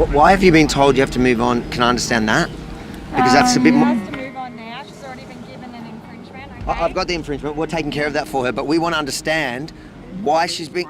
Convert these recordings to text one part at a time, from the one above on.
Why have you been told you have to move on? Can I understand that? Because that's a bit more... She has to move on now. She's already been given an infringement. Okay? I've got the infringement. We're taking care of that for her, but we want to understand why she's been...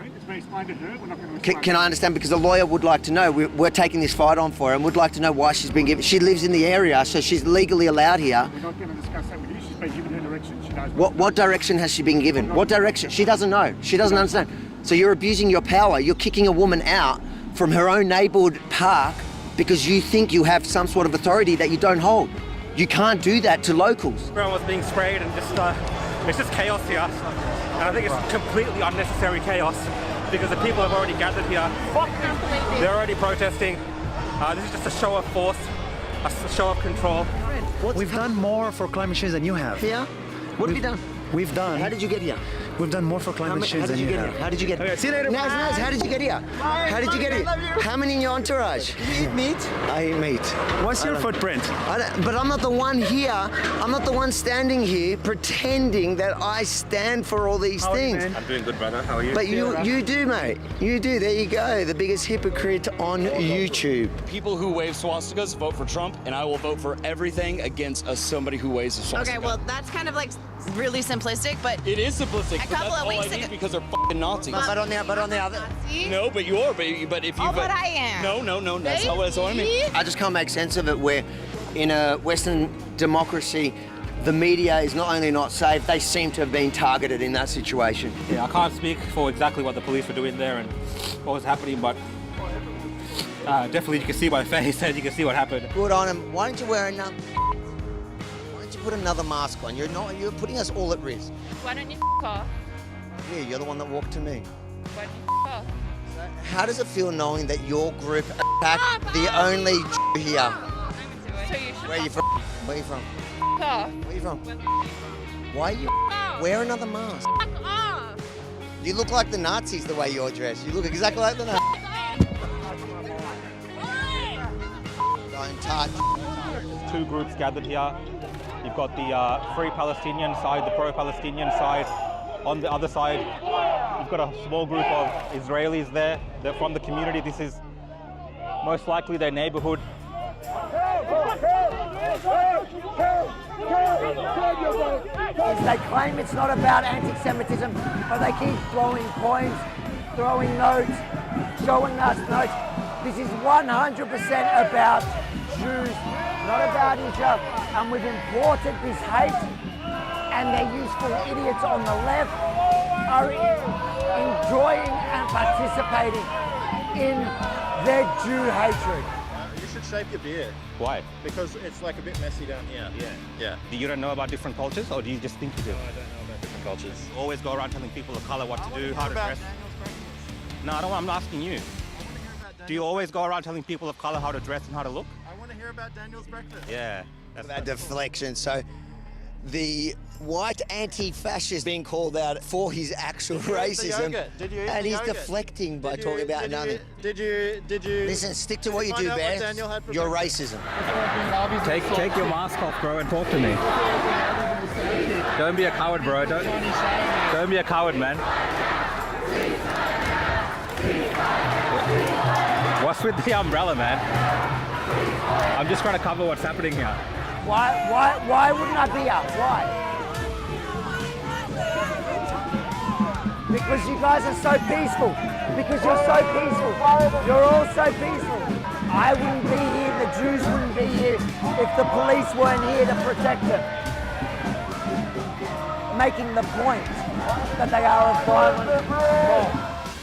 Can I understand? Because the lawyer would like to know. We're taking this fight on for her and would like to know why she's been given... She lives in the area, so she's legally allowed here. We're not going to discuss that with you. She's been given her direction. She knows What direction has she been given? What direction? She doesn't know. She doesn't understand. So you're abusing your power. You're kicking a woman out from her own neighbourhood park because you think you have some sort of authority that you don't hold. You can't do that to locals. Everyone was being sprayed and it's just chaos here. And I think it's completely unnecessary chaos because the people have already gathered here. They're already protesting. This is just a show of force, a show of control. We've done more for climate change than you have. Yeah? What have you done? We've done. How did you get here? We've done more for climate change than you have. How did you get here? Okay, see you later. Naz, how did you get here? How did you get here? How many in your entourage? You eat meat? I eat meat. What's your footprint? But I'm not the one here. I'm not the one standing here pretending that I stand for all these things. I'm doing good, brother. How are you? But you do, mate. You do. There you go. The biggest hypocrite on YouTube. People who wave swastikas vote for Trump, and I will vote for everything against somebody who waves a swastika. Okay, well, that's kind of like really simplistic, but It is simplistic, but couple that's of all I weeks need ago- because they're fucking Nazis. But on the other... Nazi? No, but you are. But if you. Oh, but I am. No. That's not what I mean. I just can't make sense of it where in a Western democracy, the media is not only not safe, they seem to have been targeted in that situation. Yeah, I can't speak for exactly what the police were doing there and what was happening, but definitely you can see my face and you can see what happened. Good on him. Why don't you wear another... Why don't you put another mask on? You're putting us all at risk. Why don't you off? Yeah, you're the one that walked to me. Why don't you off? How does it feel knowing that your group attacked the only here? So you should Where are you from? Where are you from? off. Where are you from? Why are you... Wear another mask. Fuck off. You look like the Nazis the way you're dressed. You look exactly like the Nazis. Don't touch. Two groups gathered here. You've got the Free Palestinian side, the pro-Palestinian side. On the other side, you've got a small group of Israelis there. They're from the community. This is most likely their neighborhood. They claim it's not about anti-Semitism, but they keep throwing coins, throwing notes, showing us notes. This is 100% about Jews, not about Israel. And we've imported this hate, and their useful idiots on the left are enjoying and participating in their Jew hatred. You should shape your beard Why? because it's like a bit messy down here. Yeah. You don't know about different cultures, or do you just think you do? I don't know about different cultures. You always go around telling people of color what to do, how to dress. No, I don't. I'm asking you. Do you always go around telling people of color how to dress and how to look? I want to hear about Daniel's breakfast. Yeah. That's That deflection. So the white anti-fascist being called out for his actual racism, Did you eat and the he's yogurt? deflecting by talking about nothing. Did you? Listen, stick to what you find do out what best. Daniel had for Your breakfast? racism. Take your mask off, bro, and talk to me. Don't be a coward, bro. Don't be a coward, man. What's with the umbrella, man? I'm just trying to cover what's happening here. Why wouldn't I be up? Why? Because you guys are so peaceful. Because you're so peaceful. You're all so peaceful. I wouldn't be here, the Jews wouldn't be here if the police weren't here to protect them. Making the point that they are a violent mob.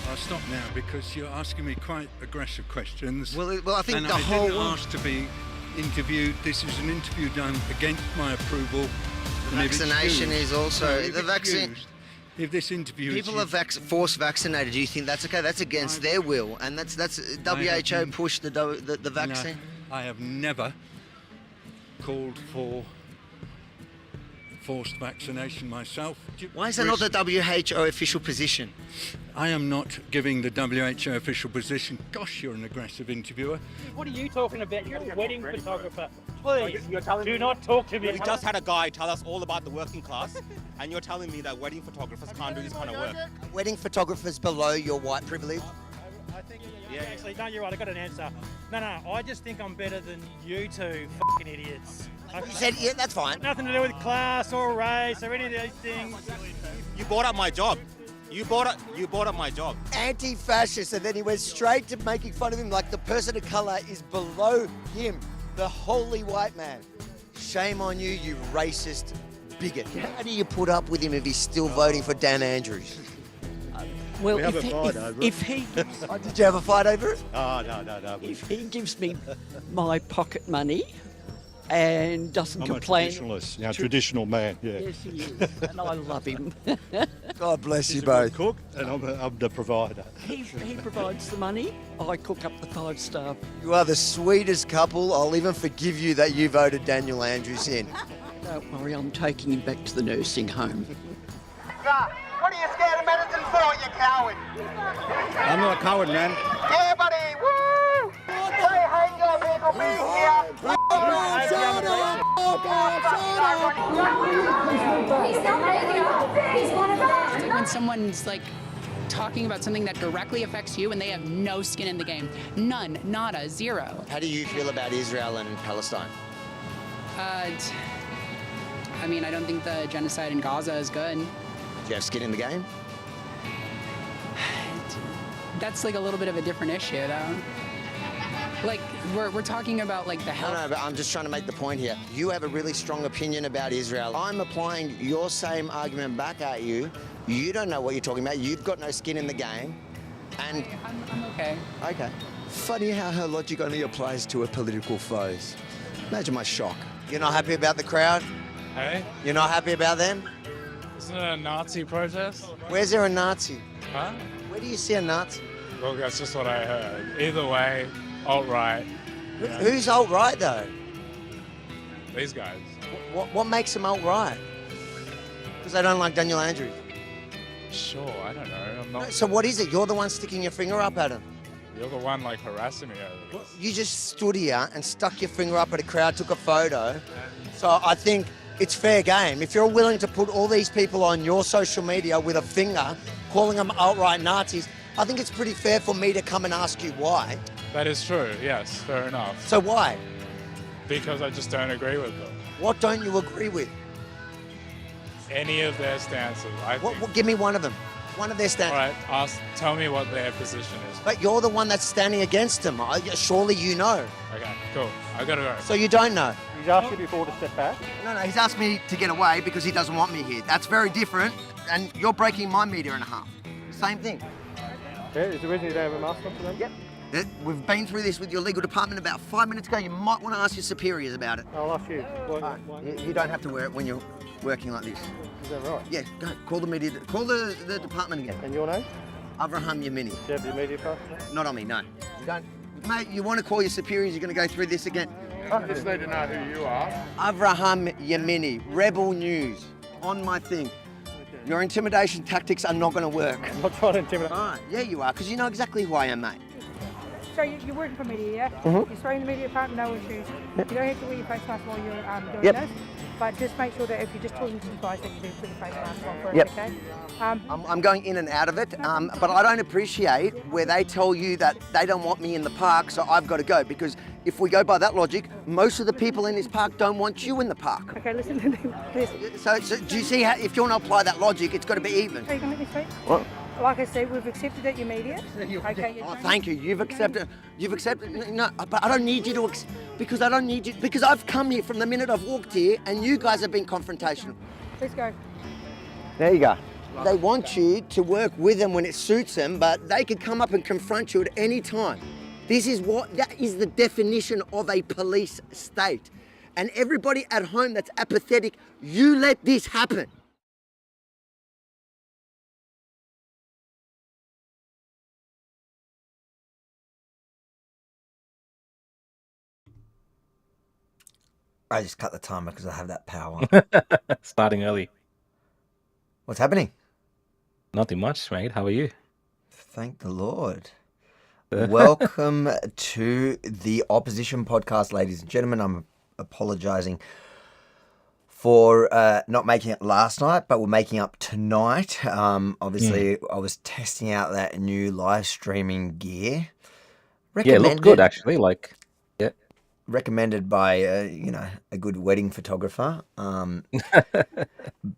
I'll stop now because you're asking me quite aggressive questions. Well, I think and the I whole didn't ask to be interviewed. This is an interview done against my approval. And if vaccination excused- is also if the vaccine. excused, If this interview People is are forced vaccinated. Do you think that's okay? That's against their will, and that's WHO pushed the vaccine. I have never called for forced vaccination myself. Why is that not the WHO official position? I am not giving the WHO official position. Gosh, you're an aggressive interviewer. What are you talking about? You're a wedding photographer. Please, do not talk to me. We just had a guy tell us all about the working class, and you're telling me that wedding photographers can't do this kind of work. Wedding photographers below your white privilege. Actually, no, you're right. I got an answer. No, I just think I'm better than you two fucking idiots. You said, yeah, that's fine. Nothing to do with class or race or any of these things. You brought up my job. You brought up my job. Anti-fascist, and then he went straight to making fun of him like the person of colour is below him, the holy white man. Shame on you, you racist bigot. How do you put up with him if he's still voting for Dan Andrews? Well, We have a fight over it. if he gives, Oh, did you have a fight over it? Oh, no. if he gives me my pocket money and doesn't I'm complain, a traditionalist, traditional man, yeah. yes, he is, and I love him. God bless you He's a good both. cook, and I'm the provider. He provides the money. I cook up the 5-star. You are the sweetest couple. I'll even forgive you that you voted Daniel Andrews in. Don't worry, I'm taking him back to the nursing home. What are you scared of medicine for, you coward? I'm not a coward, man. Yeah, buddy. Woo! Say hey, go vehicle, be here. When someone's like talking about something that directly affects you and they have no skin in the game. None, nada, zero. How do you feel about Israel and Palestine? I mean, I don't think the genocide in Gaza is good. Do you have skin in the game? That's like a little bit of a different issue, though. Like, we're talking about like the health. No, but I'm just trying to make the point here. You have a really strong opinion about Israel. I'm applying your same argument back at you. You don't know what you're talking about. You've got no skin in the game. And I'm okay. okay. Funny how her logic only applies to her political foes. Imagine my shock. You're not happy about the crowd? Hey? You're not happy about them? Isn't it a Nazi protest? Where's there a Nazi? Huh? Where do you see a Nazi? Well, that's just what I heard. Either way, alt-right. Who's alt-right though? These guys. What makes them alt-right? Because they don't like Daniel Andrews. Sure, I don't know. I'm not. So what is it? You're the one sticking your finger up at him. You're the one like harassing me over this. You just stood here and stuck your finger up at a crowd, took a photo. So I think it's fair game. If you're willing to put all these people on your social media with a finger, calling them outright Nazis, I think it's pretty fair for me to come and ask you why. That is true, yes, fair enough. So why? Because I just don't agree with them. What don't you agree with? Any of their stances, I think. Give me one of them. One of their stances. All right, tell me what their position is. But you're the one that's standing against them. Surely you know. Okay, cool. I gotta go. So you don't know? He's asked you before to step back. No, he's asked me to get away because he doesn't want me here. That's very different, and you're breaking my meter in half. Same thing. Yeah, is the reason you don't have a mask on for them? Yep. We've been through this with your legal department about 5 minutes ago. You might want to ask your superiors about it. I'll ask you. Why? You don't have to wear it when you're working like this. Is that right? Yeah, go. Call the media. Call the department again. And your name? Avraham Yemini. Do you have the media pass? Not on me, no. You don't. Mate, you want to call your superiors, you're going to go through this again. I just need to know who you are. Avraham Yemini, Rebel News, on my thing. Your intimidation tactics are not going to work. I'm not trying to intimidate. All right, yeah, you are, because you know exactly who I am, mate. So you're working for media, yeah? Mm-hmm. You're throwing the media department, no issues. You don't have to wear your face mask while you're doing Yep. this, but just make sure that if you're just talking to the guys that you do put your face mask on for Yep. it, okay? I'm going in and out of it, but I don't appreciate where they tell you that they don't want me in the park, so I've got to go, because if we go by that logic, most of the people in this park don't want you in the park. Okay, listen to me. So do you see how, if you want to apply that logic, it's got to be even? So you can let me speak? What? Like I said, we've accepted that you're media. Okay, Oh, thank you. You've accepted. No, but I don't need you to, because I don't need you, because I've come here from the minute I've walked here, and you guys have been confrontational. Let's go. There you go. They want you to work with them when it suits them, but they could come up and confront you at any time. That is the definition of a police state. And everybody at home that's apathetic, you let this happen. I just cut the timer because I have that power. Starting early. What's happening? Nothing much, mate. How are you? Thank the Lord. Welcome to the Opposition podcast, ladies and gentlemen. I'm apologising for not making it last night, but we're making up tonight. Obviously, I was testing out that new live streaming gear. Yeah, it looked good actually. Like, yeah. Recommended by a good wedding photographer.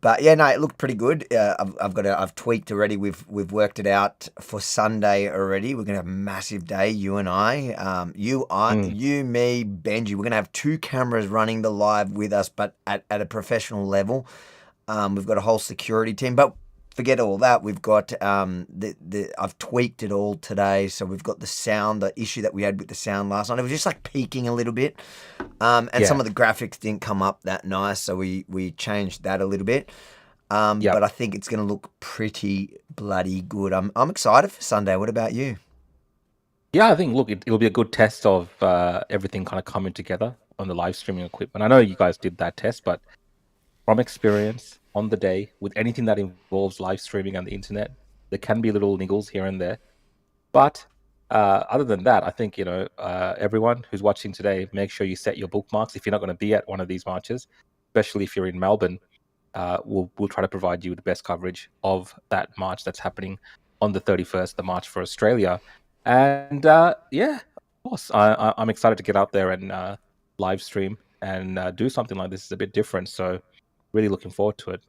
But yeah, no, it looked pretty good. I've tweaked already. We've worked it out for Sunday already. We're gonna have a massive day. You and I, you, me, Benji. We're gonna have 2 cameras running the live with us, but at a professional level. We've got a whole security team, but forget all that. We've got I've tweaked it all today, so we've got the sound. The issue that we had with the sound last night, it was just like peaking a little bit, and some of the graphics didn't come up that nice, so we changed that a little bit. But I think it's going to look pretty bloody good. I'm excited for Sunday. What about you? Yeah, I think it'll be a good test of everything kind of coming together on the live streaming equipment. I know you guys did that test, but from experience on the day with anything that involves live streaming and the internet, there can be little niggles here and there. But other than that, I think everyone who's watching today, make sure you set your bookmarks if you're not going to be at one of these marches, especially if you're in Melbourne. We'll try to provide you with the best coverage of that march that's happening on the 31st, the March for Australia. And yeah, of course, I'm excited to get out there and live stream and do something like this. It's a bit different, so really looking forward to it.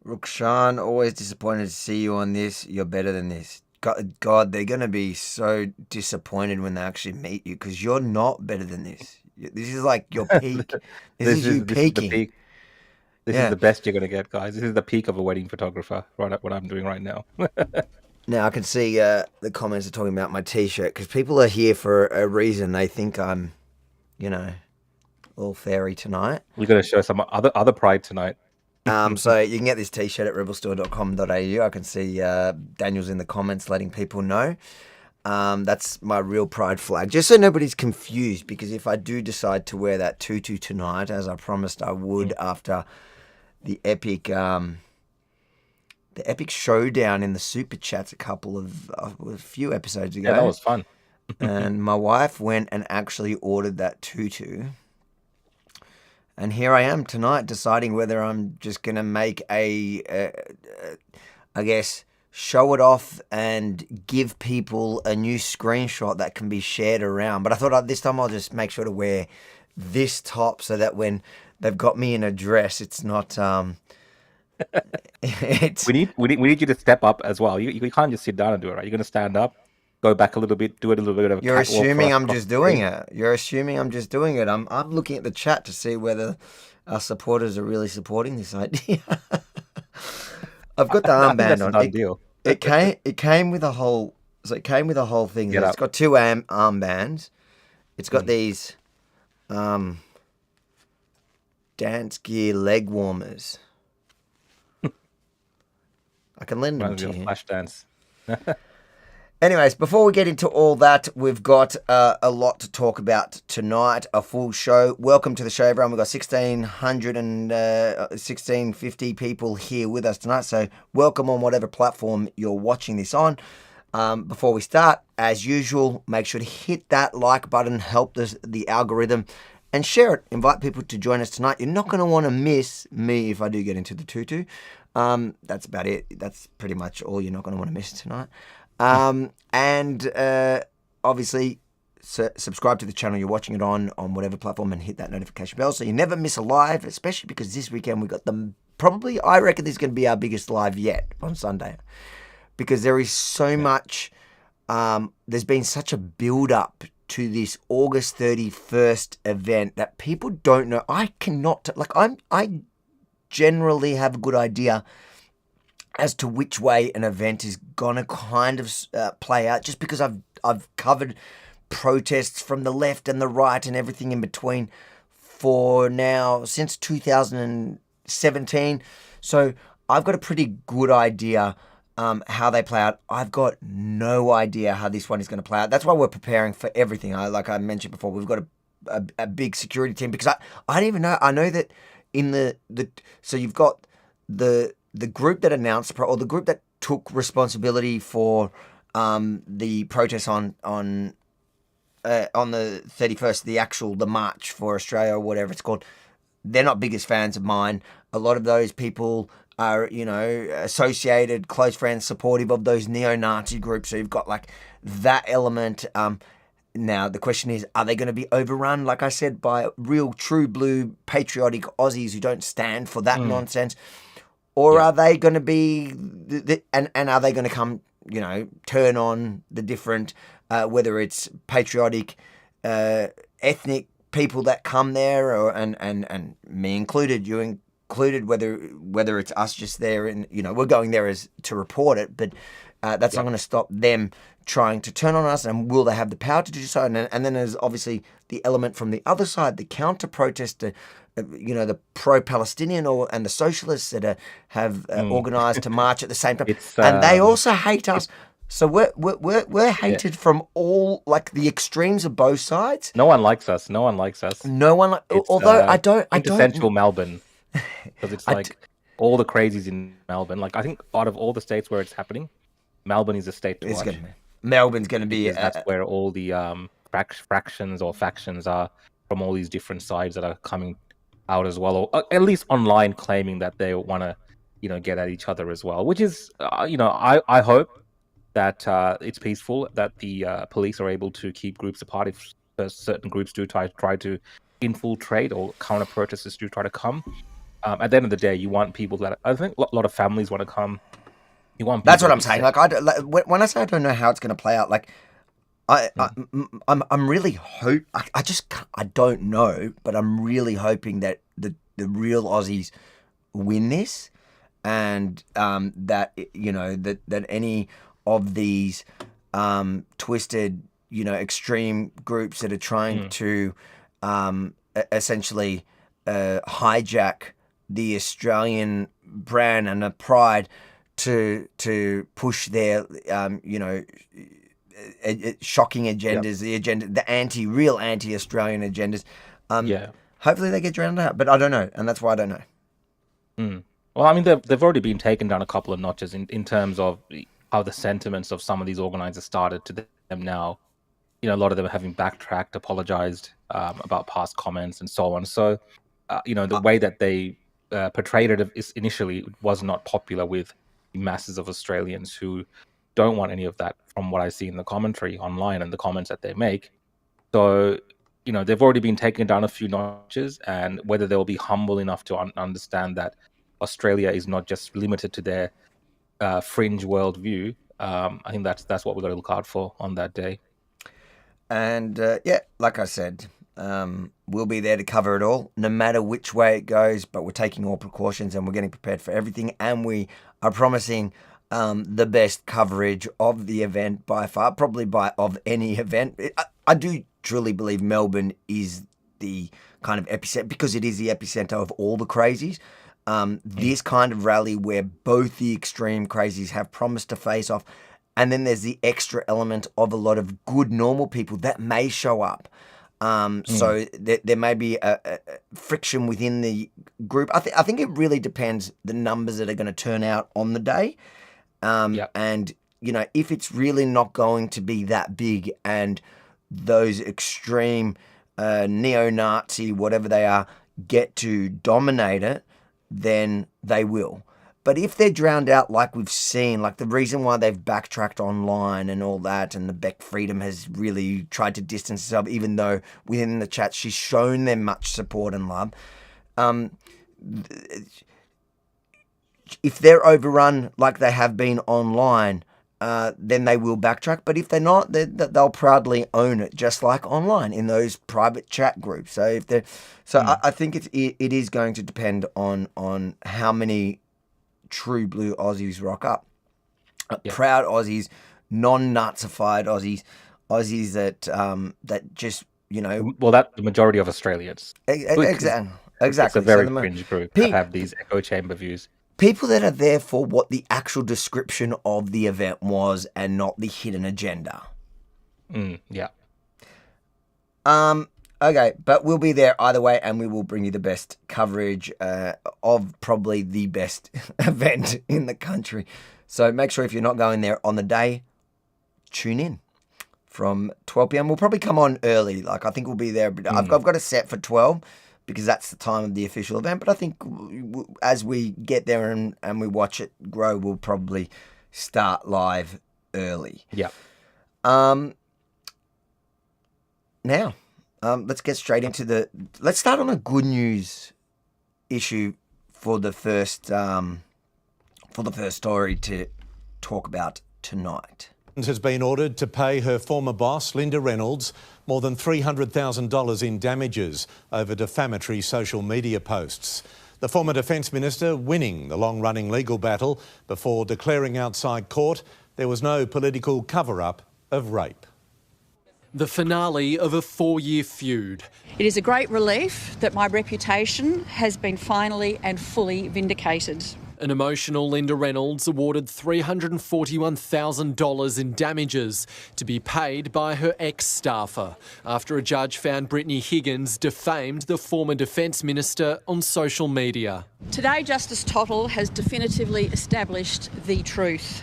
Rukshan, always disappointed to see you on this. You're better than this. God, they're going to be so disappointed when they actually meet you because you're not better than this. This is like your peak. This is you peaking. This is the best you're going to get, guys. This is the peak of a wedding photographer, right at what I'm doing right now. Now, I can see the comments are talking about my T-shirt because people are here for a reason. They think I'm, all fairy tonight. We're going to show some other pride tonight. So you can get this T-shirt at rebelstore.com.au. I can see Daniel's in the comments letting people know. That's my real pride flag. Just so nobody's confused, because if I do decide to wear that tutu tonight, as I promised I would after the epic showdown in the super chats a few episodes ago. Yeah, that was fun. And my wife went and actually ordered that tutu. And here I am tonight deciding whether I'm just going to make I guess, show it off and give people a new screenshot that can be shared around. But I thought this time I'll just make sure to wear this top so that when they've got me in a dress, it's not... We need you to step up as well. You can't just sit down and do it, right? You're going to stand up, go back a little bit, do it a little bit of a You're catwalk assuming I'm just doing it. You're assuming I'm just doing it. I'm looking at the chat to see whether our supporters are really supporting this idea. I've got the armband on. Deal. It came with a whole thing. It's got 2 armbands. It's got these dance gear leg warmers. I can lend them to you. Flash dance. Anyways, before we get into all that, we've got a lot to talk about tonight, a full show. Welcome to the show, everyone. We've got 1,650 people here with us tonight, so welcome on whatever platform you're watching this on. Before we start, as usual, make sure to hit that like button, help the algorithm, and share it. Invite people to join us tonight. You're not going to want to miss me if I do get into the tutu. That's about it. That's pretty much all you're not going to want to miss tonight. Obviously, subscribe to the channel you're watching it on whatever platform and hit that notification bell so you never miss a live, especially because this weekend we got I reckon this is going to be our biggest live yet on Sunday, because there is so much, there's been such a build up to this August 31st event that people don't know. I generally have a good idea as to which way an event is gonna kind of play out, just because I've covered protests from the left and the right and everything in between for now since 2017. So I've got a pretty good idea how they play out. I've got no idea how this one is going to play out. That's why we're preparing for everything. Like I mentioned before, we've got a big security team, because I don't even know. I know that in so you've got the group that announced, or the group that took responsibility for the protest on the 31st, the march for Australia or whatever it's called. they're not biggest fans of mine. A lot of those people are, associated, close friends, supportive of those neo-Nazi groups. So you've got like that element. Now, the question is, are they going to be overrun, like I said, by real, true blue, patriotic Aussies who don't stand for that nonsense? Or are they going to be, and are they going to come, turn on the different, whether it's patriotic, ethnic people that come there, or and me included, you included, whether it's us just there and, we're going there as to report it, but that's not going to stop them trying to turn on us, and will they have the power to do so? And then there's obviously the element from the other side, the counter-protest, the pro-Palestinian and the socialists that have organised to march at the same time, and they also hate us. So we're hated from all, like, the extremes of both sides. No one likes us. No one. Although I don't. Central Melbourne, because it's like all the crazies in Melbourne. Like, I think out of all the states where it's happening, Melbourne is a state to watch. Melbourne's going to be. That's where all the fractions or factions are from all these different sides that are coming out as well, or at least online, claiming that they want to, get at each other as well. Which is, I hope that it's peaceful, that the police are able to keep groups apart if certain groups do try to infiltrate, or counter protesters do try to come. At the end of the day, you want people that, I think a lot of families want to come. You want. That's what I'm saying. When I say I don't know how it's going to play out, like I'm really I don't know, but I'm really hoping that the real Aussies win this, and that that any of these twisted, extreme groups that are trying to essentially hijack the Australian brand and the pride to push their shocking agendas, the anti-real anti-Australian agendas. Hopefully they get drowned out, but I don't know, and that's why I don't know. Well, I mean, they've already been taken down a couple of notches in terms of how the sentiments of some of these organizers started to them now. A lot of them having backtracked, apologized about past comments and so on. So, the way that they portrayed it initially was not popular with the masses of Australians who don't want any of that, from what I see in the commentary online and the comments that they make. So, they've already been taken down a few notches, and whether they'll be humble enough to understand that Australia is not just limited to their fringe worldview, I think that's what we've got to look out for on that day. And like I said, we'll be there to cover it all, no matter which way it goes, but we're taking all precautions and we're getting prepared for everything, and we are promising the best coverage of the event by far, probably of any event. I do truly believe Melbourne is the kind of epicenter, because it is the epicenter of all the crazies. This kind of rally where both the extreme crazies have promised to face off, and then there's the extra element of a lot of good, normal people that may show up. So there may be a friction within the group. I think it really depends the numbers that are going to turn out on the day. And, if it's really not going to be that big, and those extreme neo-Nazi, whatever they are, get to dominate it, then they will. But if they're drowned out, like we've seen, like the reason why they've backtracked online and all that, and the Beck Freedom has really tried to distance herself, even though within the chat she's shown them much support and love. If they're overrun like they have been online, then they will backtrack. But if they're not, they'll proudly own it, just like online in those private chat groups. So I think it is going to depend on how many true blue Aussies rock up. Proud Aussies, non-Nazified Aussies that just Well, that's the majority of Australians. Exactly. It's a very fringe group that have these echo chamber views. People that are there for what the actual description of the event was, and not the hidden agenda. Okay, but we'll be there either way, and we will bring you the best coverage of probably the best event in the country. So make sure, if you're not going there on the day, tune in from 12 p.m. We'll probably come on early. Like, I think we'll be there. But I've got it set for 12 because that's the time of the official event. But I think as we get there and we watch it grow, we'll probably start live early. Yeah. Now, let's get straight into let's start on a good news issue for the first story to talk about tonight. Has been ordered to pay her former boss, Linda Reynolds, more than $300,000 in damages over defamatory social media posts. The former Defence Minister winning the long-running legal battle before declaring outside court there was no political cover-up of rape. The finale of a 4-year feud. It is a great relief that my reputation has been finally and fully vindicated. An emotional Linda Reynolds awarded $341,000 in damages to be paid by her ex-staffer after a judge found Brittany Higgins defamed the former Defence Minister on social media. Today, Justice Tottle has definitively established the truth.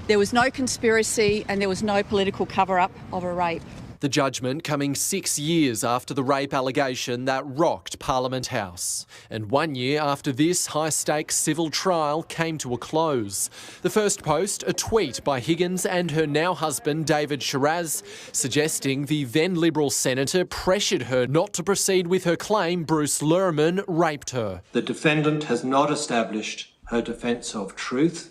There was no conspiracy and there was no political cover-up of a rape. The judgment coming 6 years after the rape allegation that rocked Parliament House. And 1 year after this high-stakes civil trial came to a close. The first post, a tweet by Higgins and her now husband David Shiraz, suggesting the then Liberal senator pressured her not to proceed with her claim Bruce Lerman raped her. The defendant has not established her defence of truth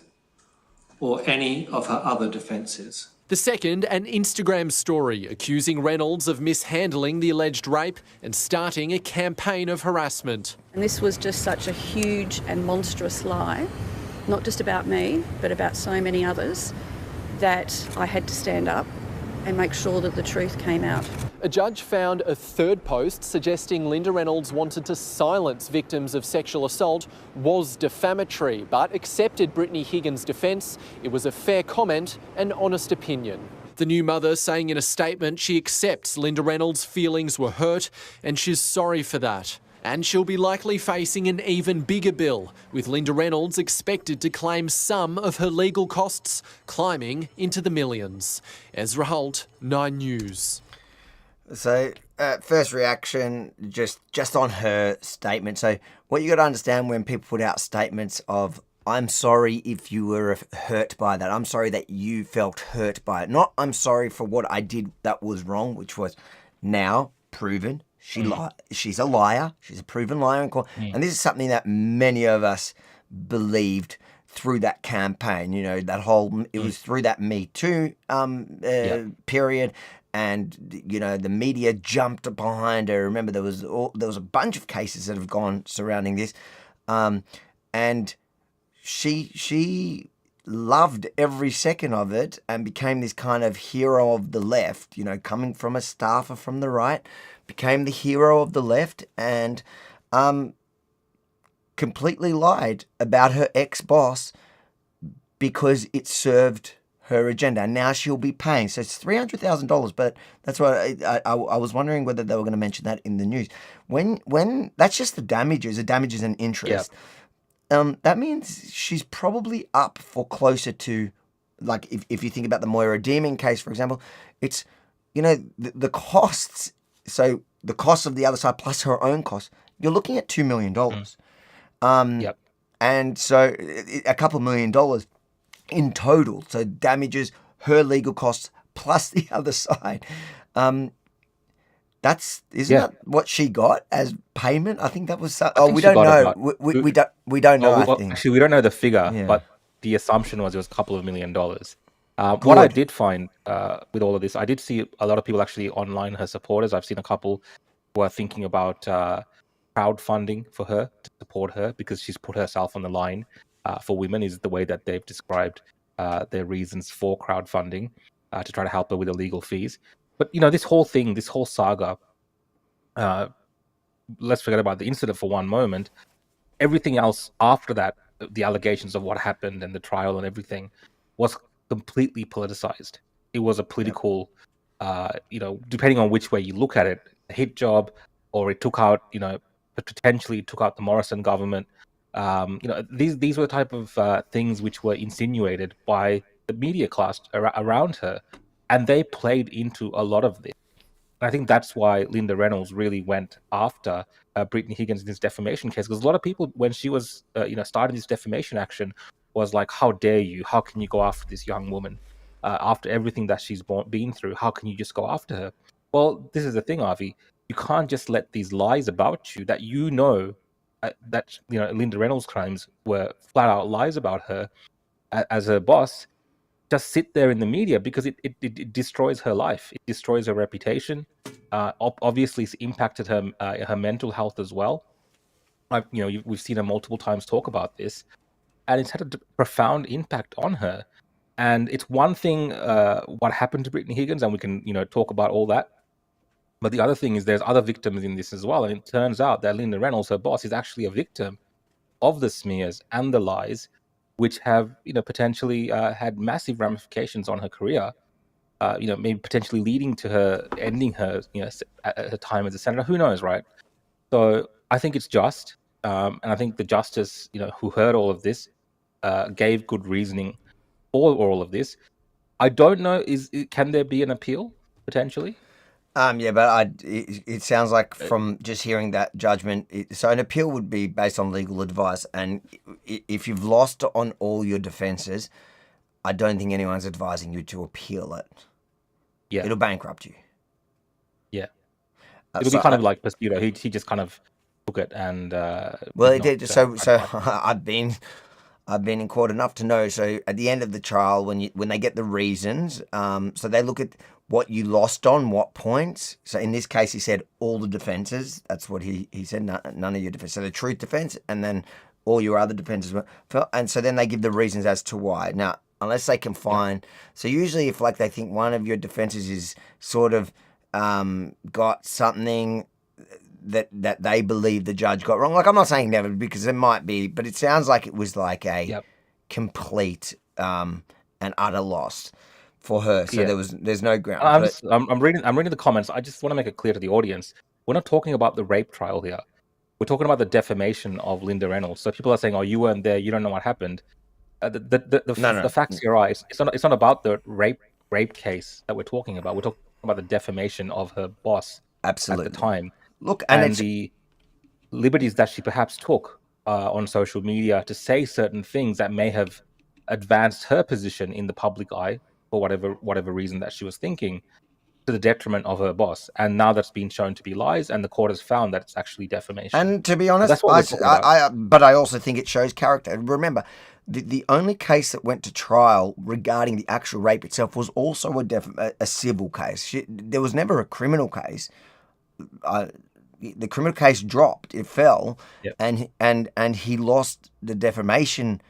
or any of her other defences. The second, an Instagram story accusing Reynolds of mishandling the alleged rape and starting a campaign of harassment. And this was just such a huge and monstrous lie, not just about me, but about so many others, that I had to stand up and make sure that the truth came out. A judge found a third post suggesting Linda Reynolds wanted to silence victims of sexual assault was defamatory, but accepted Brittany Higgins' defence. It was a fair comment and honest opinion. The new mother saying in a statement she accepts Linda Reynolds' feelings were hurt and she's sorry for that. And she'll be likely facing an even bigger bill, with Linda Reynolds expected to claim some of her legal costs climbing into the millions. Ezra Holt, 9 News. So, first reaction, just on her statement. So, what you got to understand when people put out statements of, I'm sorry if you were hurt by that. I'm sorry that you felt hurt by it. Not, I'm sorry for what I did that was wrong, which was now proven. She's a liar. She's a proven liar in court. And this is something that many of us believed through that campaign. You know, that whole, it was through that Me Too period. And, you know, the media jumped behind her. Remember, there was a bunch of cases that have gone surrounding this. And she loved every second of it and became this kind of hero of the left, you know, coming from a staffer from the right, became the hero of the left and completely lied about her ex-boss because it served her agenda. And now she'll be paying. So it's $300,000, but that's what I was wondering whether they were going to mention that in the news. When that's just the damages and interest. Yep. That means she's probably up for closer to, like, if you think about the Moira Deeming case, for example, it's, you know, the costs. So the cost of the other side plus her own costs, you're looking at $2 million. Yep. And so a couple $1 million in total. So damages, her legal costs plus the other side. Isn't that what she got as payment? I think that was. We don't know. We don't know. I think actually we don't know the figure, but the assumption was it was a couple of $1 million. What I did find with all of this, I did see a lot of people actually online, her supporters. I've seen a couple who are thinking about crowdfunding for her to support her because she's put herself on the line for women, is the way that they've described their reasons for crowdfunding to try to help her with the legal fees. But, you know, this whole thing, this whole saga, let's forget about the incident for one moment. Everything else after that, the allegations of what happened and the trial and everything was completely politicized. It was a political, you know, depending on which way you look at it, a hit job, or it took out, you know, potentially took out the Morrison government. You know, these were the type of things which were insinuated by the media class around her, and they played into a lot of this. I think that's why Linda Reynolds really went after Brittany Higgins in this defamation case, because a lot of people, when she was, starting this defamation action, was like, "How dare you? How can you go after this young woman after everything that she's been through? How can you just go after her?" Well, this is the thing, Avi. You can't just let these lies about you that that Linda Reynolds' crimes were flat out lies about her as her boss, just sit there in the media, because it destroys her life. It destroys her reputation. Obviously, it's impacted her mental health as well. We've seen her multiple times talk about this, and it's had a profound impact on her. And it's one thing what happened to Brittany Higgins, and we can talk about all that. But the other thing is there's other victims in this as well, and it turns out that Linda Reynolds, her boss, is actually a victim of the smears and the lies, which have potentially had massive ramifications on her career. Maybe potentially leading to her ending her her time as a senator. Who knows, right? So I think it's just, and I think the justice who heard all of this gave good reasoning for all of this. I don't know, can there be an appeal potentially? Yeah, but it sounds like from just hearing that judgment, so an appeal would be based on legal advice, and if you've lost on all your defences, I don't think anyone's advising you to appeal it. Yeah, it'll bankrupt you. Yeah, it'll be kind of like Poseidon. He just kind of took it and well, it did. So I've been in court enough to know. So at the end of the trial, when they get the reasons, so they look at what you lost on, what points. So in this case, he said all the defences. That's what he said. None of your defence. So the truth defence, and then all your other defences were. And so then they give the reasons as to why. Now, unless they can find. So usually, if they think one of your defences is sort of got something that they believe the judge got wrong. I'm not saying never, because it might be, but it sounds like it was like a complete and utter loss for her. So there's no ground. I'm reading the comments. I just want to make it clear to the audience, we're not talking about the rape trial here. We're talking about the defamation of Linda Reynolds. So people are saying, "Oh, you weren't there. You don't know what happened." The facts here are, it's not about the rape case that we're talking about. We're talking about the defamation of her boss at the time. Look, and the liberties that she perhaps took on social media to say certain things that may have advanced her position in the public eye for whatever reason that she was thinking, to the detriment of her boss. And now that's been shown to be lies, and the court has found that it's actually defamation. And to be honest, but I also think it shows character. Remember, the only case that went to trial regarding the actual rape itself was also a civil case. There was never a criminal case. The criminal case dropped; it fell, and he lost the defamation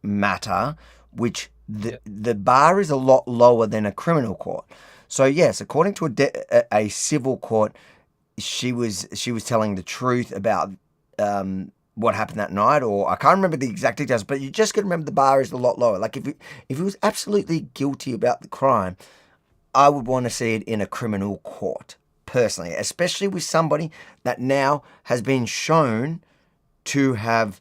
matter, which the bar is a lot lower than a criminal court. So yes, according to a civil court, she was telling the truth about what happened that night, or I can't remember the exact details, but you just got to remember the bar is a lot lower. Like if he was absolutely guilty about the crime, I would want to see it in a criminal court, personally, especially with somebody that now has been shown to have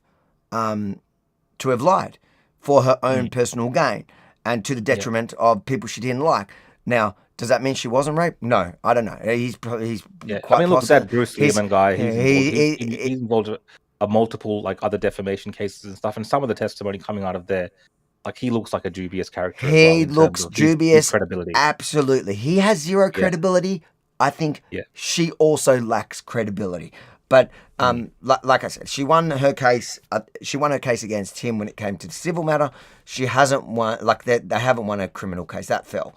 lied for her own personal gain and to the detriment of people she didn't like. Now, does that mean she wasn't raped? No, I don't know. He's quite look at that Bruce Lehman guy. He's involved in multiple other defamation cases and stuff, and some of the testimony coming out of there, he looks like a dubious character. He looks dubious. His credibility. Absolutely, he has zero credibility. I think she also lacks credibility. But like I said, she won her case. She won her case against him when it came to the civil matter. She hasn't won. They haven't won a criminal case. That fell.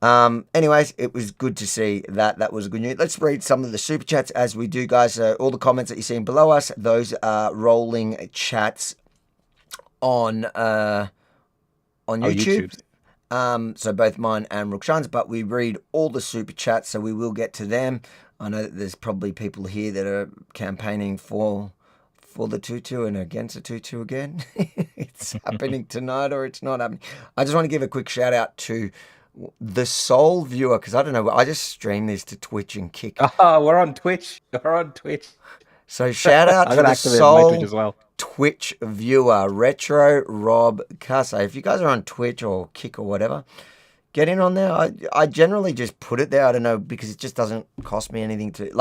Anyways, it was good to see that. That was good news. Let's read some of the super chats as we do, guys. All the comments that you're seeing below us, those are rolling chats on YouTube. So both mine and Rukshan's, but we read all the super chats, so we will get to them. I know that there's probably people here that are campaigning for the TUTU and against the TUTU again. It's happening tonight, or it's not happening. I just want to give a quick shout out to the sole viewer, because I don't know, I just stream this to Twitch and Kick. We're on Twitch. So shout out to the sole Twitch viewer, Retro Rob Casa. If you guys are on Twitch or Kick or whatever, get in on there. I generally just put it there. I don't know, because it just doesn't cost me anything to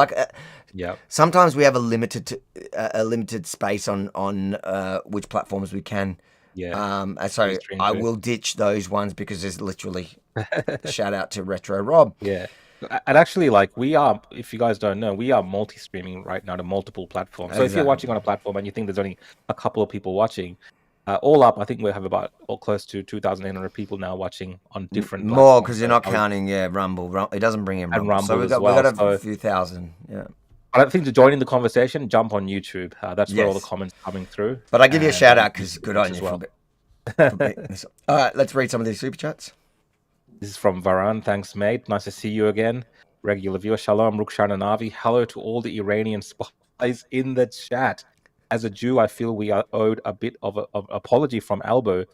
Yeah. Sometimes we have a limited space on which platforms we can. Yeah. So I will ditch those ones because there's literally shout out to Retro Rob. Yeah. And actually, like, we are, if you guys don't know, we are multi-streaming right now to multiple platforms. So if you're watching on a platform and you think there's only a couple of people watching, all up, I think we have about close to 2,800 people now watching on different more, because you're not counting Rumble. It doesn't bring in Rumble. Rumble So we've got a few thousand. Yeah. I don't think to join in the conversation, jump on YouTube. That's where all the comments are coming through. But I give you a shout out because good on you. Well. All right, let's read some of these super chats. This is from Varan. Thanks, mate. Nice to see you again. Regular viewer. Shalom, Rukshan and Avi. Hello to all the Iranian spies in the chat. As a Jew, I feel we are owed a bit of an apology from Albo,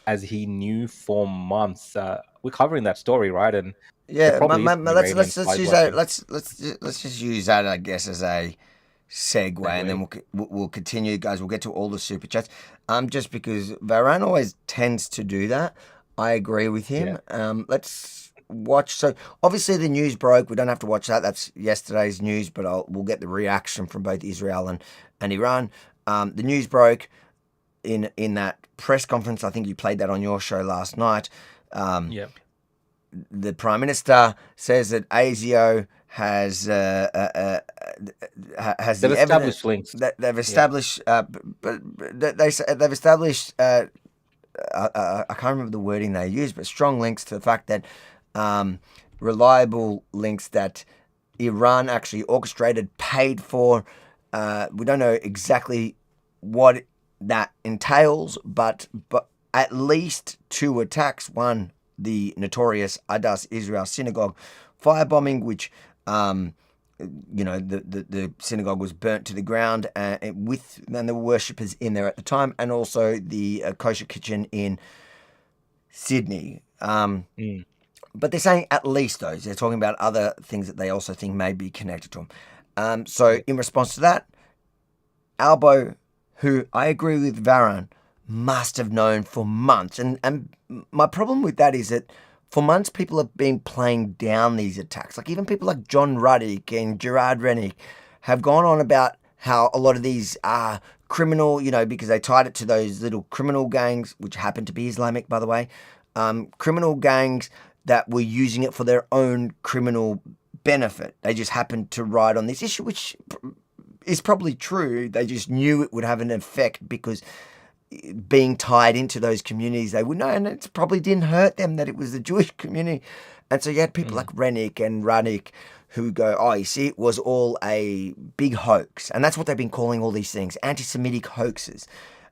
as he knew for months. We're covering that story, right? And yeah, let's use that. Let's just use that, I guess, as a segue, and then we'll continue, guys. We'll get to all the super chats. Just because Varan always tends to do that. I agree with him. Yeah. Let's watch. So obviously the news broke. We don't have to watch that. That's yesterday's news, but we'll get the reaction from both Israel and Iran. The news broke in that press conference. I think you played that on your show last night. Yeah. The Prime Minister says that ASIO has they've the established links. They've established, they've established. I can't remember the wording they used, but strong links to the fact that reliable links that Iran actually orchestrated, paid for. We don't know exactly what that entails, but at least 2 attacks. One, the notorious Adas Israel synagogue firebombing, which the synagogue was burnt to the ground, and there were worshippers in there at the time, and also the kosher kitchen in Sydney. But they're saying at least those. They're talking about other things that they also think may be connected to them. So in response to that, Albo, who I agree with Varan, must have known for months. And my problem with that is that for months, people have been playing down these attacks. Like even people like John Ruddick and Gerard Rennick have gone on about how a lot of these are criminal, because they tied it to those little criminal gangs, which happen to be Islamic, by the way, criminal gangs that were using it for their own criminal benefit. They just happened to ride on this issue, which is probably true. They just knew it would have an effect because being tied into those communities, they would know, and it probably didn't hurt them that it was the Jewish community. And so you had people like Rennick and Ruddick who go, oh, you see, it was all a big hoax. And that's what they've been calling all these things, anti-Semitic hoaxes.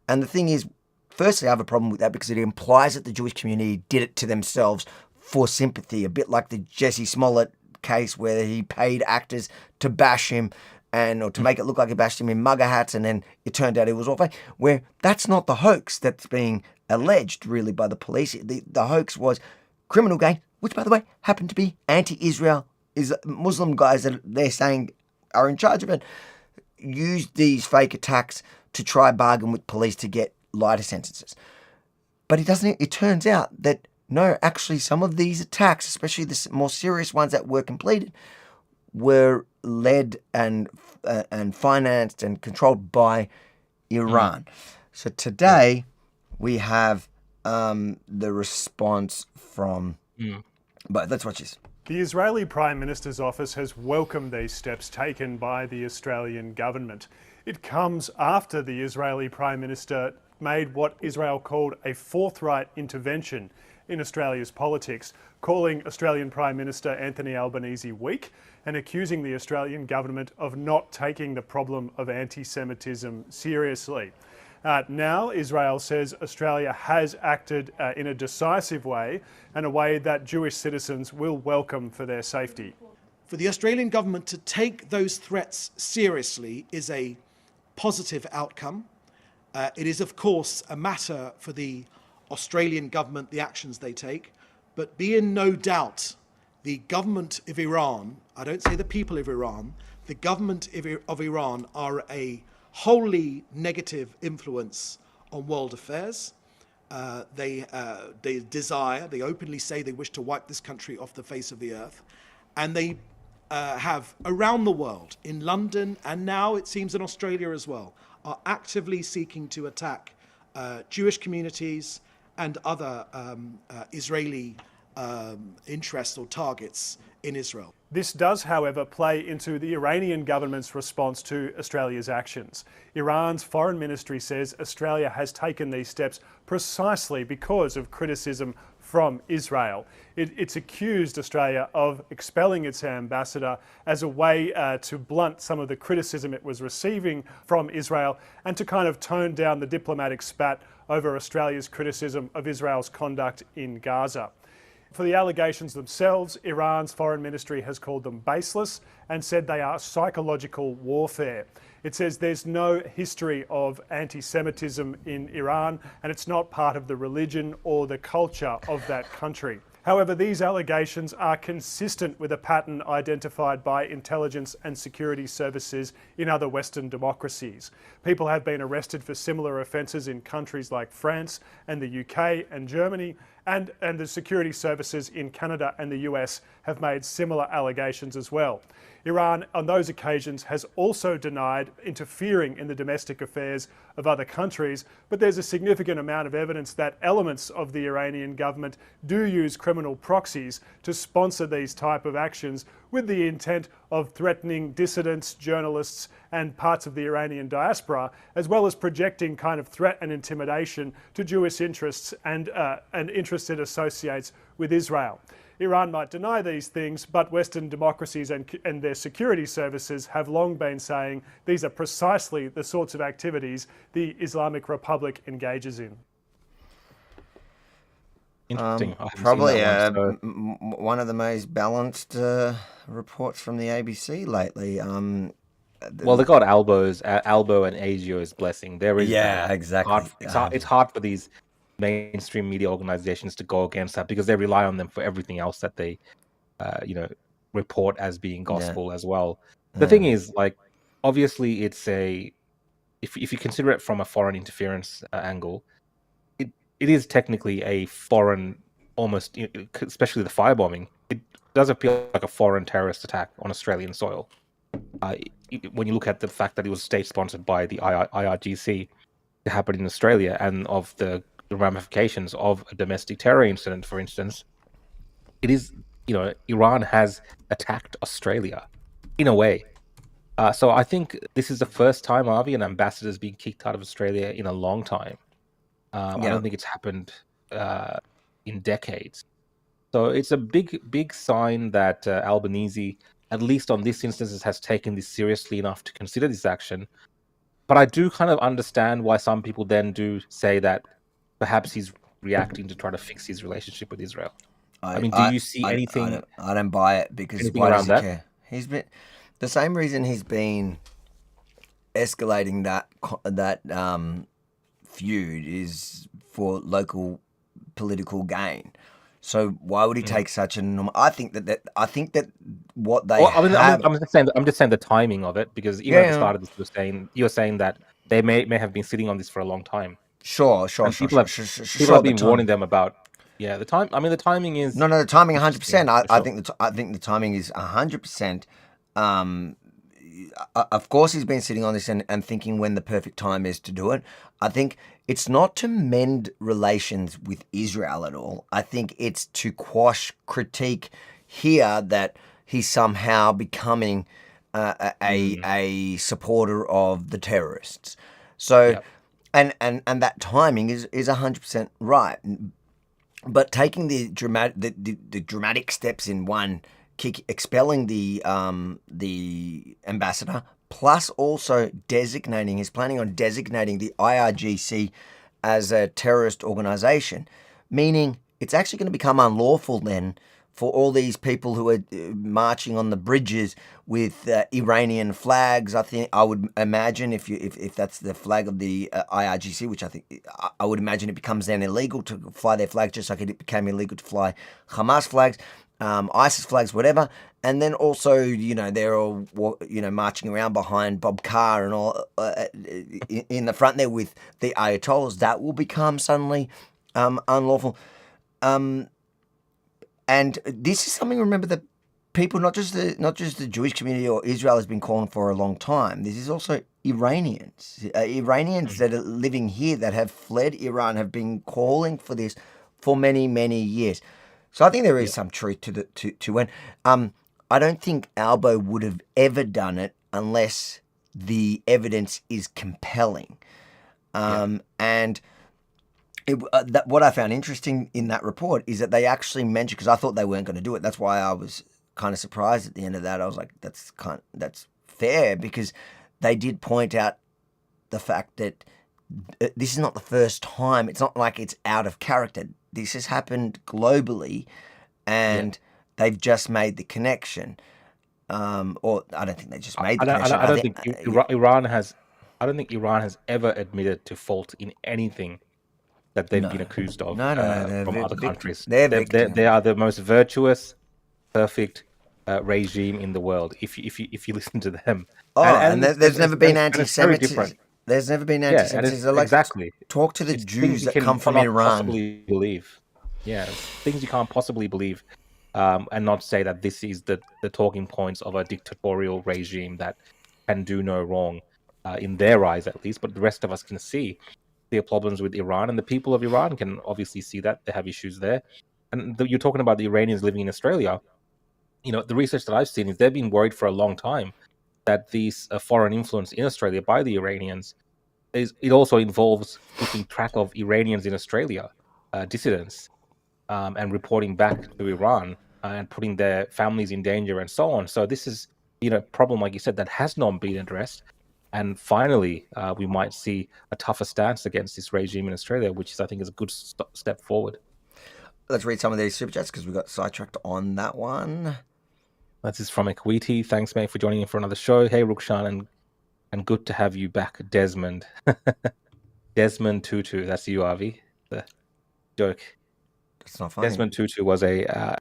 And the thing is, firstly, I have a problem with that because it implies that the Jewish community did it to themselves for sympathy, a bit like the Jesse Smollett case where he paid actors to bash him or to make it look like he bashed him in mugger hats, and then it turned out it was all fake, where that's not the hoax that's being alleged, really, by the police. The hoax was criminal gang, which, by the way, happened to be anti-Israel, is Muslim guys that they're saying are in charge of it, used these fake attacks to try bargain with police to get lighter sentences. But it turns out that, no, actually some of these attacks, especially the more serious ones that were completed, were led and financed and controlled by Iran. So today we have the response from both. Let's watch this. The Israeli Prime Minister's office has welcomed these steps taken by the Australian government. It comes after the Israeli Prime Minister made what Israel called a forthright intervention in Australia's politics, calling Australian Prime Minister Anthony Albanese weak and accusing the Australian government of not taking the problem of anti-Semitism seriously. Now, Israel says Australia has acted in a decisive way and a way that Jewish citizens will welcome for their safety. For the Australian government to take those threats seriously is a positive outcome. It is, of course, a matter for the Australian government, the actions they take, but be in no doubt the government of Iran, I don't say the people of Iran, the government of Iran are a wholly negative influence on world affairs. They openly say they wish to wipe this country off the face of the earth. And they have, around the world, in London, and now it seems in Australia as well, are actively seeking to attack Jewish communities and other Israeli interests or targets in Israel. This does, however, play into the Iranian government's response to Australia's actions. Iran's foreign ministry says Australia has taken these steps precisely because of criticism from Israel. It's accused Australia of expelling its ambassador as a way to blunt some of the criticism it was receiving from Israel and to kind of tone down the diplomatic spat over Australia's criticism of Israel's conduct in Gaza. For the allegations themselves, Iran's foreign ministry has called them baseless and said they are psychological warfare. It says there's no history of anti-Semitism in Iran and it's not part of the religion or the culture of that country. However, these allegations are consistent with a pattern identified by intelligence and security services in other Western democracies. People have been arrested for similar offences in countries like France and the UK and Germany, and the security services in Canada and the US have made similar allegations as well. Iran, on those occasions, has also denied interfering in the domestic affairs of other countries, but there's a significant amount of evidence that elements of the Iranian government do use criminal proxies to sponsor these type of actions with the intent of threatening dissidents, journalists, and parts of the Iranian diaspora, as well as projecting kind of threat and intimidation to Jewish interests and interested associates with Israel. Iran might deny these things, but Western democracies and their security services have long been saying these are precisely the sorts of activities the Islamic Republic engages in. Interesting. Probably one of the most balanced reports from the ABC lately. Well, they got Albo and ASIO's blessing. There is exactly. It's hard for these mainstream media organizations to go against that because they rely on them for everything else that they, report as being gospel as well. The thing is, like, obviously, it's if you consider it from a foreign interference angle, it is technically a foreign, almost, especially the firebombing. It does appear like a foreign terrorist attack on Australian soil. When you look at the fact that it was state-sponsored by the IRGC to happen in Australia and of the ramifications of a domestic terror incident, for instance, it is, Iran has attacked Australia in a way. So I think this is the first time, Avi, an ambassador has been kicked out of Australia in a long time. I don't think it's happened in decades. So it's a big sign that Albanese, at least on this instance, has taken this seriously enough to consider this action. But I do kind of understand why some people then do say that perhaps he's reacting to try to fix his relationship with Israel. Do you see anything? I don't buy it because why does he care? He's been the same reason he's been escalating that feud is for local political gain. So why would he take such an? I think that what they. I'm just saying the timing of it, because even at the start of this, you were saying that they may have been sitting on this for a long time. Sure. People have been warning them about. Yeah, the time. I mean, the timing is. No, the timing 100%. I think the timing is 100%. Of course, he's been sitting on this and thinking when the perfect time is to do it. I think it's not to mend relations with Israel at all. I think it's to quash critique here that he's somehow becoming a supporter of the terrorists. So, and that timing is 100% right. But taking the dramatic steps in one, expelling the ambassador, plus also he's planning on designating the IRGC as a terrorist organization, meaning it's actually going to become unlawful then for all these people who are marching on the bridges with Iranian flags. I would imagine if that's the flag of the IRGC, which I would imagine it becomes then illegal to fly their flag, just like it became illegal to fly Hamas flags, ISIS flags, whatever. And then also, they're all, marching around behind Bob Carr and all in the front there with the Ayatollahs. That will become suddenly unlawful. And this is something, remember, that people, not just the Jewish community or Israel, has been calling for a long time. This is also Iranians. Iranians that are living here that have fled Iran have been calling for this for many, many years. So I think there is some truth to when. I don't think Albo would have ever done it unless the evidence is compelling. And what I found interesting in that report is that they actually mentioned, because I thought they weren't going to do it. That's why I was kind of surprised at the end of that. I was like, that's fair, because they did point out the fact that this is not the first time. It's not like it's out of character. This has happened globally, and they've just made the connection. Or I don't think they just made the connection. I don't think Iran has. I don't think Iran has ever admitted to fault in anything that they've been accused of from other countries. They are the most virtuous, perfect regime in the world. If you listen to them, there's never been anti-Semitism. There's never been anti-Semitism. Exactly. Talk to the Jews that come from Iran. Believe. Yeah, things you can't possibly believe, and not say that this is the talking points of a dictatorial regime that can do no wrong, in their eyes at least. But the rest of us can see their problems with Iran, and the people of Iran can obviously see that they have issues there. And you're talking about the Iranians living in Australia. The research that I've seen is they've been worried for a long time that these foreign influence in Australia by the Iranians it also involves keeping track of Iranians in Australia, dissidents, and reporting back to Iran and putting their families in danger and so on. So this is a problem, like you said, that has not been addressed. And finally, we might see a tougher stance against this regime in Australia, which I think is a good step forward. Let's read some of these super chats because we got sidetracked on that one. This is from Equity. Thanks, mate, for joining in for another show. Hey, Rukshan, and good to have you back, Desmond. Desmond Tutu, that's you, Avi. The joke. That's not funny. Desmond Tutu was a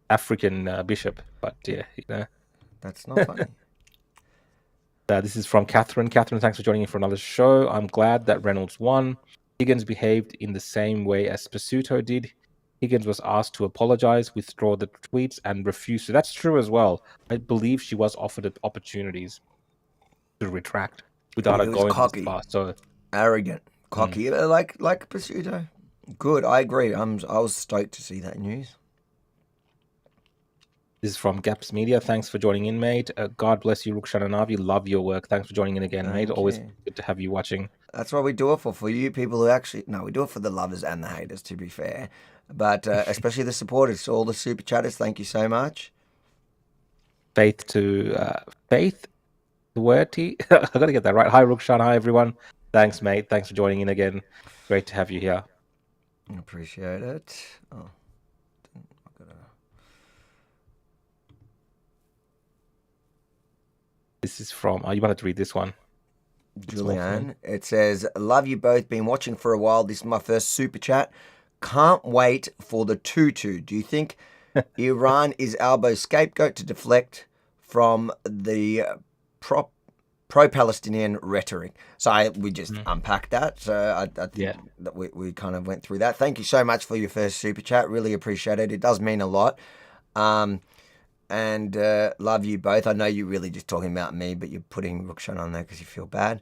African bishop, but That's not funny. This is from Catherine. Catherine, thanks for joining in for another show. I'm glad that Reynolds won. Higgins behaved in the same way as Pasuto did. Higgins was asked to apologize, withdraw the tweets, and refused to. That's true as well. I believe she was offered opportunities to retract without her going cocky. this far. So arrogant, cocky, like Pasuto. Good, I agree. I was stoked to see that news. This is from Gaps Media. Thanks for joining in, mate. God bless you, Rukshan and Avi. Love your work. Thanks for joining in again, mate. Always good to have you watching. That's what we do it for you people who actually... No, we do it for the lovers and the haters, to be fair. But especially the supporters, all the super chatters, thank you so much. Faith, the word T. I got to get that right. Hi, Rukshan. Hi, everyone. Thanks, mate. Thanks for joining in again. Great to have you here. Appreciate it. Oh. This is from... you wanted to read this one. Julianne. It says, love you both. Been watching for a while. This is my first super chat. Can't wait for the TUTU. Do you think Iran is Albo's scapegoat to deflect from the pro-Palestinian rhetoric? So we just unpacked that. So I think that we kind of went through that. Thank you so much for your first super chat. Really appreciate it. It does mean a lot. And love you both. I know you're really just talking about me, but you're putting Rukshan on there because you feel bad.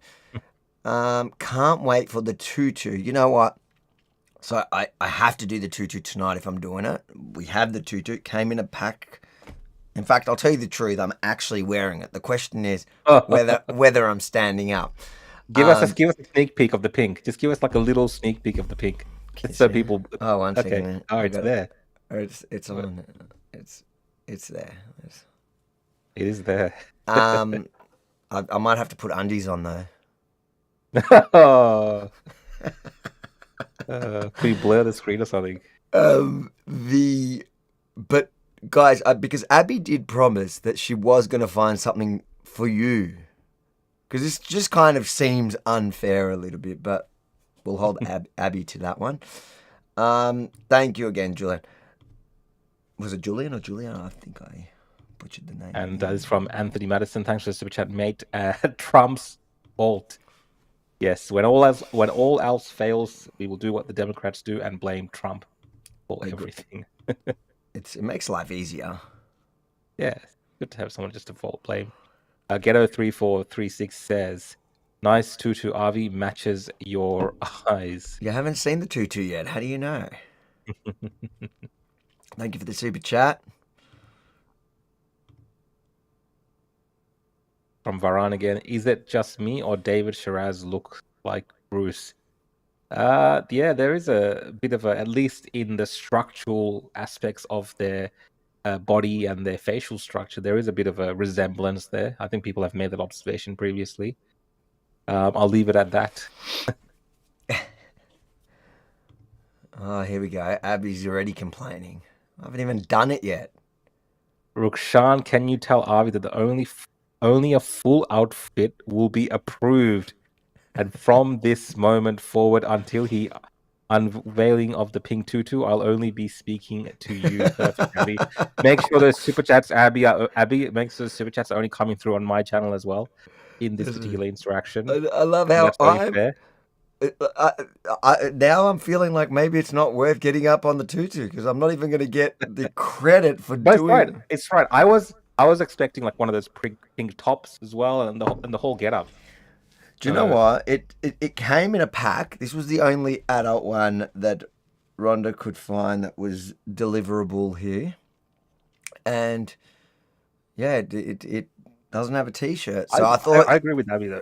Can't wait for the TUTU. You know what? So I have to do the TUTU tonight if I'm doing it. We have the TUTU. It came in a pack. In fact, I'll tell you the truth. I'm actually wearing it. The question is whether I'm standing up. Give us a sneak peek of the pink. Just give us like a little sneak peek of the pink. Just so people... Oh, one second. Oh, it's there. It's on. It's there. It is there. I might have to put undies on though. Can we blur the screen or something? But guys, because Abby did promise that she was going to find something for you, because this just kind of seems unfair a little bit, but we'll hold Abby to that one. Thank you again, Julian. Was it Julian or Julian? I think I butchered the name. And that is from Anthony Madison. Thanks for the super chat, mate. Trump's fault. Yes, when all else fails, we will do what the Democrats do and blame Trump for everything. It makes life easier. Yeah, it's good to have someone just to fault blame. Ghetto3436 says, "Nice tutu, Avi, matches your eyes." You haven't seen the tutu yet. How do you know? Thank you for the super chat. From Varan again, is it just me or David Shiraz looks like Bruce? Yeah, there is a bit of at least in the structural aspects of their body and their facial structure, there is a bit of a resemblance there. I think people have made that observation previously. I'll leave it at that. Oh, here we go. Abby's already complaining. I haven't even done it yet. Rukshan, can you tell Avi that only a full outfit will be approved, and from this moment forward until he unveiling of the pink tutu, I'll only be speaking to you, perfect Abby. Make sure those super chats, Abby, makes those super chats are only coming through on my channel as well in this particular interaction. I love how now I'm feeling like maybe it's not worth getting up on the tutu because I'm not even going to get the credit for doing. It's right. I was expecting like one of those pink tops as well, and the whole getup. Do you know what? It came in a pack. This was the only adult one that Rhonda could find that was deliverable here, and yeah, it doesn't have a T-shirt. So I thought I agree with Abby though.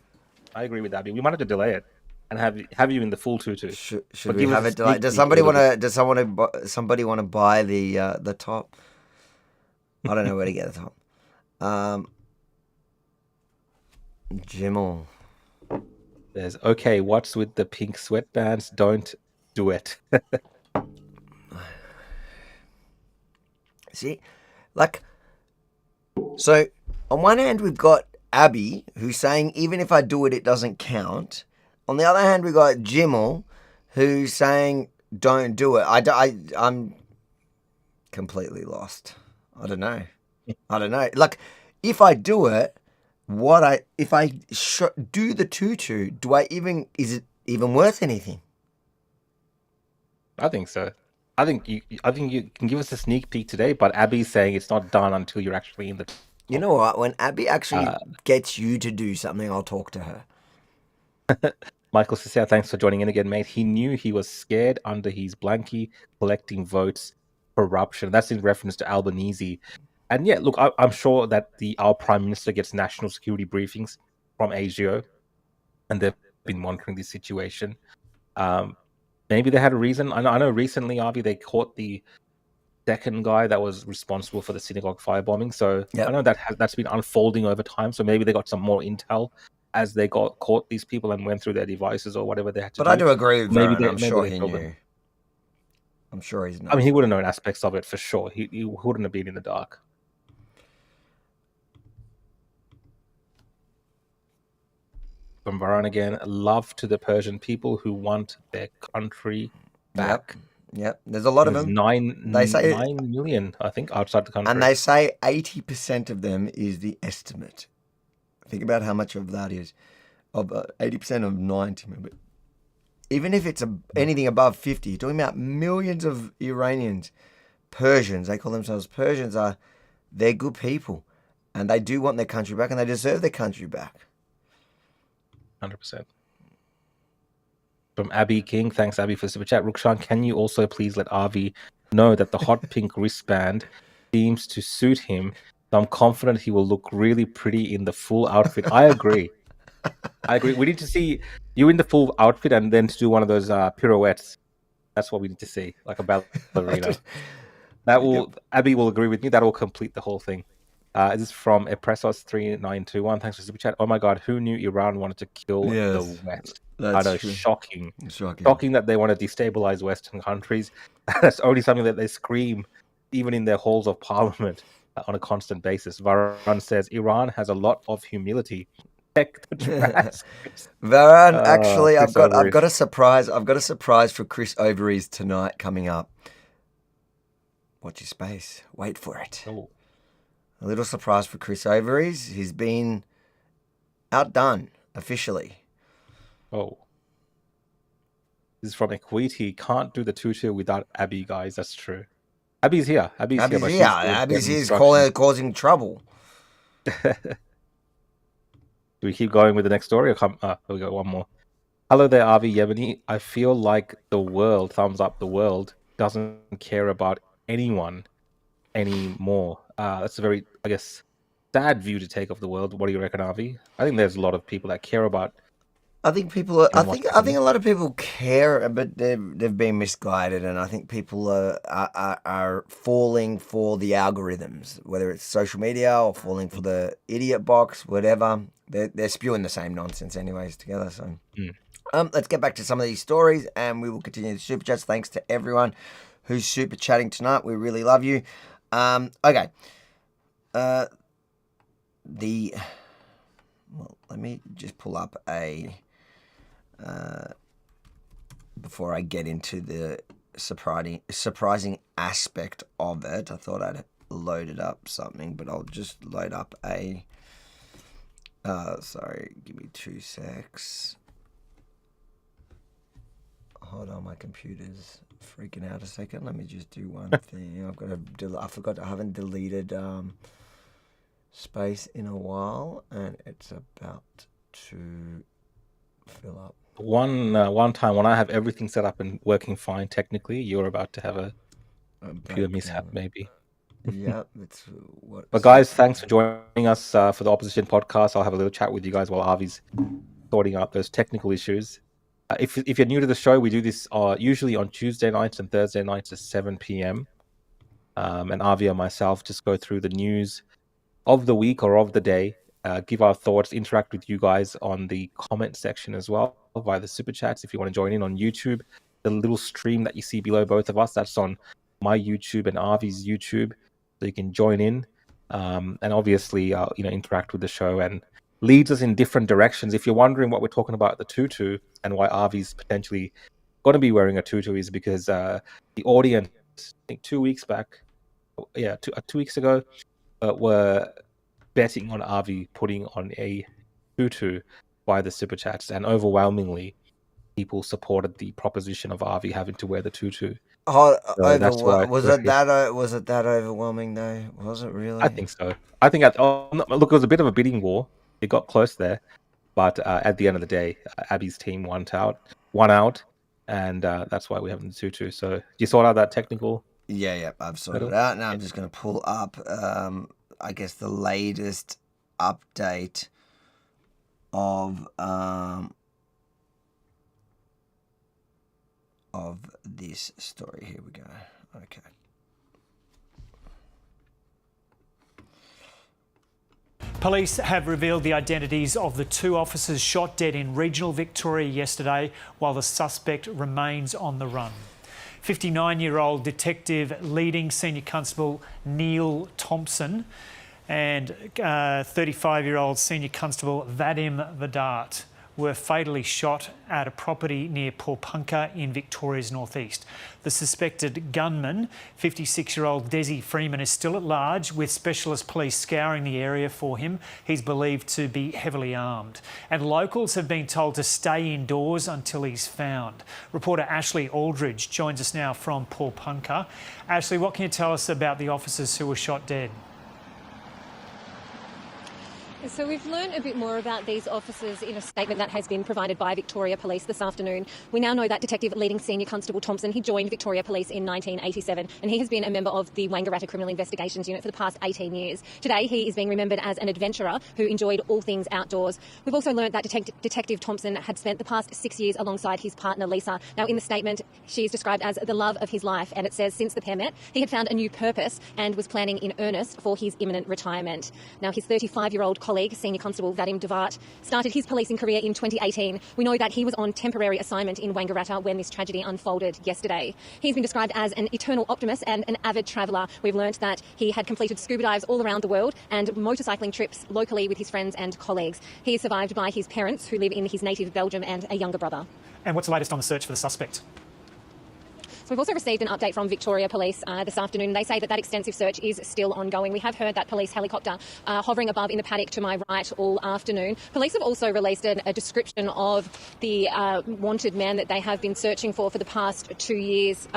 I agree with Abby. We might have to delay it and have you in the full tutu. Should we have it delayed? Does somebody want to buy the top? I don't know where to get the top. Jimmel. There's okay. What's with the pink sweatbands? Don't do it. See, so on one hand we've got Abby who's saying even if I do it, it doesn't count. On the other hand, we got Jimmel who's saying don't do it. I'm completely lost. I don't know. Like, if I do it, if I do the tutu, is it even worth anything? I think so. I think you can give us a sneak peek today, but Abby's saying it's not done until you're actually in the. You know what? When Abby actually gets you to do something, I'll talk to her. Michael Cicea, thanks for joining in again, mate. He knew he was scared under his blankie collecting votes, corruption. That's in reference to Albanese. And yeah, look, I'm sure that our Prime Minister gets national security briefings from ASIO, and they've been monitoring this situation. Maybe they had a reason. I know recently, Avi, they caught the second guy that was responsible for the synagogue firebombing. So I know that's been unfolding over time. So maybe they got some more intel as they caught these people and went through their devices or whatever they had to do. But I do agree with maybe I'm sure he knew. I'm sure he's not. I mean, he would have known aspects of it for sure. He wouldn't have been in the dark. From Varan again, love to the Persian people who want their country back. Yep. There's a lot of them. They say 9 million, I think, outside the country. And they say 80% of them is the estimate. Think about how much of that is. Of 80% of 90. But even if it's anything above 50, you're talking about millions of Iranians, Persians. They call themselves Persians. They're good people, and they do want their country back, and they deserve their country back. 100%. From Abby King, thanks Abby for super chat. Rukshan, can you also please let Avi know that the hot pink wristband seems to suit him? So I'm confident he will look really pretty in the full outfit. I agree. We need to see you in the full outfit and then to do one of those pirouettes. That's what we need to see, like a ballerina. Abby will agree with me. That will complete the whole thing. This is from Epressos3921. Thanks for super chat. Oh my God, who knew Iran wanted to kill the West? I know, shocking. Shocking that they want to destabilize Western countries. That's only something that they scream, even in their halls of parliament, on a constant basis. Varan says Iran has a lot of humility. Check the transcripts. Varan, actually, I've got a surprise. I've got a surprise for Chris Ovaries tonight coming up. Watch your space. Wait for it. Oh. A little surprise for Chris Ovaries. He's been outdone officially. Oh. This is from Equity. Can't do the tutu without Abby, guys. That's true. Abby's here. Abby's here. But here. Abby's here causing trouble. Do we keep going with the next story? Or come? We got one more. Hello there, Avi Yemeni. I feel like the world, thumbs up, the world doesn't care about anyone anymore. That's a very, I guess, sad view to take of the world. What do you reckon, Avi? I think there's a lot of people that care about. I think people. I think a lot of people care, but they've been misguided, and I think people are falling for the algorithms, whether it's social media or falling for the idiot box, whatever. They're spewing the same nonsense, anyways, together. So, let's get back to some of these stories, and we will continue the super chats. Thanks to everyone who's super chatting tonight. We really love you. Okay. Well, let me just pull up a. Before I get into the surprising aspect of it, I thought I'd loaded up something, but I'll just load up a. Sorry, give me 2 secs. Hold on, my computer's freaking out a second. Let me just do one thing. I've got to. I forgot I haven't deleted space in a while, and it's about to fill up. One time when I have everything set up and working fine technically, you're about to have a computer mishap, maybe. Yeah, that's what. But guys, thanks for joining us for the Opposition podcast. I'll have a little chat with you guys while Avi's sorting out those technical issues. If you're new to the show, we do this usually on Tuesday nights and Thursday nights at 7 p.m. And Avi and myself just go through the news of the week or of the day, give our thoughts, interact with you guys on the comment section as well via the super chats. If you want to join in on YouTube, the little stream that you see below both of us, that's on my YouTube and Avi's YouTube, so you can join in and obviously interact with the show and leads us in different directions. If you're wondering what we're talking about the tutu and why Avi's potentially going to be wearing a tutu is because the audience, I think 2 weeks back, 2 weeks ago, were betting on Avi putting on a tutu by the super chats, and overwhelmingly people supported the proposition of Avi having to wear the tutu. Was it that overwhelming though? Was it really? I think so. I think look, it was a bit of a bidding war. It got close there, but at the end of the day, Abby's team won out, and that's why we have the tutu. So you sort out that technical? Yeah, I've sorted it out. Now I'm just going to pull up, I guess, the latest update of this story. Here we go. Okay. Police have revealed the identities of the 2 officers shot dead in regional Victoria yesterday, while the suspect remains on the run. 59-year-old detective leading Senior Constable Neil Thompson and 35-year-old Senior Constable Vadim Vedart were fatally shot at a property near Porepunkah in Victoria's northeast. The suspected gunman, 56-year-old Desi Freeman, is still at large, with specialist police scouring the area for him. He's believed to be heavily armed. And locals have been told to stay indoors until he's found. Reporter Ashley Aldridge joins us now from Porepunkah. Ashley, what can you tell us about the officers who were shot dead? So we've learned a bit more about these officers in a statement that has been provided by Victoria Police this afternoon. We now know that Detective leading Senior Constable Thompson, he joined Victoria Police in 1987, and he has been a member of the Wangaratta Criminal Investigations Unit for the past 18 years. Today he is being remembered as an adventurer who enjoyed all things outdoors. We've also learned that Detective Thompson had spent the past 6 years alongside his partner Lisa. Now in the statement she is described as the love of his life, and it says since the pair met he had found a new purpose and was planning in earnest for his imminent retirement. Now his 35-year-old colleague, Senior Constable Vadim Vedart, started his policing career in 2018. We know that he was on temporary assignment in Wangaratta when this tragedy unfolded yesterday. He's been described as an eternal optimist and an avid traveller. We've learnt that he had completed scuba dives all around the world and motorcycling trips locally with his friends and colleagues. He is survived by his parents, who live in his native Belgium, and a younger brother. And what's the latest on the search for the suspect? We've also received an update from Victoria Police this afternoon. They say that extensive search is still ongoing. We have heard that police helicopter hovering above in the paddock to my right all afternoon. Police have also released a description of the wanted man that they have been searching for the past 2 years.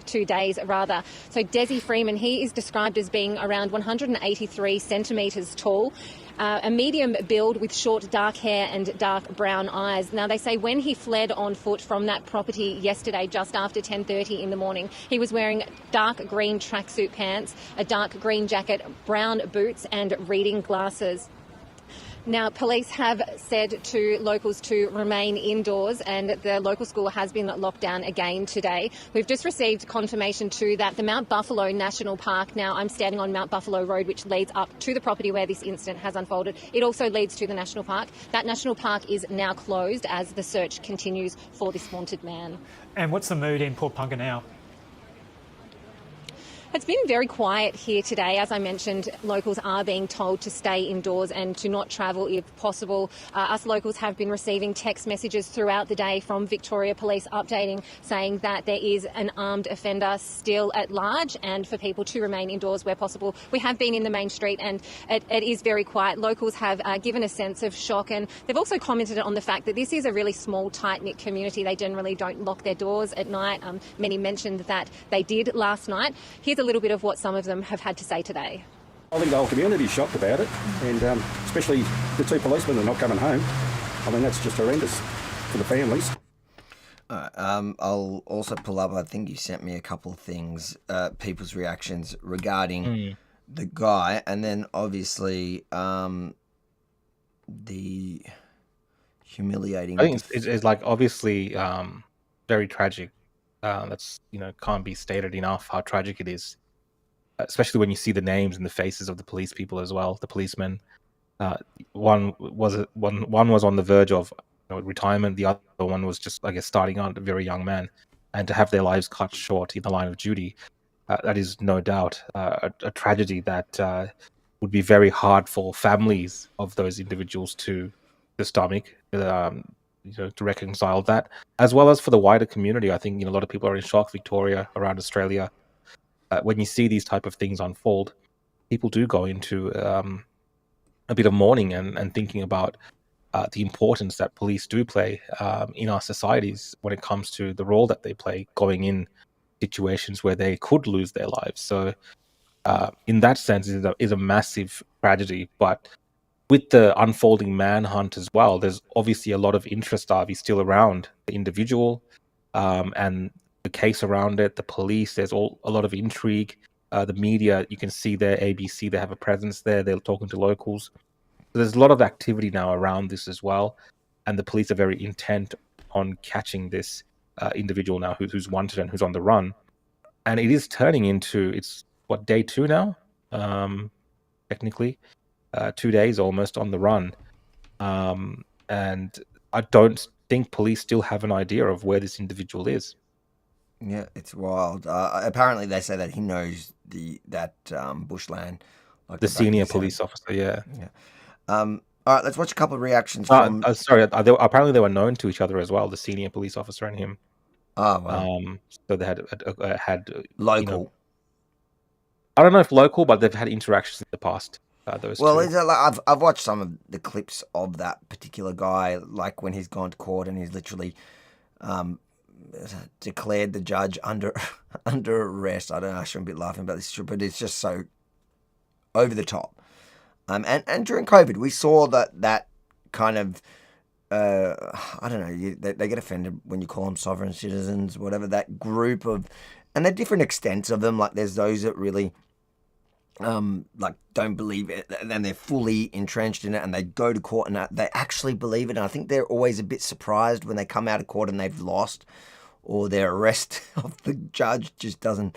2 days rather. So Desi Freeman, he is described as being around 183 centimetres tall. A medium build with short dark hair and dark brown eyes. Now, they say when he fled on foot from that property yesterday, just after 10:30 in the morning, he was wearing dark green tracksuit pants, a dark green jacket, brown boots and reading glasses. Now, police have said to locals to remain indoors, and the local school has been locked down again today. We've just received confirmation too that the Mount Buffalo National Park, now I'm standing on Mount Buffalo Road, which leads up to the property where this incident has unfolded. It also leads to the National Park. That National Park is now closed as the search continues for this wanted man. And what's the mood in Porepunkah now? It's been very quiet here today. As I mentioned, locals are being told to stay indoors and to not travel if possible. Us locals have been receiving text messages throughout the day from Victoria Police updating, saying that there is an armed offender still at large and for people to remain indoors where possible. We have been in the main street and it is very quiet. Locals have given a sense of shock, and they've also commented on the fact that this is a really small, tight-knit community. They generally don't lock their doors at night. Many mentioned that they did last night. Here's a little bit of what some of them have had to say today. I think the whole community is shocked about it, and especially the two policemen are not coming home. I mean, that's just horrendous for the families. I'll also pull up, I think you sent me a couple of things, people's reactions regarding the guy, and then obviously the humiliating... I think it's like obviously very tragic. That's, can't be stated enough how tragic it is. Especially when you see the names and the faces of the police people as well, the policemen. One was on the verge of retirement. The other one was just, I guess, starting out, a very young man, and to have their lives cut short in the line of duty, that is no doubt a tragedy that would be very hard for families of those individuals to stomach, to reconcile that, as well as for the wider community. I think a lot of people are in shock. Victoria, around Australia. When you see these type of things unfold, people do go into a bit of mourning and thinking about the importance that police do play in our societies when it comes to the role that they play going in situations where they could lose their lives. So in that sense, it is a massive tragedy. But with the unfolding manhunt as well, there's obviously a lot of interest, Avi, still around the individual and the case around it, the police. There's a lot of intrigue. The media, you can see there, ABC, they have a presence there. They're talking to locals. So there's a lot of activity now around this as well. And the police are very intent on catching this individual now who's wanted and who's on the run. And it is turning into, it's day 2 now, technically. 2 days almost on the run. And I don't think police still have an idea of where this individual is. Yeah, it's wild. Apparently, they say that he knows that bushland. Like the senior police officer, yeah. All right, let's watch a couple of reactions from... sorry, apparently they were known to each other as well, the senior police officer and him. Oh, wow. So they had local. I don't know if local, but they've had interactions in the past. Those two. I've watched some of the clips of that particular guy, like when he's gone to court and he's literally... declared the judge under arrest. I don't know, I shouldn't be laughing about this, but it's just so over the top. And during COVID, we saw that kind of, I don't know, they get offended when you call them sovereign citizens, whatever, that group of, and there are different extents of them. Like there's those that really, don't believe it, and then they're fully entrenched in it, and they go to court and they actually believe it. And I think they're always a bit surprised when they come out of court and they've lost, or their arrest of the judge just doesn't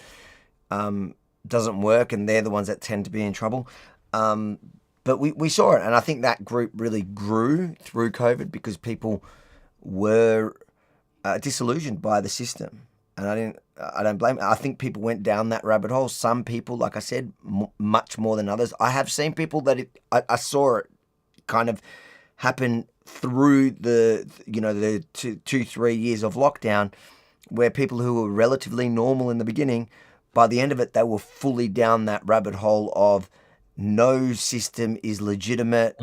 work, and they're the ones that tend to be in trouble. But we saw it, and I think that group really grew through COVID because people were disillusioned by the system, and I don't blame it. I think people went down that rabbit hole. Some people, like I said, much more than others. I have seen people that I saw it kind of happen through the 2-3 years of lockdown, where people who were relatively normal in the beginning, by the end of it, they were fully down that rabbit hole of no system is legitimate.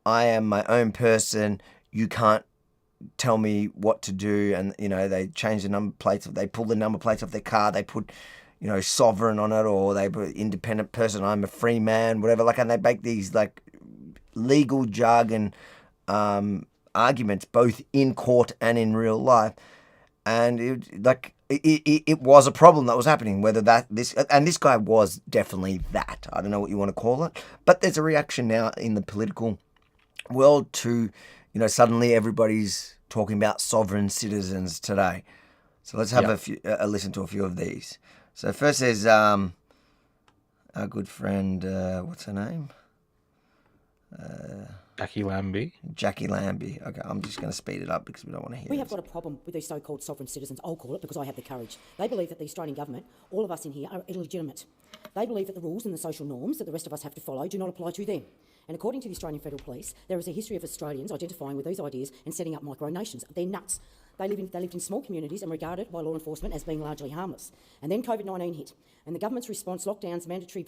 I am my own person. You can't tell me what to do. And, you know, they change the number plates. They pull the number plates off their car. They put, you know, sovereign on it, or they put independent person. I'm a free man, whatever. Like, and they make these like legal jargon arguments, both in court and in real life. And it was a problem that was happening, whether this guy was definitely that. I don't know what you want to call it, but there's a reaction now in the political world to, you know, suddenly everybody's talking about sovereign citizens today. So let's have a listen to a few of these. So first there's our good friend, what's her name? Jackie Lambie. Jackie Lambie. Okay, I'm just going to speed it up because we don't want to hear We have got a problem with these so-called sovereign citizens. I'll call it, because I have the courage. They believe that the Australian government, all of us in here, are illegitimate. They believe that the rules and the social norms that the rest of us have to follow do not apply to them. And according to the Australian Federal Police, there is a history of Australians identifying with these ideas and setting up micronations. They're nuts. They lived in small communities and regarded by law enforcement as being largely harmless. And then COVID-19 hit, and the government's response, lockdowns, mandatory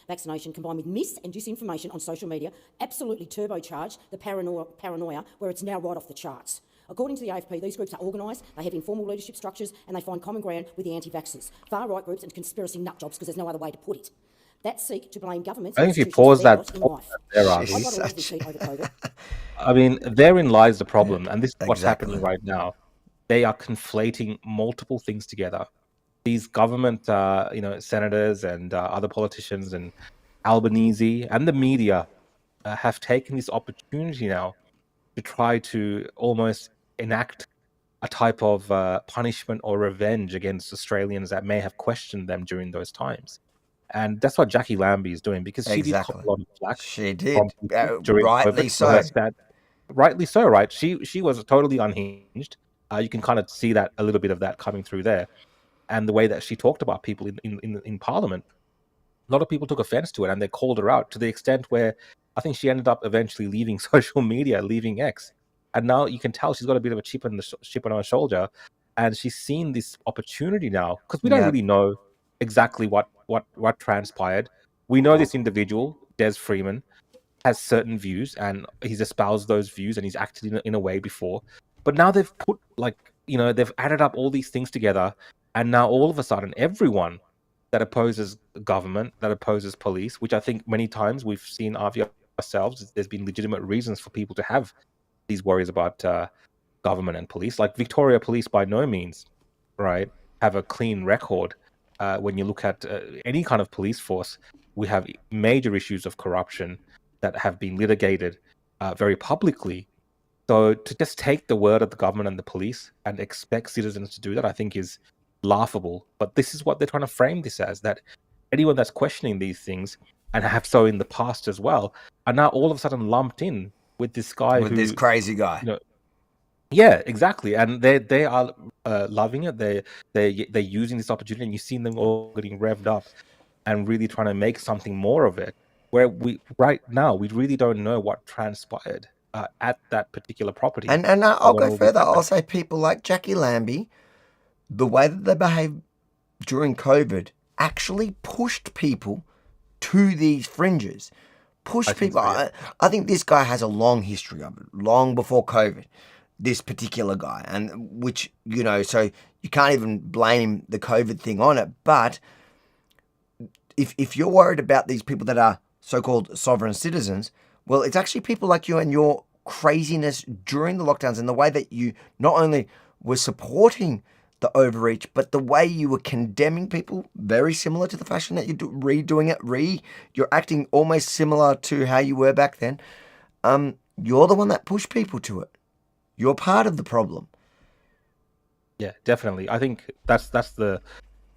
vaccination, combined with mis and disinformation on social media, absolutely turbocharged the paranoia, where it's now right off the charts. According to the AFP, these groups are organised, they have informal leadership structures, and they find common ground with the anti-vaxxers, far-right groups and conspiracy nutjobs, because there's no other way to put it. That seek to blame governments. I think if you pause that, I mean, therein lies the problem, and this is what's happening right now. They are conflating multiple things together. These government, senators and other politicians and Albanese and the media have taken this opportunity now to try to almost enact a type of punishment or revenge against Australians that may have questioned them during those times. And that's what Jackie Lambie is doing, because she did cop a lot of flack. She did. Rightly so. Rightly so, right? She was totally unhinged. You can kind of see that, a little bit of that coming through there. And the way that she talked about people in Parliament, a lot of people took offense to it, and they called her out to the extent where I think she ended up eventually leaving social media, leaving X. And now you can tell she's got a bit of a chip on her shoulder, and she's seen this opportunity now, because we don't really know exactly what transpired. We know this individual, Des Freeman, has certain views, and he's espoused those views, and he's acted in a way before. But now they've put, they've added up all these things together, and now all of a sudden, everyone that opposes government, that opposes police, which I think many times we've seen ourselves, there's been legitimate reasons for people to have these worries about government and police. Like Victoria Police, by no means, right, have a clean record. When you look at any kind of police force, we have major issues of corruption that have been litigated very publicly. So to just take the word of the government and the police and expect citizens to do that, I think is laughable. But this is what they're trying to frame this as, that anyone that's questioning these things, and have so in the past as well, are now all of a sudden lumped in with this guy, this crazy guy. Yeah, exactly, and they are loving it. They're using this opportunity, and you've seen them all getting revved up and really trying to make something more of it. Where right now we really don't know what transpired at that particular property. And I'll go further. I'll say people like Jackie Lambie, the way that they behaved during COVID, actually pushed people to these fringes. I think this guy has a long history of it, long before COVID. This particular guy, and which, so you can't even blame the COVID thing on it. But if you're worried about these people that are so-called sovereign citizens, well, it's actually people like you and your craziness during the lockdowns, and the way that you not only were supporting the overreach, but the way you were condemning people, very similar to the fashion that you're redoing it. You're acting almost similar to how you were back then. You're the one that pushed people to it. You're part of the problem. Yeah, definitely. I think that's the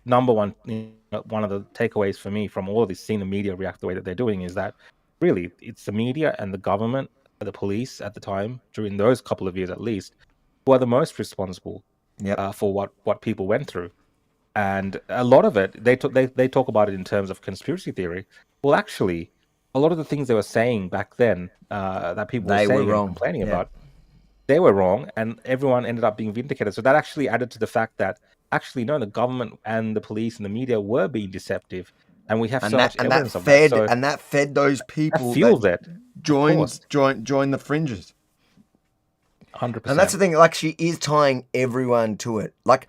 number one, one of the takeaways for me from all of this, seeing the media react the way that they're doing, is that really it's the media and the government, the police at the time, during those couple of years at least, who are the most responsible for what people went through. And a lot of it, they talk about it in terms of conspiracy theory. Well, actually, a lot of the things they were saying back then that people were saying and complaining about, they were wrong, and everyone ended up being vindicated. So that actually added to the fact that actually, no, the government and the police and the media were being deceptive, and we have so much evidence of that. So and that fed those people that fuels it. join the fringes. 100%. And that's the thing. Like, she is tying everyone to it. Like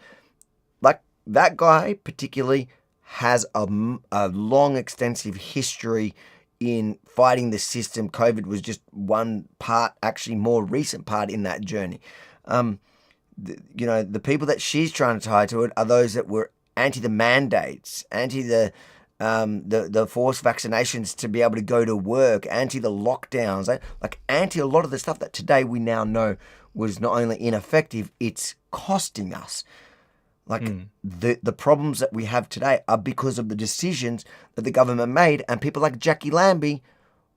that guy particularly has a long, extensive history in fighting the system. COVID was just one part, actually more recent part in that journey. The people that she's trying to tie to it are those that were anti the mandates, anti the forced vaccinations to be able to go to work, anti the lockdowns, like anti a lot of the stuff that today we now know was not only ineffective, it's costing us. Like the problems that we have today are because of the decisions that the government made, and people like Jackie Lambie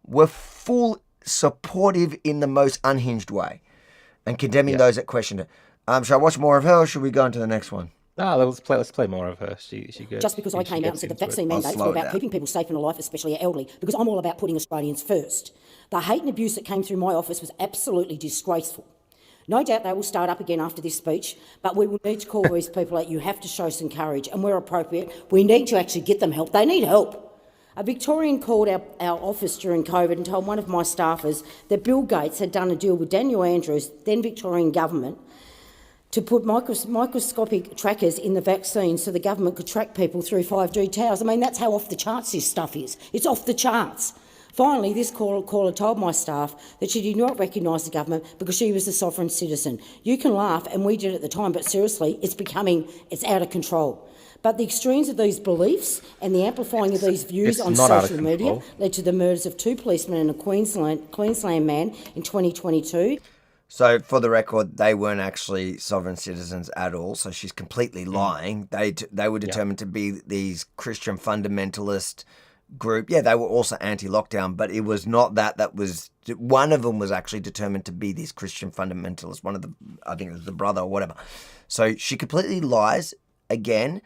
were full supportive in the most unhinged way and condemning those that questioned it. Shall I watch more of her, or should we go on to the next one? No, let's play more of her. She good. Just because I came out and said that vaccine mandates were about keeping people safe and alive, especially our elderly, because I'm all about putting Australians first. The hate and abuse that came through my office was absolutely disgraceful. No doubt they will start up again after this speech, but we will need to call these people out. You have to show some courage, and where appropriate, we need to actually get them help. They need help. A Victorian called our office during COVID and told one of my staffers that Bill Gates had done a deal with Daniel Andrews, then Victorian government, to put microscopic trackers in the vaccine so the government could track people through 5G towers. I mean, that's how off the charts this stuff is. It's off the charts. Finally, this caller told my staff that she did not recognise the government because she was a sovereign citizen. You can laugh, and we did at the time, but seriously, it's out of control. But the extremes of these beliefs and the amplifying of these views on social media led to the murders of 2 policemen and a Queensland man in 2022. So, for the record, they weren't actually sovereign citizens at all. So she's completely lying. They were determined to be these Christian fundamentalist group. Yeah, they were also anti-lockdown, but it was not that was... One of them was actually determined to be this Christian fundamentalist. I think it was the brother or whatever. So she completely lies, again,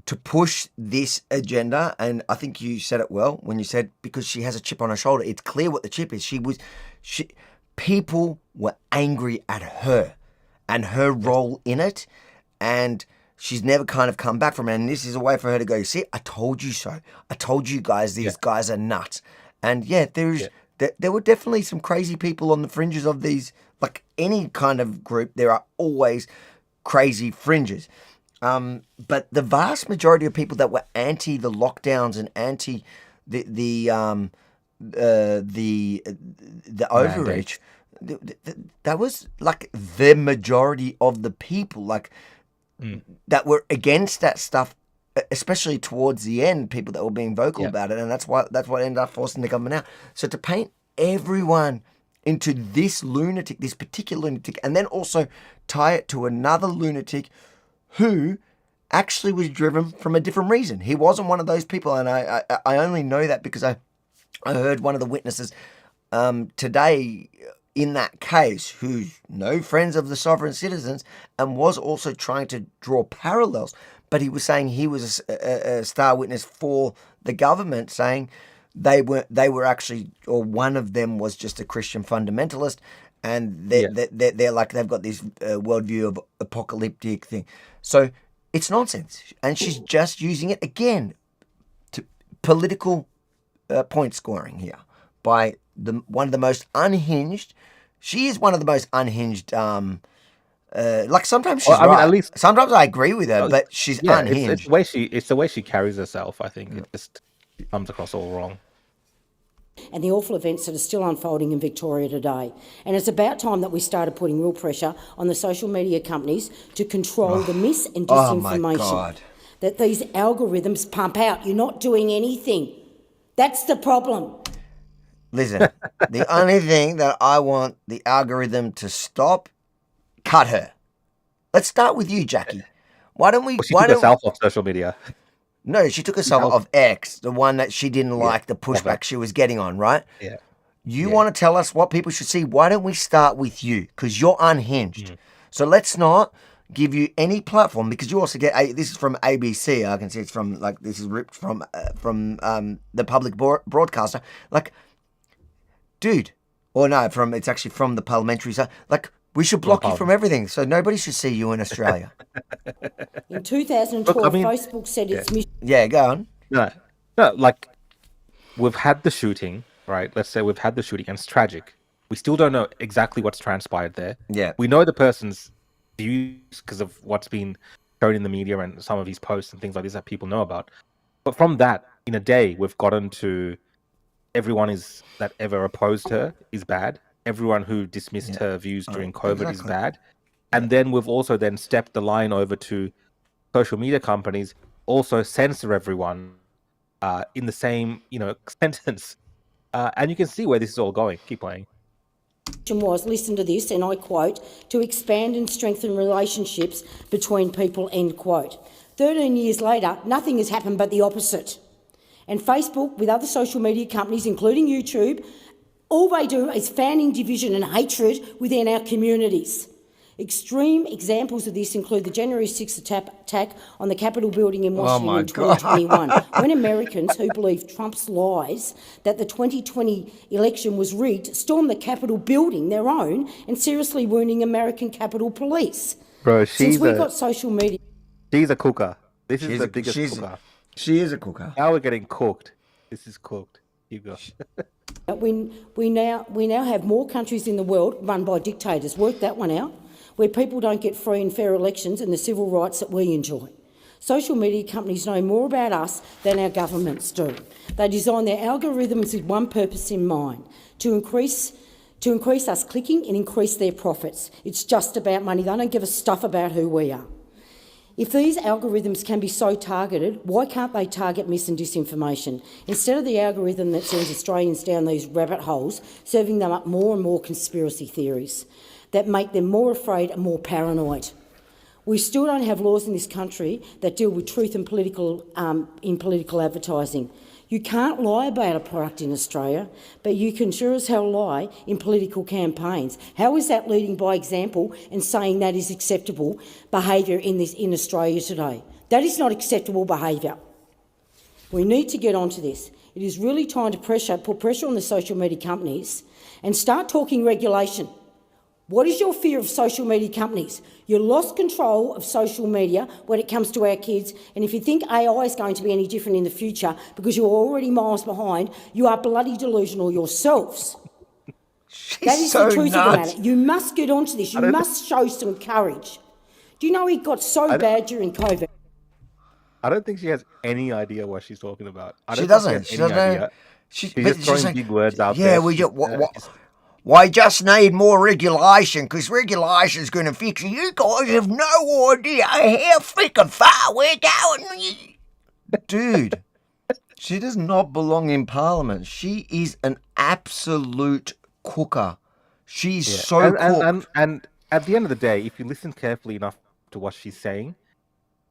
to push this agenda. And I think you said it well when you said, because she has a chip on her shoulder. It's clear what the chip is. People were angry at her and her role in it, and she's never kind of come back from it. And this is a way for her to go, see, I told you so. I told you guys these guys are nuts. And there were definitely some crazy people on the fringes of these, like any kind of group, there are always crazy fringes. But the vast majority of people that were anti the lockdowns and anti the overreach, that was like the majority of the people, that were against that stuff, especially towards the end, people that were being vocal about it, and that's what ended up forcing the government out. So to paint everyone into this lunatic, this particular lunatic, and then also tie it to another lunatic who actually was driven from a different reason. He wasn't one of those people, and I only know that because I heard one of the witnesses today in that case, who's no friends of the sovereign citizens, and was also trying to draw parallels. But he was saying he was a star witness for the government, saying they were actually, or one of them was just a Christian fundamentalist, and they're like, they've got this worldview of apocalyptic thing. So it's nonsense, and she's just using it again to political point scoring here by one of the most unhinged. She is one of the most unhinged. Like sometimes she's right. I mean, at least sometimes I agree with her, but she's unhinged. It's the way she carries herself. I think it just comes across all wrong. And the awful events that are still unfolding in Victoria today. And it's about time that we started putting real pressure on the social media companies to control the mis and disinformation that these algorithms pump out. You're not doing anything. That's the problem. Listen, the only thing that I want the algorithm to stop, cut her. Let's start with you, Jackie. Why don't we... She took herself off social media. No, she took herself off X, the one that she didn't like, the pushback she was getting on, right? Yeah. You want to tell us what people should see? Why don't we start with you? Because you're unhinged. So let's not give you any platform, because you also get... This is from ABC. I can see it's from, like, this is ripped from the public broadcaster. Like, dude, or no, it's actually from the parliamentary side. Like, We should block you from everything, so nobody should see you in Australia. In 2012, Look, I mean- Facebook said its mission. Yeah, go on. No, like we've had the shooting, right? Let's say we've had the shooting, and it's tragic. We still don't know exactly what's transpired there. Yeah. We know the person's views because of what's been shown in the media and some of his posts and things like this that people know about. But from that, in a day, we've gotten to everyone that ever opposed her is bad. Everyone who dismissed her views during COVID is bad. And then we've also then stepped the line over to social media companies also censor everyone in the same, sentence. And you can see where this is all going. Keep playing. Was, listen to this, and I quote, to expand and strengthen relationships between people, end quote. 13 years later, nothing has happened but the opposite. And Facebook, with other social media companies, including YouTube, all they do is fanning division and hatred within our communities. Extreme examples of this include the January 6th attack on the Capitol building in Washington in 2021, when Americans who believe Trump's lies that the 2020 election was rigged stormed the Capitol building, their own, and seriously wounding American Capitol Police. Bro, Since we got social media... She's a cooker. This is the biggest cooker. She is a cooker. Now we're getting cooked. This is cooked. You go. We now have more countries in the world run by dictators. Work that one out. Where people don't get free and fair elections and the civil rights that we enjoy. Social media companies know more about us than our governments do. They design their algorithms with one purpose in mind, to increase us clicking and increase their profits. It's just about money. They don't give a stuff about who we are. If these algorithms can be so targeted, why can't they target mis and disinformation? Instead of the algorithm that sends Australians down these rabbit holes, serving them up more and more conspiracy theories that make them more afraid and more paranoid. We still don't have laws in this country that deal with truth in political advertising. You can't lie about a product in Australia, but you can sure as hell lie in political campaigns. How is that leading by example and saying that is acceptable behaviour in Australia today? That is not acceptable behaviour. We need to get onto this. It is really time to put pressure on the social media companies and start talking regulation. What is your fear of social media companies? You lost control of social media when it comes to our kids, and if you think AI is going to be any different in the future because you're already miles behind, you are bloody delusional yourselves. That is so the truth of the nuts. matter. You must get onto this. You must show some courage. Do you know it got so bad during COVID? I don't think she has any idea what she's talking about. She doesn't. She's just throwing big words out there. Yeah, we just need more regulation because regulation is going to fix it. You guys have no idea how freaking far we're going. Dude, she does not belong in Parliament. She is an absolute cooker. She's so cooked. And at the end of the day, if you listen carefully enough to what she's saying,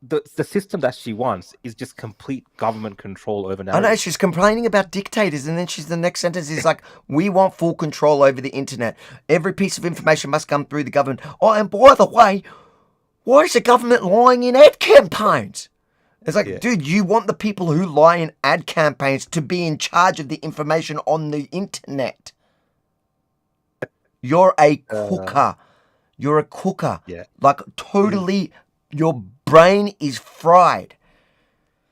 the system that she wants is just complete government control over narrative. I know, she's complaining about dictators, and then the next sentence is like, we want full control over the internet. Every piece of information must come through the government. Oh, and by the way, why is the government lying in ad campaigns? It's like, dude, you want the people who lie in ad campaigns to be in charge of the information on the internet. You're a cooker. You're a cooker. Yeah. Like, totally, your brain is fried.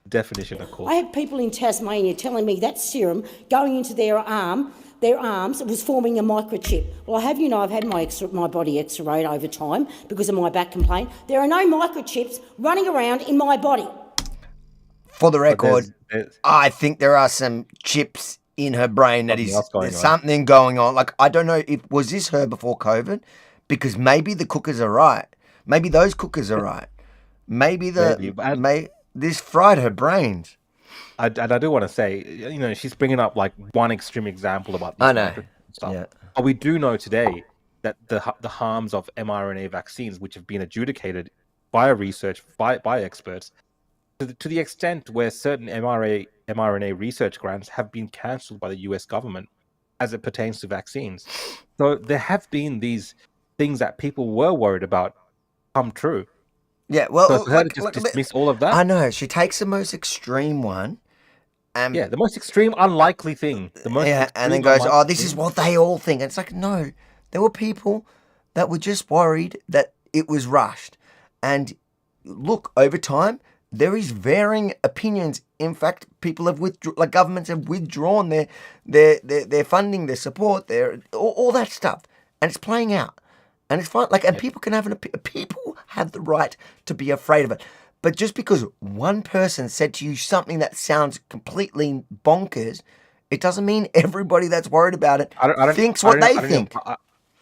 Definition of course. I had people in Tasmania telling me that serum going into their arms was forming a microchip. Well, I have I've had my body x-rayed over time because of my back complaint. There are no microchips running around in my body. For the record, I think there are some chips in her brain that there's something going on. Like, I don't know was this her before COVID? Because maybe the cookers are right. Maybe those cookers are right. Maybe this fried her brains. I do want to say, she's bringing up like one extreme example about this. I know. Stuff. Yeah. But we do know today that the harms of mRNA vaccines, which have been adjudicated by research, by experts, to the extent where certain mRNA research grants have been cancelled by the US government as it pertains to vaccines. So there have been these things that people were worried about come true. Yeah, well, so for her to just dismiss all of that. I know. She takes the most extreme one. The most extreme, unlikely thing. And then goes, this is what they all think. And it's like, no, there were people that were just worried that it was rushed. And look, over time, there is varying opinions. In fact, people have governments have withdrawn their funding, their support, their all that stuff, and it's playing out, and it's fine. And people can have people have the right to be afraid of it. But just because one person said to you something that sounds completely bonkers, it doesn't mean everybody that's worried about it thinks what they think.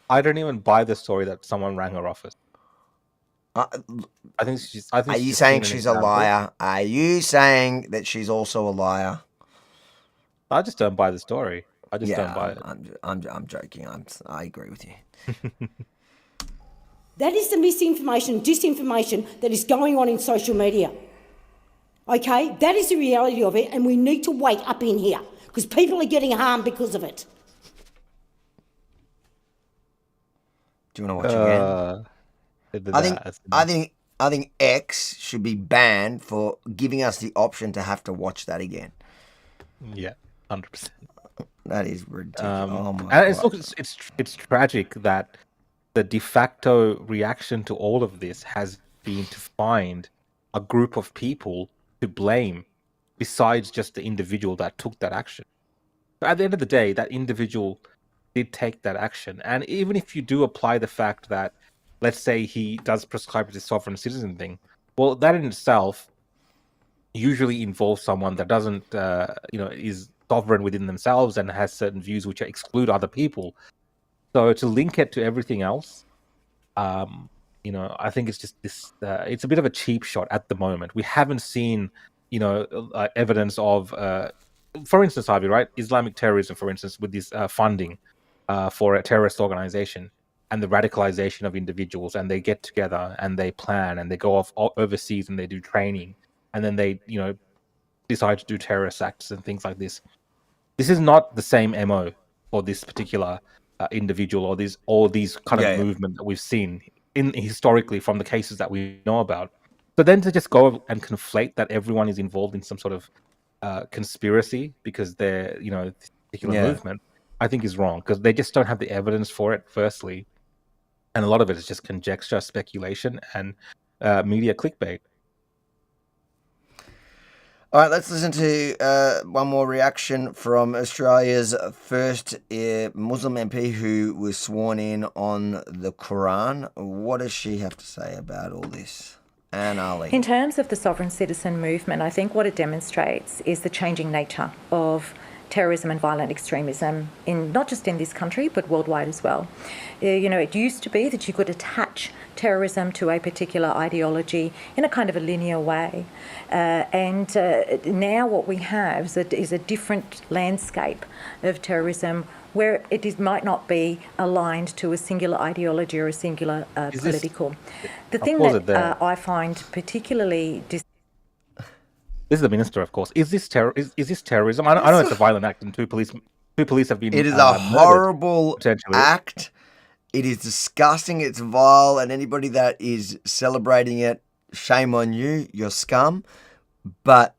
I don't even buy the story that someone rang her office. I think she's. Are you saying she's a liar? Are you saying that she's also a liar? I just don't buy the story. I just don't buy it. I'm joking. I agree with you. That is the misinformation, disinformation that is going on in social media. Okay? That is the reality of it, and we need to wake up in here because people are getting harmed because of it. Do you want to watch again? I think X should be banned for giving us the option to have to watch that again. Yeah, 100%. That is ridiculous. Oh my God. It's tragic that the de facto reaction to all of this has been to find a group of people to blame besides just the individual that took that action. But at the end of the day, that individual did take that action. And even if you do apply the fact that, let's say he does prescribe this sovereign citizen thing, well, that in itself usually involves someone that doesn't, is sovereign within themselves and has certain views which exclude other people. So to link it to everything else, I think it's just this. It's a bit of a cheap shot at the moment. We haven't seen, evidence of, for instance, Avi, right? Islamic terrorism, for instance, with this funding for a terrorist organization and the radicalization of individuals, and they get together and they plan and they go off overseas and they do training, and then they, decide to do terrorist acts and things like this. This is not the same MO for this particular individual or these kind of movement that we've seen historically from the cases that we know about. So then to just go and conflate that everyone is involved in some sort of conspiracy because they're, this particular movement, I think is wrong because they just don't have the evidence for it, firstly. And a lot of it is just conjecture, speculation, and media clickbait. All right, let's listen to one more reaction from Australia's first Muslim MP who was sworn in on the Quran. What does she have to say about all this? Anne Ali. In terms of the sovereign citizen movement, I think what it demonstrates is the changing nature of terrorism and violent extremism, not just in this country, but worldwide as well. It used to be that you could attach terrorism to a particular ideology in a kind of a linear way. And now what we have is a different landscape of terrorism where might not be aligned to a singular ideology or a singular political. The thing that I find particularly This is the minister, of course. Is this terrorism? I know it's a violent act, and two police have been. It is a horrible act. It is disgusting. It's vile, and anybody that is celebrating it, shame on you. You're scum. But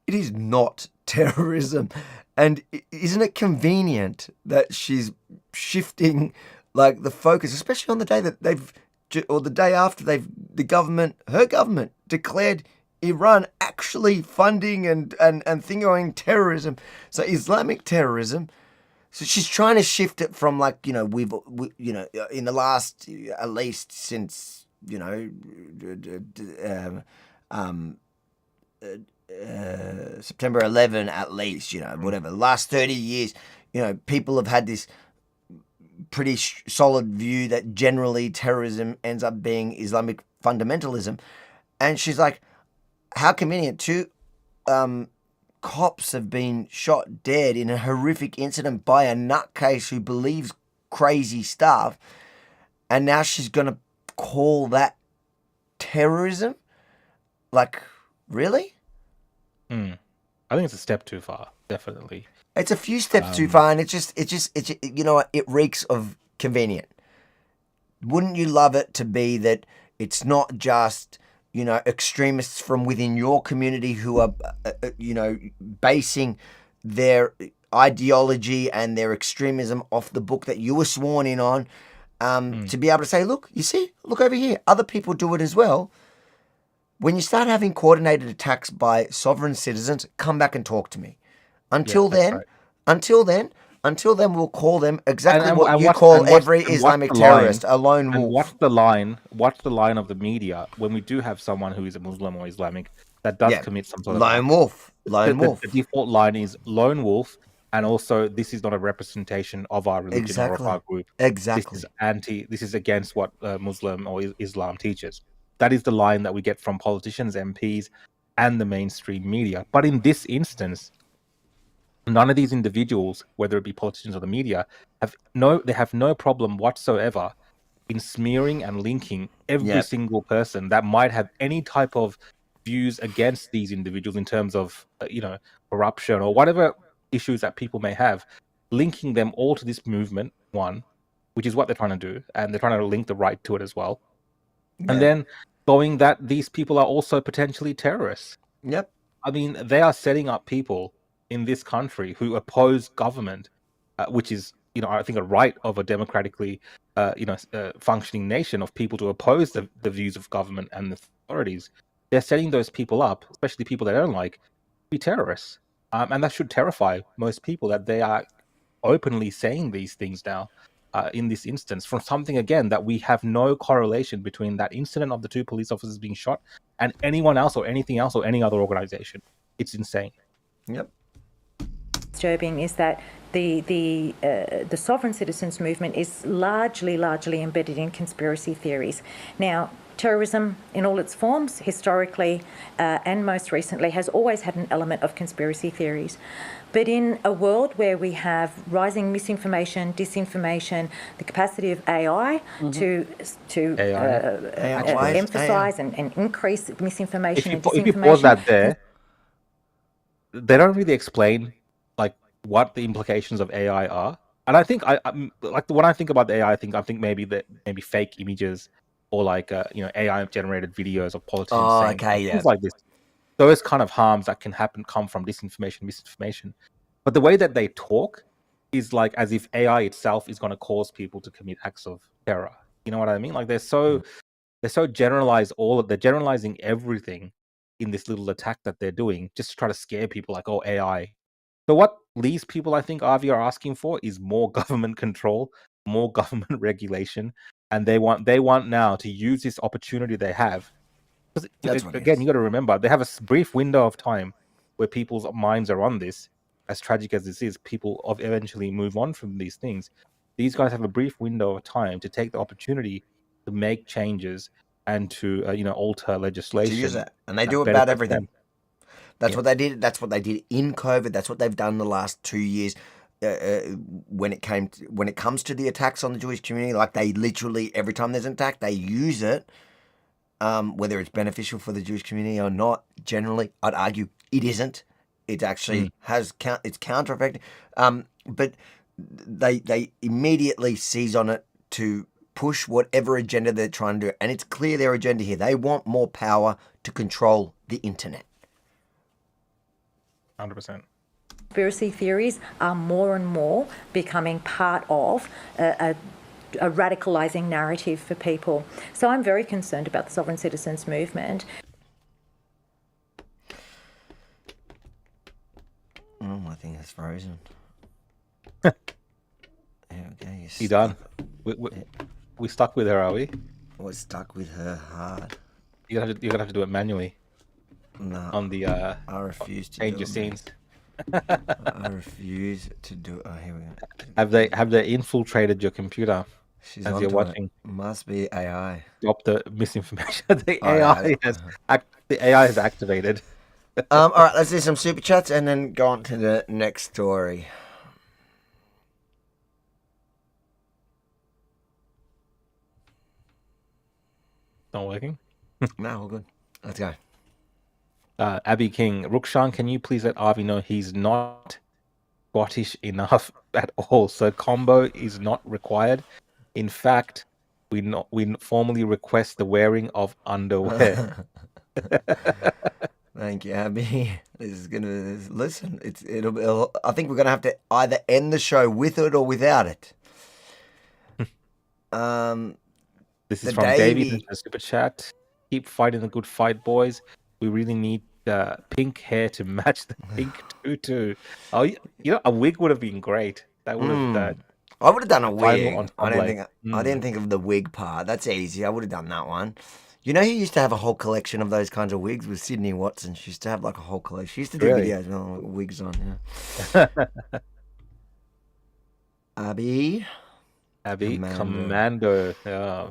it is not terrorism. And isn't it convenient that she's shifting the focus, especially on the day that the day after her government declared Iran actually funding and thingoing terrorism, so Islamic terrorism. So she's trying to shift it from we've in the last at least since September 11 at least whatever last 30 years people have had this pretty solid view that generally terrorism ends up being Islamic fundamentalism, and she's like, how convenient. Two cops have been shot dead in a horrific incident by a nutcase who believes crazy stuff, and now she's going to call that terrorism? Really? I think it's a step too far, definitely. It's a few steps too far, and it's just it reeks of convenient. Wouldn't you love it to be that it's not just extremists from within your community who are, basing their ideology and their extremism off the book that you were sworn in on, to be able to say, look, you see, look over here. Other people do it as well. When you start having coordinated attacks by sovereign citizens, come back and talk to me. Until then, we'll call them exactly what you call every Islamic terrorist, a lone wolf. And what's the line? What's the line of the media when we do have someone who is a Muslim or Islamic that does commit some sort of lone wolf? Lone wolf. The default line is lone wolf, and also this is not a representation of our religion or of our group. Exactly. This is against what Muslim or Islam teaches. That is the line that we get from politicians, MPs, and the mainstream media. But in this instance, none of these individuals, whether it be politicians or the media, have no problem whatsoever in smearing and linking every single person that might have any type of views against these individuals in terms of corruption or whatever issues that people may have, linking them all to this movement, which is what they're trying to do, and they're trying to link the right to it as well. And then showing that these people are also potentially terrorists. Yep. I mean, they are setting up people in this country who oppose government, which is, I think a right of a democratically, functioning nation of people to oppose the views of government and the authorities. They're setting those people up, especially people they don't like, to be terrorists. And that should terrify most people that they are openly saying these things now. In this instance, from something again that we have no correlation between that incident of the 2 police officers being shot and anyone else or anything else or any other organization. It's insane. Yep. Disturbing is that the sovereign citizens movement is largely embedded in conspiracy theories. Now, terrorism in all its forms, historically and most recently, has always had an element of conspiracy theories. But in a world where we have rising misinformation, disinformation, the capacity of AI to emphasise and increase misinformation and disinformation. If you pause that there, they don't really explain what the implications of AI are. And I think when I think about the AI, I think maybe fake images or AI generated videos of politicians saying things like this. Those kind of harms that can come from disinformation, misinformation. But the way that they talk is as if AI itself is going to cause people to commit acts of terror. You know what I mean? They're so generalized. They're generalizing everything in this little attack that they're doing just to try to scare people. AI. So what these people, I think, Avi, are asking for is more government control, more government regulation, and they want now to use this opportunity they have. Because again, you got to remember they have a brief window of time where people's minds are on this. As tragic as this is, people eventually move on from these things. These guys have a brief window of time to take the opportunity to make changes and to alter legislation. To use it, and they do it about everything. That's what they did. That's what they did in COVID. That's what they've done the last 2 years. When it comes to the attacks on the Jewish community, they literally every time there's an attack, they use it. Whether it's beneficial for the Jewish community or not, generally, I'd argue it isn't. It actually it's counter-effective. But they immediately seize on it to push whatever agenda they're trying to do. And it's clear their agenda here. They want more power to control the internet. 100%. Conspiracy theories are more and more becoming part of a radicalising narrative for people. So I'm very concerned about the sovereign citizens movement. Oh, I think it's frozen. There we go. You done? We stuck with her, are we? We're stuck with her hard. You're gonna have to do it manually. No. On the I refuse to change do your it. scenes. I refuse to do it. Oh, here we go. Have they infiltrated your computer She's as you're watching? It. Must be AI. Stop the misinformation. The AI has activated. All right, let's do some super chats and then go on to the next story. Not working? No, all good. Let's go. Abby King, Rukshan, can you please let Avi know he's not Scottish enough at all? So combo is not required. In fact, we formally request the wearing of underwear. Thank you, Abby. This is gonna listen. I think we're gonna have to either end the show with it or without it. This is the from Davey. David in the super chat. Keep fighting the good fight, boys. We really need pink hair to match the pink tutu. Oh, you know, a wig would have been great. That would have. I would have done a Final wig. I ensemble. didn't think of the wig part. That's easy. I would have done that one. You know, he used to have a whole collection of those kinds of wigs with Sydney Watson. She used to have like a whole collection. She used to do Really? videos with wigs on. Yeah. Abby. Commando. Yeah.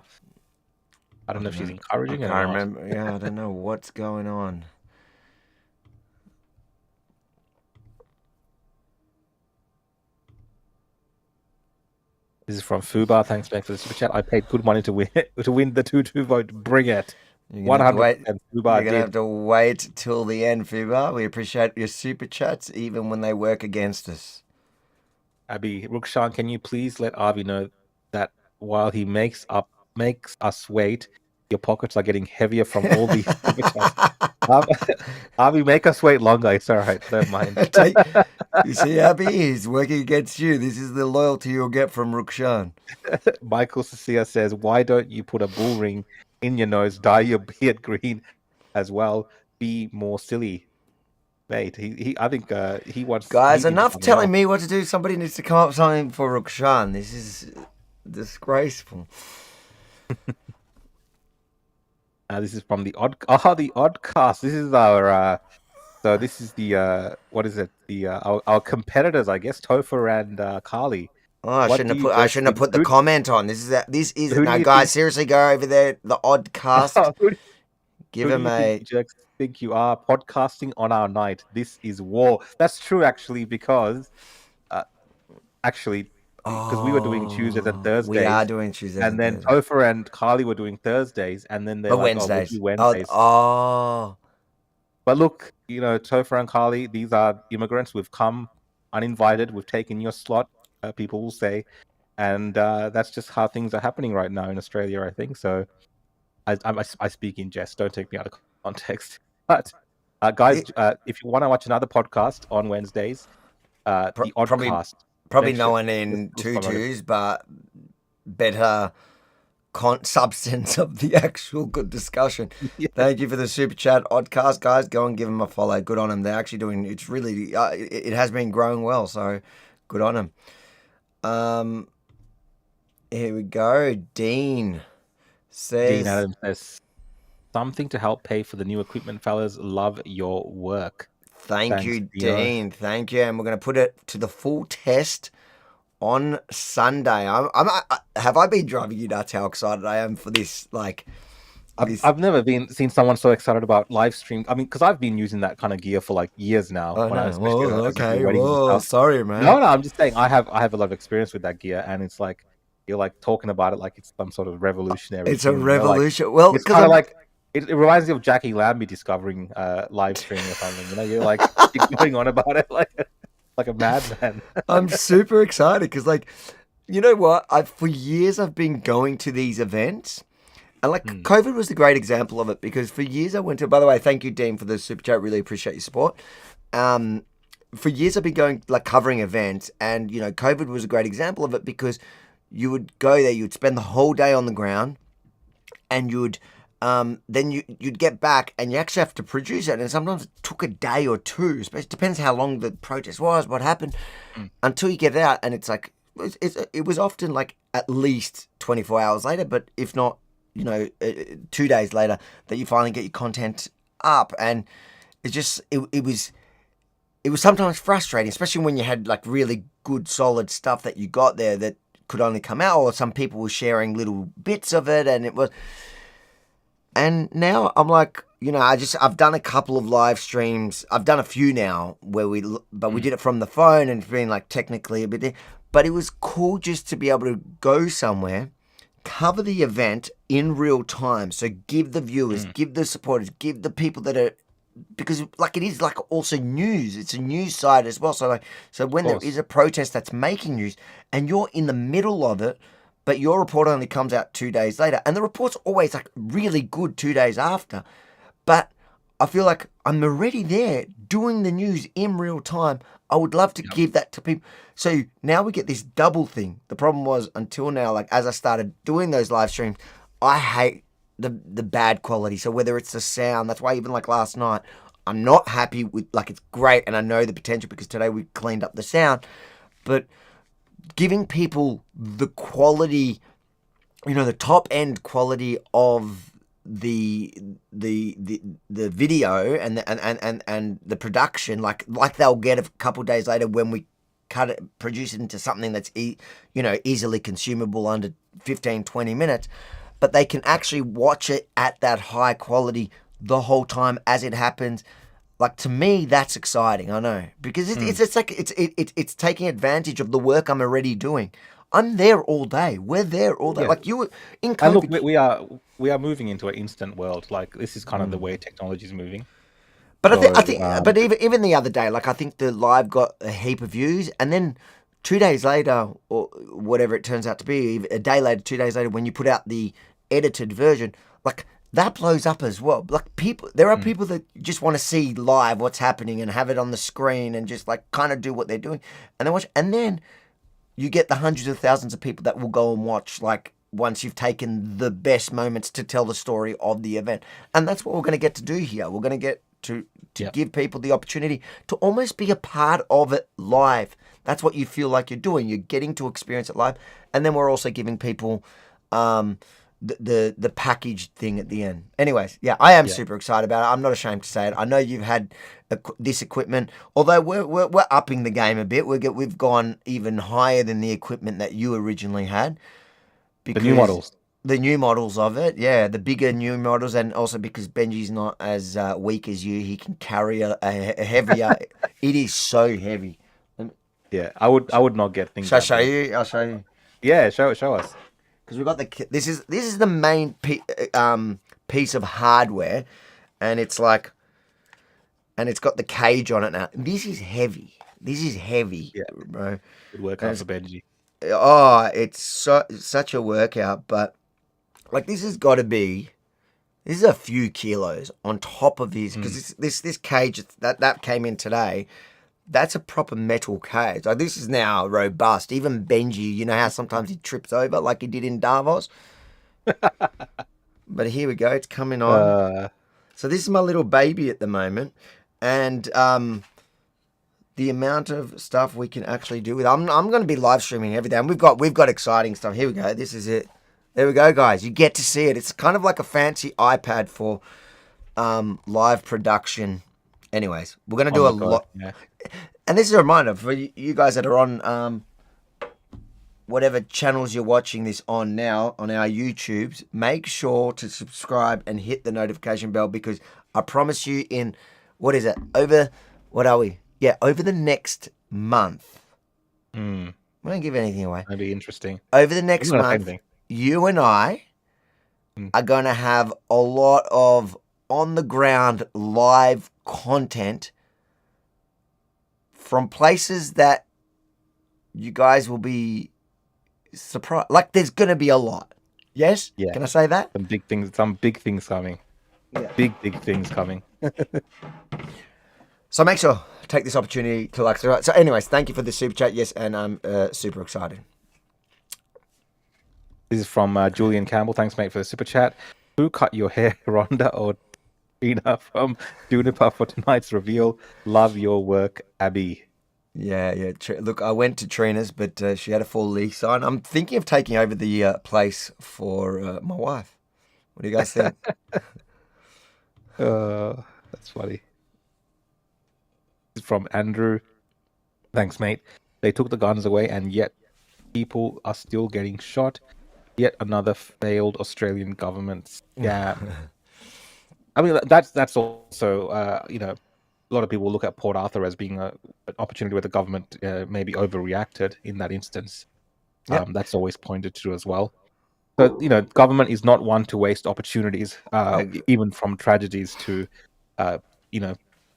I don't know if she's encouraging it. I can't remember. Yeah, I don't know what's going on. This is from Fubar. Thanks, Ben, for the super chat. I paid good money to win the 2-2 vote. Bring it. 100%. Fubar You're going to did. have to wait till the end, Fubar. We appreciate your super chats, even when they work against us. Abby Rukshan, can you please let Avi know that while he makes us wait, your pockets are getting heavier from all these super chats. Avi, make us wait longer. It's all right. Don't mind. You see, Abby, he's working against you. This is the loyalty you'll get from Rukshan. Michael Cecilia says, why don't you put a bull ring in your nose, dye your beard green as well, be more silly? Mate, I think he wants... Guys, enough telling me what to do. Somebody needs to come up with something for Rukshan. This is disgraceful. This is from the Oddcast. This is our... So this is the... what is it? The our competitors, I guess, Topher and Carly. Oh, I shouldn't have put the comment on. This is now, guys. Seriously, go over there. The Oddcast. Give him a. Think you are podcasting on our night. This is war. That's true, actually, because we were doing Tuesdays and Thursdays. We are doing Tuesdays, and then Topher and Carly were doing Thursdays, and then they're like, Wednesdays. Oh, we'll do Wednesdays. But look, you know, Topher and Carly, these are immigrants. We've come uninvited. We've taken your slot. People will say, and that's just how things are happening right now in Australia, I think. So, I speak in jest. Don't take me out of context. But guys, if you want to watch another podcast on Wednesdays, the Oddcast. Probably no one in tutus, but better substance of the actual good discussion. Yeah. Thank you for the super chat, Oddcast, guys. Go and give them a follow. Good on them. They're actually doing. It's really. It has been growing well. So, good on them. Here we go. Dean says. Dean Adams says. Something to help pay for the new equipment, fellas. Love your work. Thanks, you, Dean. Thank you. And we're going to put it to the full test on Sunday. Have I been driving you nuts how excited I am for this? I've never seen someone so excited about live stream. I mean, because I've been using that kind of gear for like years now. Sorry, man. No, I'm just saying I have a lot of experience with that gear, and it's like you're like talking about it like it's some sort of revolutionary. It's a revolution. Well, it's kind of like. It reminds me of Jackie Lambie discovering live streaming or something. You know, you're like going on about it like a madman. I'm super excited because, like, you know what? For years I've been going to these events, and like COVID was the great example of it because for years I went to. By the way, thank you, Dean, for the super chat. Really appreciate your support. For years I've been going like covering events, and you know, COVID was a great example of it because you would go there, you'd spend the whole day on the ground, and you'd. Then you'd get back and you actually have to produce it, and sometimes it took a day or two. It depends how long the protest was, what happened, until you get it out. And it's like it was often like at least 24 hours later, but if not, 2 days later that you finally get your content up. And it's just it was sometimes frustrating, especially when you had like really good solid stuff that you got there that could only come out, or some people were sharing little bits of it, and it was. And now I'm like, I've done a couple of live streams. I've done a few now where we did it from the phone, and it's been like technically a bit, but it was cool just to be able to go somewhere, cover the event in real time. So give the viewers, give the supporters, give the people that are, because like it is like also news. It's a news side as well. So when there is a protest that's making news and you're in the middle of it, but your report only comes out 2 days later. And the report's always like really good 2 days after. But I feel like I'm already there doing the news in real time. I would love to give that to people. So now we get this double thing. The problem was until now, like as I started doing those live streams, I hate the bad quality. So whether it's the sound, that's why even like last night, I'm not happy with, like, it's great and I know the potential because today we cleaned up the sound, but giving people the quality, the top end quality of the video and the production, like they'll get a couple of days later when we produce it into something that's easily consumable under 15-20 minutes, but they can actually watch it at that high quality the whole time as it happens. Like, to me, that's exciting. I know, because it's taking advantage of the work I'm already doing. I'm there all day. We're there all day. Yeah. Like, you were in And COVID. look, we are moving into an instant world. Like, this is kind of the way technology is moving. But So, I think, but even the other day, like, I think the live got a heap of views, and then 2 days later, or whatever it turns out to be, a day later, 2 days later, when you put out the edited version, like, that blows up as well. Like, there are people that just want to see live what's happening and have it on the screen and just like kind of do what they're doing, and then watch. And then you get the hundreds of thousands of people that will go and watch, like, once you've taken the best moments to tell the story of the event. And that's what we're going to get to do here. We're going to get to give people the opportunity to almost be a part of it live. That's what you feel like you're doing. You're getting to experience it live. And then we're also giving people the packaged thing at the end. Anyways, I am super excited about it. I'm not ashamed to say it. I know you've had this equipment, although we're upping the game a bit. We've gone even higher than the equipment that you originally had. The new models. The new models of it, the bigger new models, and also because Benji's not as weak as you, he can carry a heavier. It is so heavy. Yeah, I would not get things. Shall I show you? I'll show you. Yeah, show us. Because we've got this is the main piece of hardware, and it's like, and it's got the cage on it now. This is heavy. Bro. Good workout for Benji. Oh, it's such a workout, but like this is a few kilos on top of his, because this cage that came in today. That's a proper metal cage. Like, this is now robust. Even Benji, you know how sometimes he trips over like he did in Davos? But here we go. It's coming on. So this is my little baby at the moment. And the amount of stuff we can actually do with it. I'm going to be live streaming every day. And we've got exciting stuff. Here we go. This is it. There we go, guys. You get to see it. It's kind of like a fancy iPad for live production. Anyways, we're going to do a lot. Yeah. And this is a reminder for you guys that are on whatever channels you're watching this on now, on our YouTubes, make sure to subscribe and hit the notification bell, because I promise you over the next month. We don't give anything away. That'd be interesting. Over the next month, you and I are going to have a lot of on-the-ground live content from places that you guys will be surprised. Like, there's going to be a lot. Yes? Yeah. Can I say that? Some big things coming. Yeah. Big things coming. So make sure, take this opportunity to like. So anyways, thank you for the super chat. Yes, and I'm super excited. This is from Julian Campbell. Thanks, mate, for the super chat. Who cut your hair, Rhonda or Tina from Juniper, for tonight's reveal? Love your work, Abby. Yeah. Look, I went to Trina's, but she had a full lease on. I'm thinking of taking over the place for my wife. What do you guys think? That's funny. This is from Andrew. Thanks, mate. They took the guns away, and yet people are still getting shot. Yet another failed Australian government scam. I mean, that's also, a lot of people look at Port Arthur as being an opportunity where the government maybe overreacted in that instance. Yep. That's always pointed to as well. So, government is not one to waste opportunities, even from tragedies to,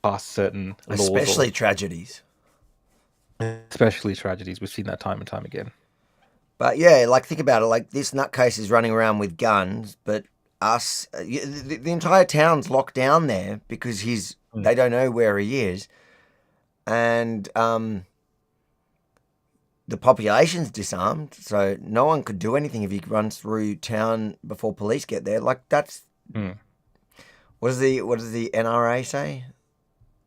pass certain laws. Especially tragedies. Especially tragedies. We've seen that time and time again. But yeah, like, think about it. Like, this nutcase is running around with guns, but us. The entire town's locked down there because they don't know where he is, and the population's disarmed, so no one could do anything if he runs through town before police get there. Like that's what does the NRA say?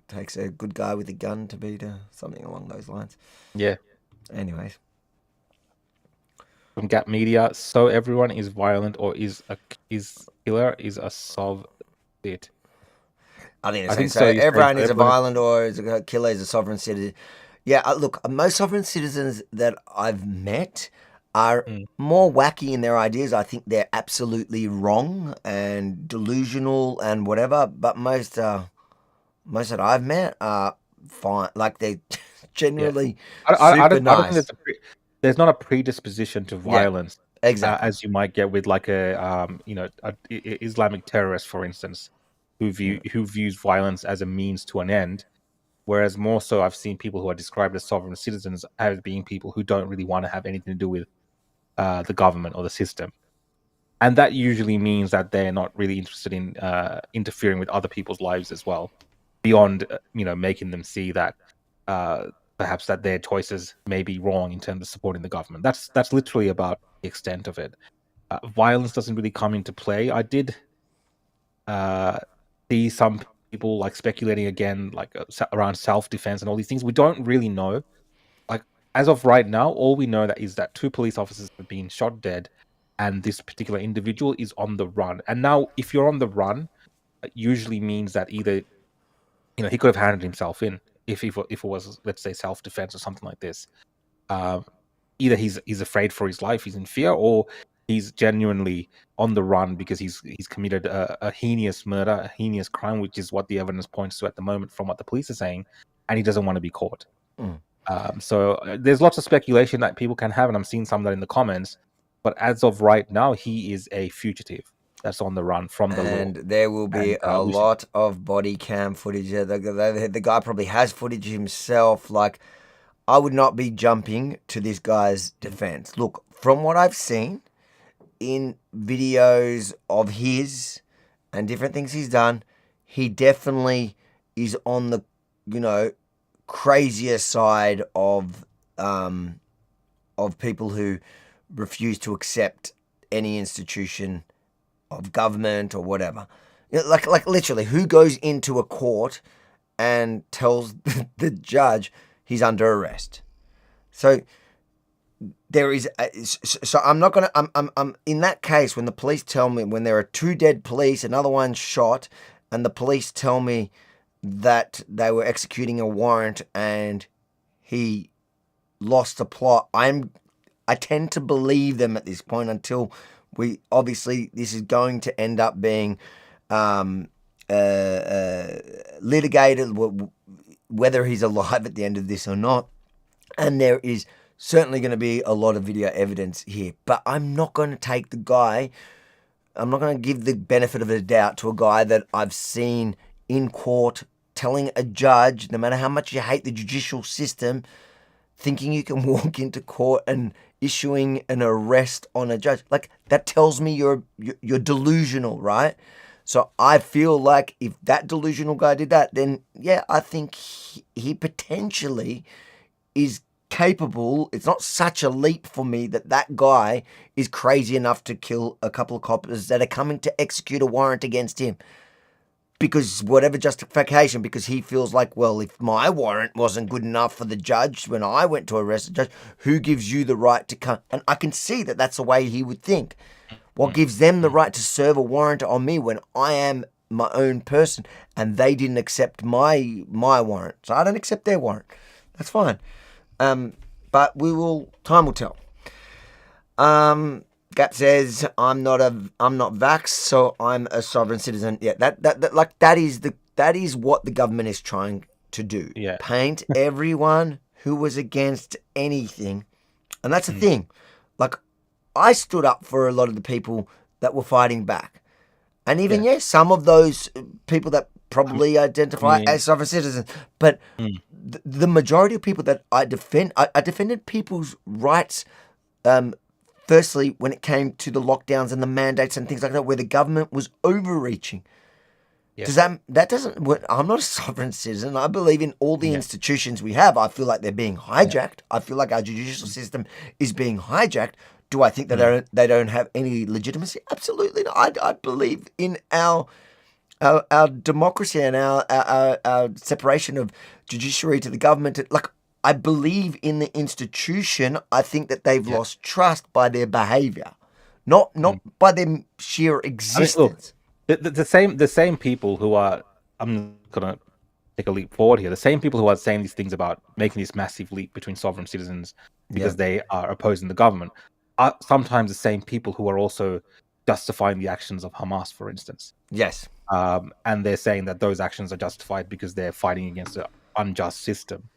Takes a good guy with a gun to beat something along those lines. Yeah. Anyways. From Gap Media, so everyone is violent or is killer is a it. I think so. Everyone is a violent or is a killer is a sovereign citizen. Yeah, look, most sovereign citizens that I've met are more wacky in their ideas. I think they're absolutely wrong and delusional and whatever. But most that I've met are fine. Like they're generally I don't nice. think there's not a predisposition to violence, exactly, as you might get with like a Islamic terrorist, for instance, who views violence as a means to an end. Whereas more so, I've seen people who are described as sovereign citizens as being people who don't really want to have anything to do with the government or the system. And that usually means that they're not really interested in interfering with other people's lives as well, beyond making them see that perhaps that their choices may be wrong in terms of supporting the government. That's literally about the extent of it. Violence doesn't really come into play. I did see some people like speculating again, like around self-defense and all these things. We don't really know. Like as of right now, all we know is that 2 police officers have been shot dead, and this particular individual is on the run. And now, if you're on the run, it usually means that either he could have handed himself in if it was, let's say, self-defense or something like this. Either he's afraid for his life, he's in fear, or he's genuinely on the run because he's committed a heinous murder, a heinous crime, which is what the evidence points to at the moment from what the police are saying, and he doesn't want to be caught. So there's lots of speculation that people can have, and I'm seeing some of that in the comments. But as of right now, he is a fugitive that's on the run from the law. And there will be a lot of body cam footage. The guy probably has footage himself. Like, I would not be jumping to this guy's defense. Look, from what I've seen in videos of his and different things he's done, he definitely is on the, crazier side of people who refuse to accept any institution of government or whatever. Like literally, who goes into a court and tells the judge he's under arrest? So there is. So I'm not gonna. I'm in that case when the police tell me, when there are 2 dead police, another one shot, and the police tell me that they were executing a warrant and he lost the plot. I tend to believe them at this point until this is going to end up being litigated, whether he's alive at the end of this or not. And there is certainly going to be a lot of video evidence here. But I'm not going to take the guy, I'm not going to give the benefit of the doubt to a guy that I've seen in court telling a judge, no matter how much you hate the judicial system, thinking you can walk into court and issuing an arrest on a judge. Like, that tells me you're delusional, right? So I feel like if that delusional guy did that, then yeah, I think he potentially is capable. It's not such a leap for me that guy is crazy enough to kill a couple of coppers that are coming to execute a warrant against him. Because whatever justification, because he feels like, well, if my warrant wasn't good enough for the judge when I went to arrest the judge, who gives you the right to come? And I can see that that's the way he would think. What gives them the right to serve a warrant on me when I am my own person and they didn't accept my warrant? So I don't accept their warrant. That's fine. But time will tell. Gap says, I'm not vaxxed, so I'm a sovereign citizen. Yeah, that is what the government is trying to do. Yeah. Paint everyone who was against anything. And that's the thing. Like, I stood up for a lot of the people that were fighting back. And even, yes, some of those people that probably identify as sovereign citizens. But the majority of people that I defended people's rights Firstly, when it came to the lockdowns and the mandates and things like that, where the government was overreaching. Yeah. Does that doesn't? I'm not a sovereign citizen. I believe in all the institutions we have. I feel like they're being hijacked. I feel like our judicial system is being hijacked. Do I think that they don't have any legitimacy? Absolutely not. I believe in our democracy and our separation of judiciary to the government. Like, I believe in the institution. I think that they've lost trust by their behaviour, not by their sheer existence. The same people who are, I'm gonna take a leap forward here. The same people who are saying these things about making this massive leap between sovereign citizens because they are opposing the government are sometimes the same people who are also justifying the actions of Hamas, for instance. Yes. And they're saying that those actions are justified because they're fighting against an unjust system.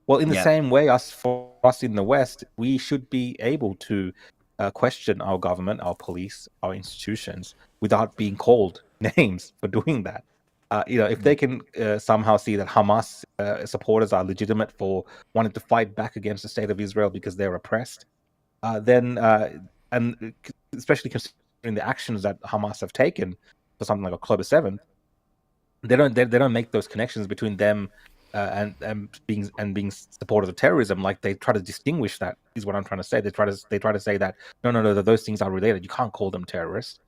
Well, in the same way, for us in the West, we should be able to question our government, our police, our institutions without being called names for doing that. If they can somehow see that Hamas supporters are legitimate for wanting to fight back against the state of Israel because they're oppressed, then and especially considering the actions that Hamas have taken for something like October 7th, they don't make those connections between them and being supporters of terrorism. Like, they try to distinguish that, is what I'm trying to say. They try to say that no, that those things are related. You can't call them terrorists.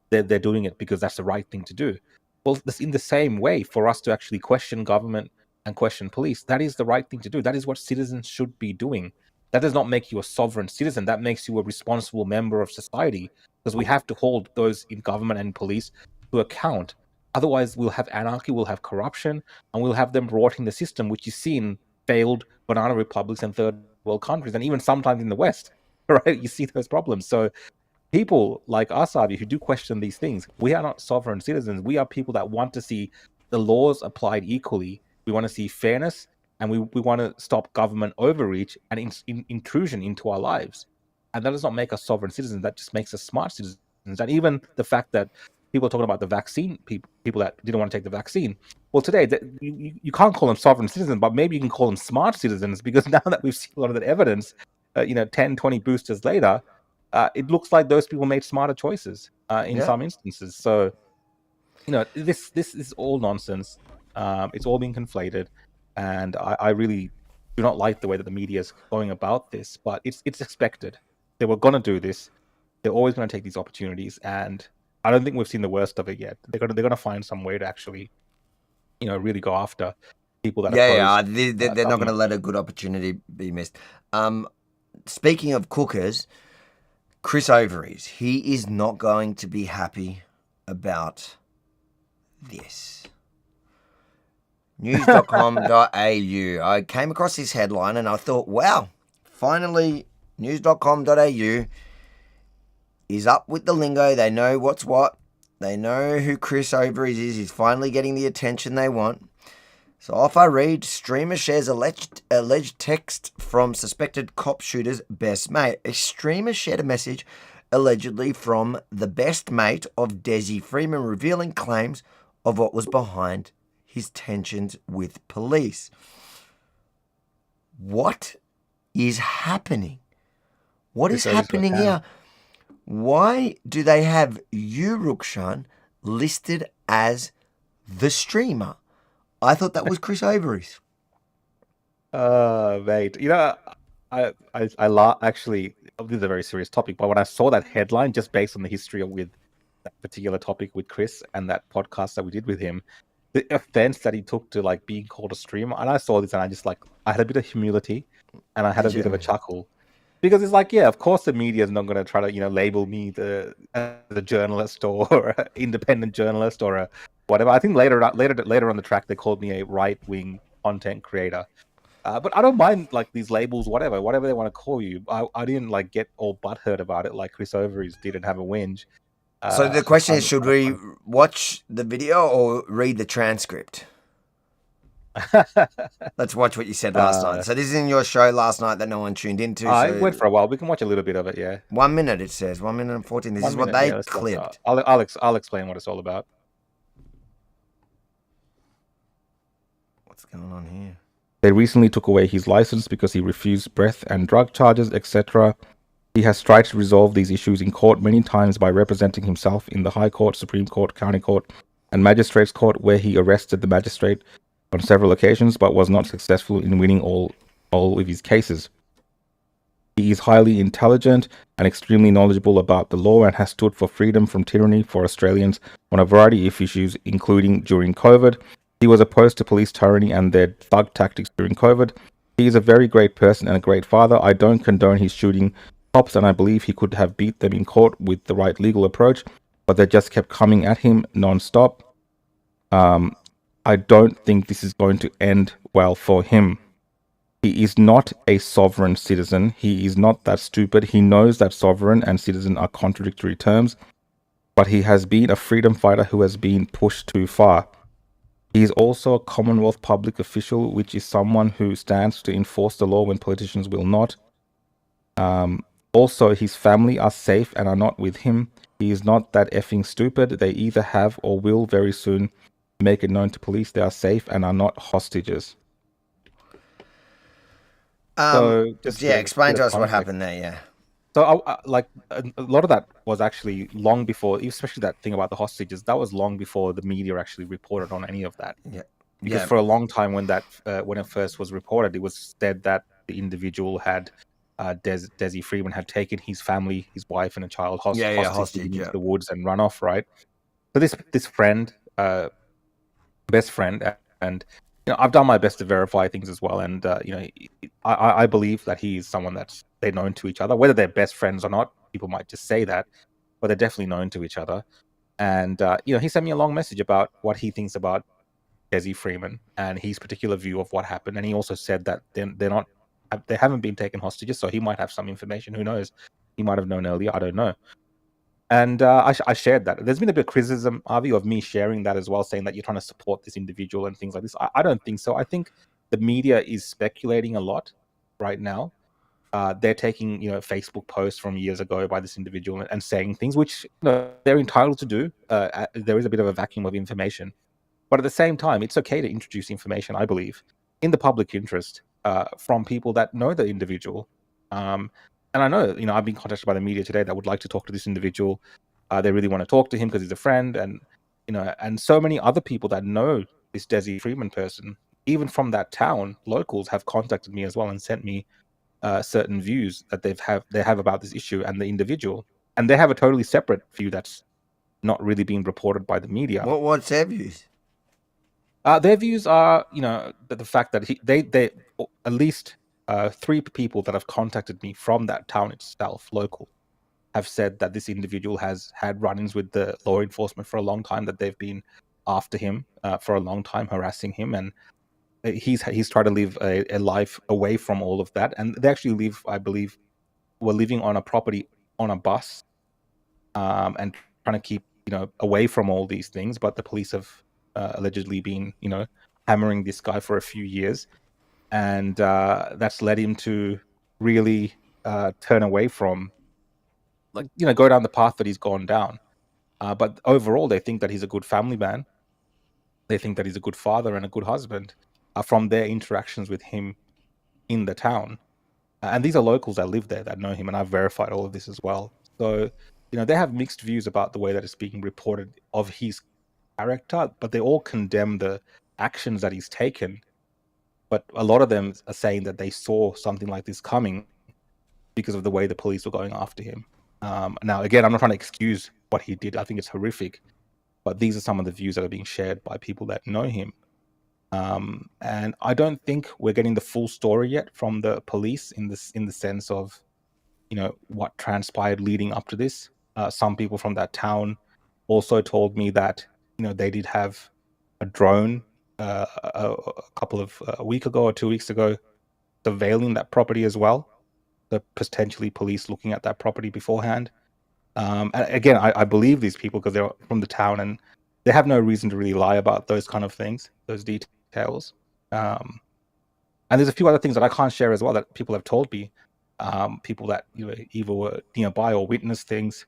They're doing it because that's the right thing to do. Well, in the same way, for us to actually question government and question police, that is the right thing to do. That is what citizens should be doing. That does not make you a sovereign citizen. That makes you a responsible member of society, because we have to hold those in government and police to account. Otherwise, we'll have anarchy, we'll have corruption, and we'll have them rotting the system, which you see in failed banana republics and third world countries, and even sometimes in the West, right? You see those problems. So people like us, Avi, who do question these things, we are not sovereign citizens. We are people that want to see the laws applied equally. We want to see fairness, and we want to stop government overreach and intrusion into our lives. And that does not make us sovereign citizens. That just makes us smart citizens. And even the fact that people are talking about the vaccine, people that didn't want to take the vaccine. Well, today, you can't call them sovereign citizens, but maybe you can call them smart citizens, because now that we've seen a lot of that evidence, 10, 20 boosters later, it looks like those people made smarter choices in some instances. So, this is all nonsense. It's all being conflated. And I really do not like the way that the media is going about this, but it's expected. They were going to do this. They're always going to take these opportunities, and I don't think we've seen the worst of it yet. They're going to find some way to actually, really go after people that they're not going to let a good opportunity be missed. Speaking of cookers, Chris Ovaries, he is not going to be happy about this. News.com.au. I came across this headline and I thought, wow, finally, news.com.au is up with the lingo. They know what's what. They know who Chris Ovaries is. He's finally getting the attention they want. So off I read, streamer shares alleged text from suspected cop shooter's best mate. A streamer shared a message allegedly from the best mate of Desi Freeman, revealing claims of what was behind his tensions with police. What is happening? What is happening here? Why do they have you, Rukshan, listed as the streamer? I thought that was Chris Ovaries. Mate, I actually, this is a very serious topic, but when I saw that headline, just based on the history with that particular topic with Chris and that podcast that we did with him, the offense that he took to being called a streamer, and I saw this and I had a bit of humility and I had a bit of a chuckle. Because it's of course the media is not going to try to, label me as a journalist or an independent journalist or a whatever. I think later on the track they called me a right-wing content creator. But I don't mind these labels, whatever they want to call you. I didn't get all butthurt about it like Chris Ovaries did and have a whinge. So the question is, should we watch the video or read the transcript? Let's watch what you said last night. So this is in your show last night that no one tuned into. It went for a while. We can watch a little bit of it, yeah. 1 minute it says. 1 minute and 14. This is what they clipped. I'll explain what it's all about. What's going on here? They recently took away his license because he refused breath and drug charges, etc. He has tried to resolve these issues in court many times by representing himself in the High Court, Supreme Court, County Court, and Magistrates Court, where he arrested the magistrate on several occasions, but was not successful in winning all of his cases. He is highly intelligent and extremely knowledgeable about the law and has stood for freedom from tyranny for Australians on a variety of issues, including during COVID. He was opposed to police tyranny and their thug tactics during COVID. He is a very great person and a great father. I don't condone his shooting cops, and I believe he could have beat them in court with the right legal approach, but they just kept coming at him non-stop. I don't think this is going to end well for him. He is not a sovereign citizen. He is not that stupid. He knows that sovereign and citizen are contradictory terms, but he has been a freedom fighter who has been pushed too far. He is also a Commonwealth public official, which is someone who stands to enforce the law when politicians will not. Also, his family are safe and are not with him. He is not that effing stupid. They either have or will very soon make it known to police they are safe and are not hostages. Explain to us what happened there, yeah. So, a lot of that was actually long before, especially that thing about the hostages, that was long before the media actually reported on any of that. Yeah. Because for a long time when it first was reported, it was said that the individual had, Desi Freeman had taken his family, his wife and a child hostage into the woods and run off, right? So this friend, best friend, and I've done my best to verify things as well, and I believe that he is someone that's they're known to each other. Whether they're best friends or not, people might just say that, but they're definitely known to each other. And he sent me a long message about what he thinks about Desi Freeman and his particular view of what happened. And he also said that they haven't been taken hostages, so he might have some information. Who knows? He might have known earlier. I don't know. And I shared that. There's been a bit of criticism, Avi, of me sharing that as well, saying that you're trying to support this individual and things like this. I don't think so. I think the media is speculating a lot right now. They're taking, Facebook posts from years ago by this individual and saying things which they're entitled to do. There is a bit of a vacuum of information. But at the same time, it's okay to introduce information, I believe, in the public interest from people that know the individual. And I know, I've been contacted by the media today that would like to talk to this individual. They really want to talk to him because he's a friend, and and so many other people that know this Desi Freeman person, even from that town, locals have contacted me as well and sent me certain views that they have about this issue and the individual, and they have a totally separate view that's not really being reported by the media. What's their views? Their views are, the fact that they at least 3 people that have contacted me from that town itself, local, have said that this individual has had run-ins with the law enforcement for a long time, that they've been after him for a long time, harassing him, and he's tried to live a life away from all of that. And they actually were living on a property on a bus, and trying to keep away from all these things. But the police have allegedly been hammering this guy for a few years, and that's led him to really turn away from, go down the path that he's gone down. But overall, they think that he's a good family man. They think that he's a good father and a good husband from their interactions with him in the town. And these are locals that live there that know him, and I've verified all of this as well. So, they have mixed views about the way that it's being reported of his character, but they all condemn the actions that he's taken. But a lot of them are saying that they saw something like this coming because of the way the police were going after him. Now, again, I'm not trying to excuse what he did. I think it's horrific. But these are some of the views that are being shared by people that know him. And I don't think we're getting the full story yet from the police in the sense of, what transpired leading up to this. Some people from that town also told me that, they did have a drone a couple of a week ago or 2 weeks ago surveilling that property as well. So potentially police looking at that property beforehand. And again, I believe these people because they're from the town and they have no reason to really lie about those kind of things, those details. And there's a few other things that I can't share as well that people have told me. People that either were nearby or witnessed things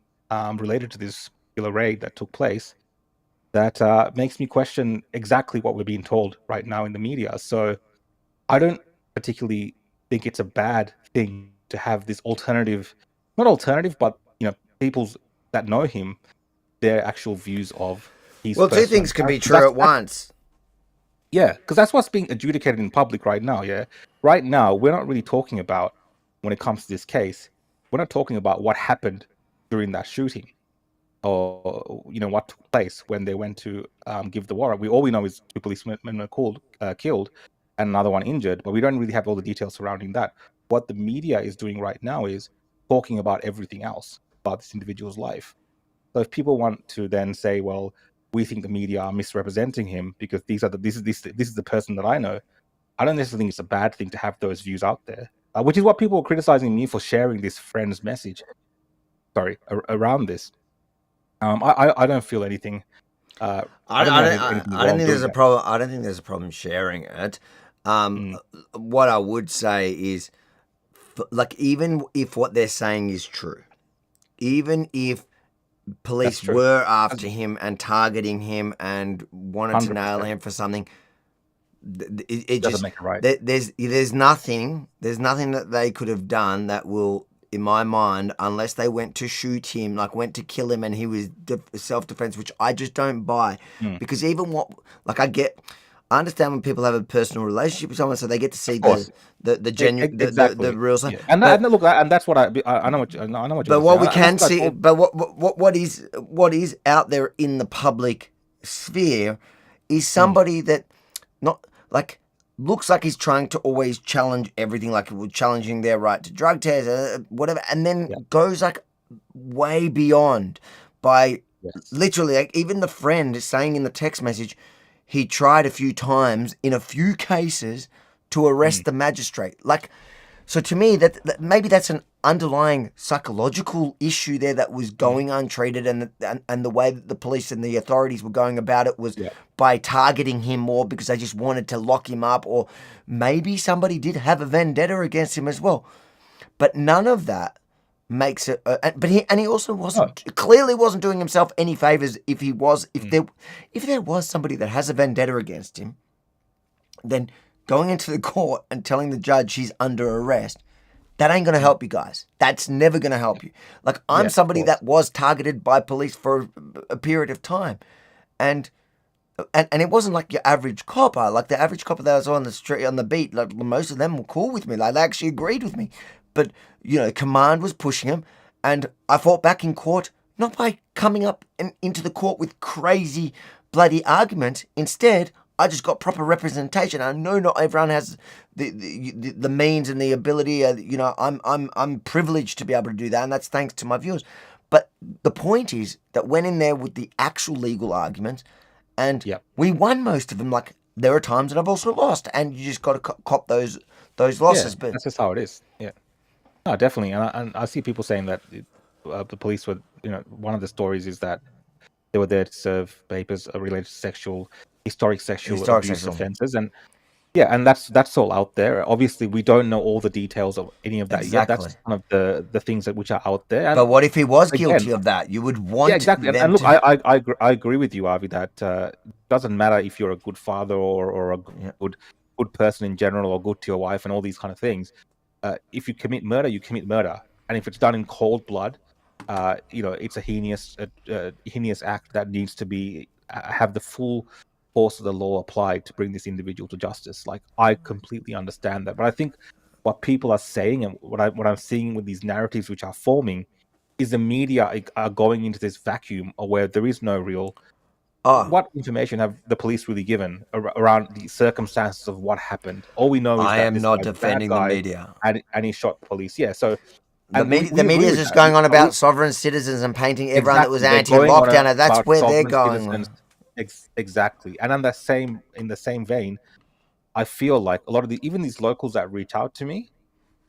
related to this particular raid that took place. That makes me question exactly what we're being told right now in the media. So I don't particularly think it's a bad thing to have this alternative, not alternative, but people's that know him, their actual views of his. Well, two things can be true at once. Yeah, because that's what's being adjudicated in public right now. Yeah, right now we're not really talking about, when it comes to this case, we're not talking about what happened during that shooting, or what took place when they went to give the warrant. All we know is 2 policemen were killed, and another one injured, but we don't really have all the details surrounding that. What the media is doing right now is talking about everything else about this individual's life. So if people want to then say, well, we think the media are misrepresenting him because this is the person that I know, I don't necessarily think it's a bad thing to have those views out there, which is what people are criticizing me for sharing this friend's message. Around this. I don't feel anything. I don't think there's a problem. I don't think there's a problem sharing it. What I would say is, like, even if what they're saying is true, even if police were after him and targeting him and wanted 100%. To nail him for something, it doesn't make it right. There's nothing that they could have done that will, in my mind, unless they went to shoot him, like went to kill him and he was self-defense, which I just don't buy. Because even I understand when people have a personal relationship with someone, so they get to see the genuine, the real side. Yeah. And that's what I know what I know what. But what we can see, but what is out there in the public sphere is somebody that looks like he's trying to always challenge everything, like challenging their right to drug tests, whatever, and then goes like way beyond by literally, like, even the friend is saying in the text message, he tried a few times in a few cases to arrest the magistrate. Like, so to me, that maybe that's an underlying psychological issue there that was going untreated, and the way that the police and the authorities were going about it was by targeting him more because they just wanted to lock him up, or maybe somebody did have a vendetta against him as well. But none of that makes it. He also clearly wasn't doing himself any favors if there was somebody that has a vendetta against him, then going into the court and telling the judge he's under arrest, that ain't going to help you guys. That's never going to help you. Like, I'm somebody that was targeted by police for a period of time. And it wasn't like your average copper. Like, the average copper that was on the street, on the beat, like, most of them were cool with me. Like, they actually agreed with me. But, command was pushing him. And I fought back in court, not by coming up into the court with crazy bloody arguments. Instead, I just got proper representation. I know not everyone has the means and the ability. I'm privileged to be able to do that, and that's thanks to my viewers. But the point is that went in there with the actual legal arguments, and we won most of them. Like, there are times that I've also lost, and you just got to cop those losses. But that's just how it is. Yeah, no, definitely. And I see people saying that the police were, one of the stories is that they were there to serve papers related to historic sexual abuse offences, and that's all out there. Obviously, we don't know all the details of any of that yet. That's one of the things which are out there. And but what if he was guilty of that? You would want exactly. And look, I agree with you, Avi, that doesn't matter if you're a good father or a good person in general, or good to your wife, and all these kind of things. If you commit murder, you commit murder, and if it's done in cold blood, it's a heinous act that needs to be have the full force of the law applied to bring this individual to justice. Like, I completely understand that, but I think what people are saying and what I'm seeing with these narratives which are forming is the media are going into this vacuum where there is no real. What information have the police really given around the circumstances of what happened? All we know is I am not defending the media, and he shot police. Yeah, so. The media is just going on about sovereign citizens and painting everyone that was anti-lockdown, and that's where they're going. Exactly, and in the same vein, I feel like a lot of even these locals that reach out to me,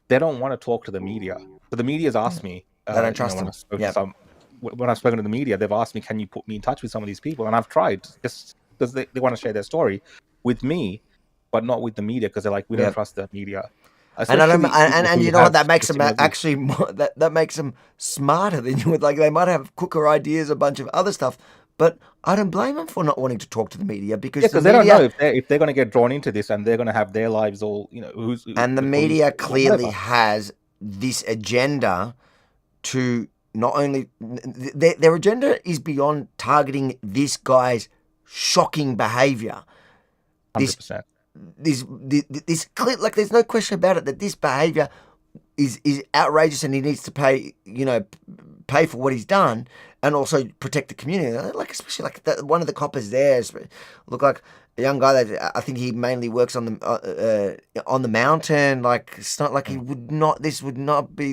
they don't want to talk to the media. So the media's asked me. They don't trust them. When I've spoken to the media, they've asked me, "Can you put me in touch with some of these people?" And I've tried, just because they want to share their story with me, but not with the media, because they're like, "We don't trust the media." And you know what, that makes them actually more, that makes them smarter than you would. Like, they might have quicker ideas, a bunch of other stuff, but I don't blame them for not wanting to talk to the media, because they don't know if they're going to get drawn into this and they're going to have their lives all, and the media clearly has this agenda to not only their agenda is beyond targeting this guy's shocking behaviour. 100%. This clear, like there's no question about it that this behaviour is outrageous, and he needs to pay for what he's done, and also protect the community. Like especially like one of the coppers there looked like a young guy that I think he mainly works on the mountain. Like it's not like he would not. This would not be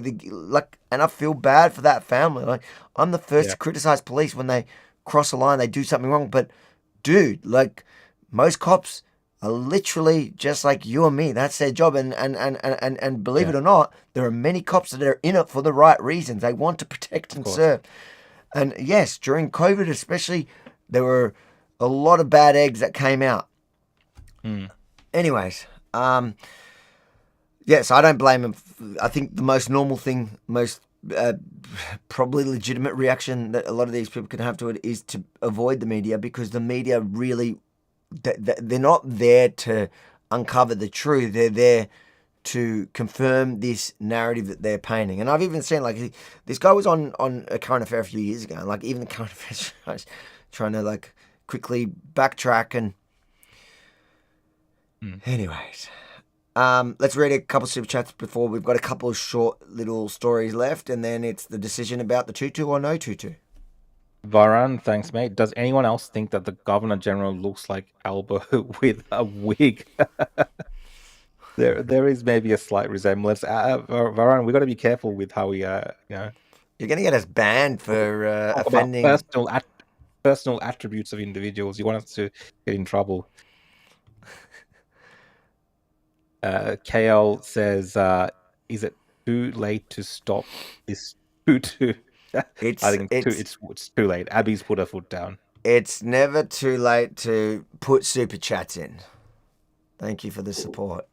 and I feel bad for that family. Like I'm the first to criticize police when they cross a line, they do something wrong. But dude, like most cops are literally just like you and me. That's their job, and believe it or not, there are many cops that are in it for the right reasons. They want to protect and serve. And yes, during COVID especially, there were a lot of bad eggs that came out. Anyways, yes, I don't blame him. I think the most normal thing, probably legitimate reaction that a lot of these people can have to it is to avoid the media, because the media really, they're not there to uncover the truth. They're there to confirm this narrative that they're painting. And I've even seen, like, this guy was on a current affair a few years ago, and like even the current affairs shows trying to like quickly backtrack and anyways. Let's read a couple of super chats before we've got a couple of short little stories left, and then it's the decision about the tutu or no tutu. Varan, thanks, mate. Does anyone else think that the Governor General looks like Albo with a wig? There is maybe a slight resemblance. Varan, we got to be careful with how we, You're going to get us banned for offending personal attributes of individuals. You want us to get in trouble. KL says, "Is it too late to stop this tutu?" I think it's too late. Abby's put her foot down. It's never too late to put super chats in. Thank you for the support.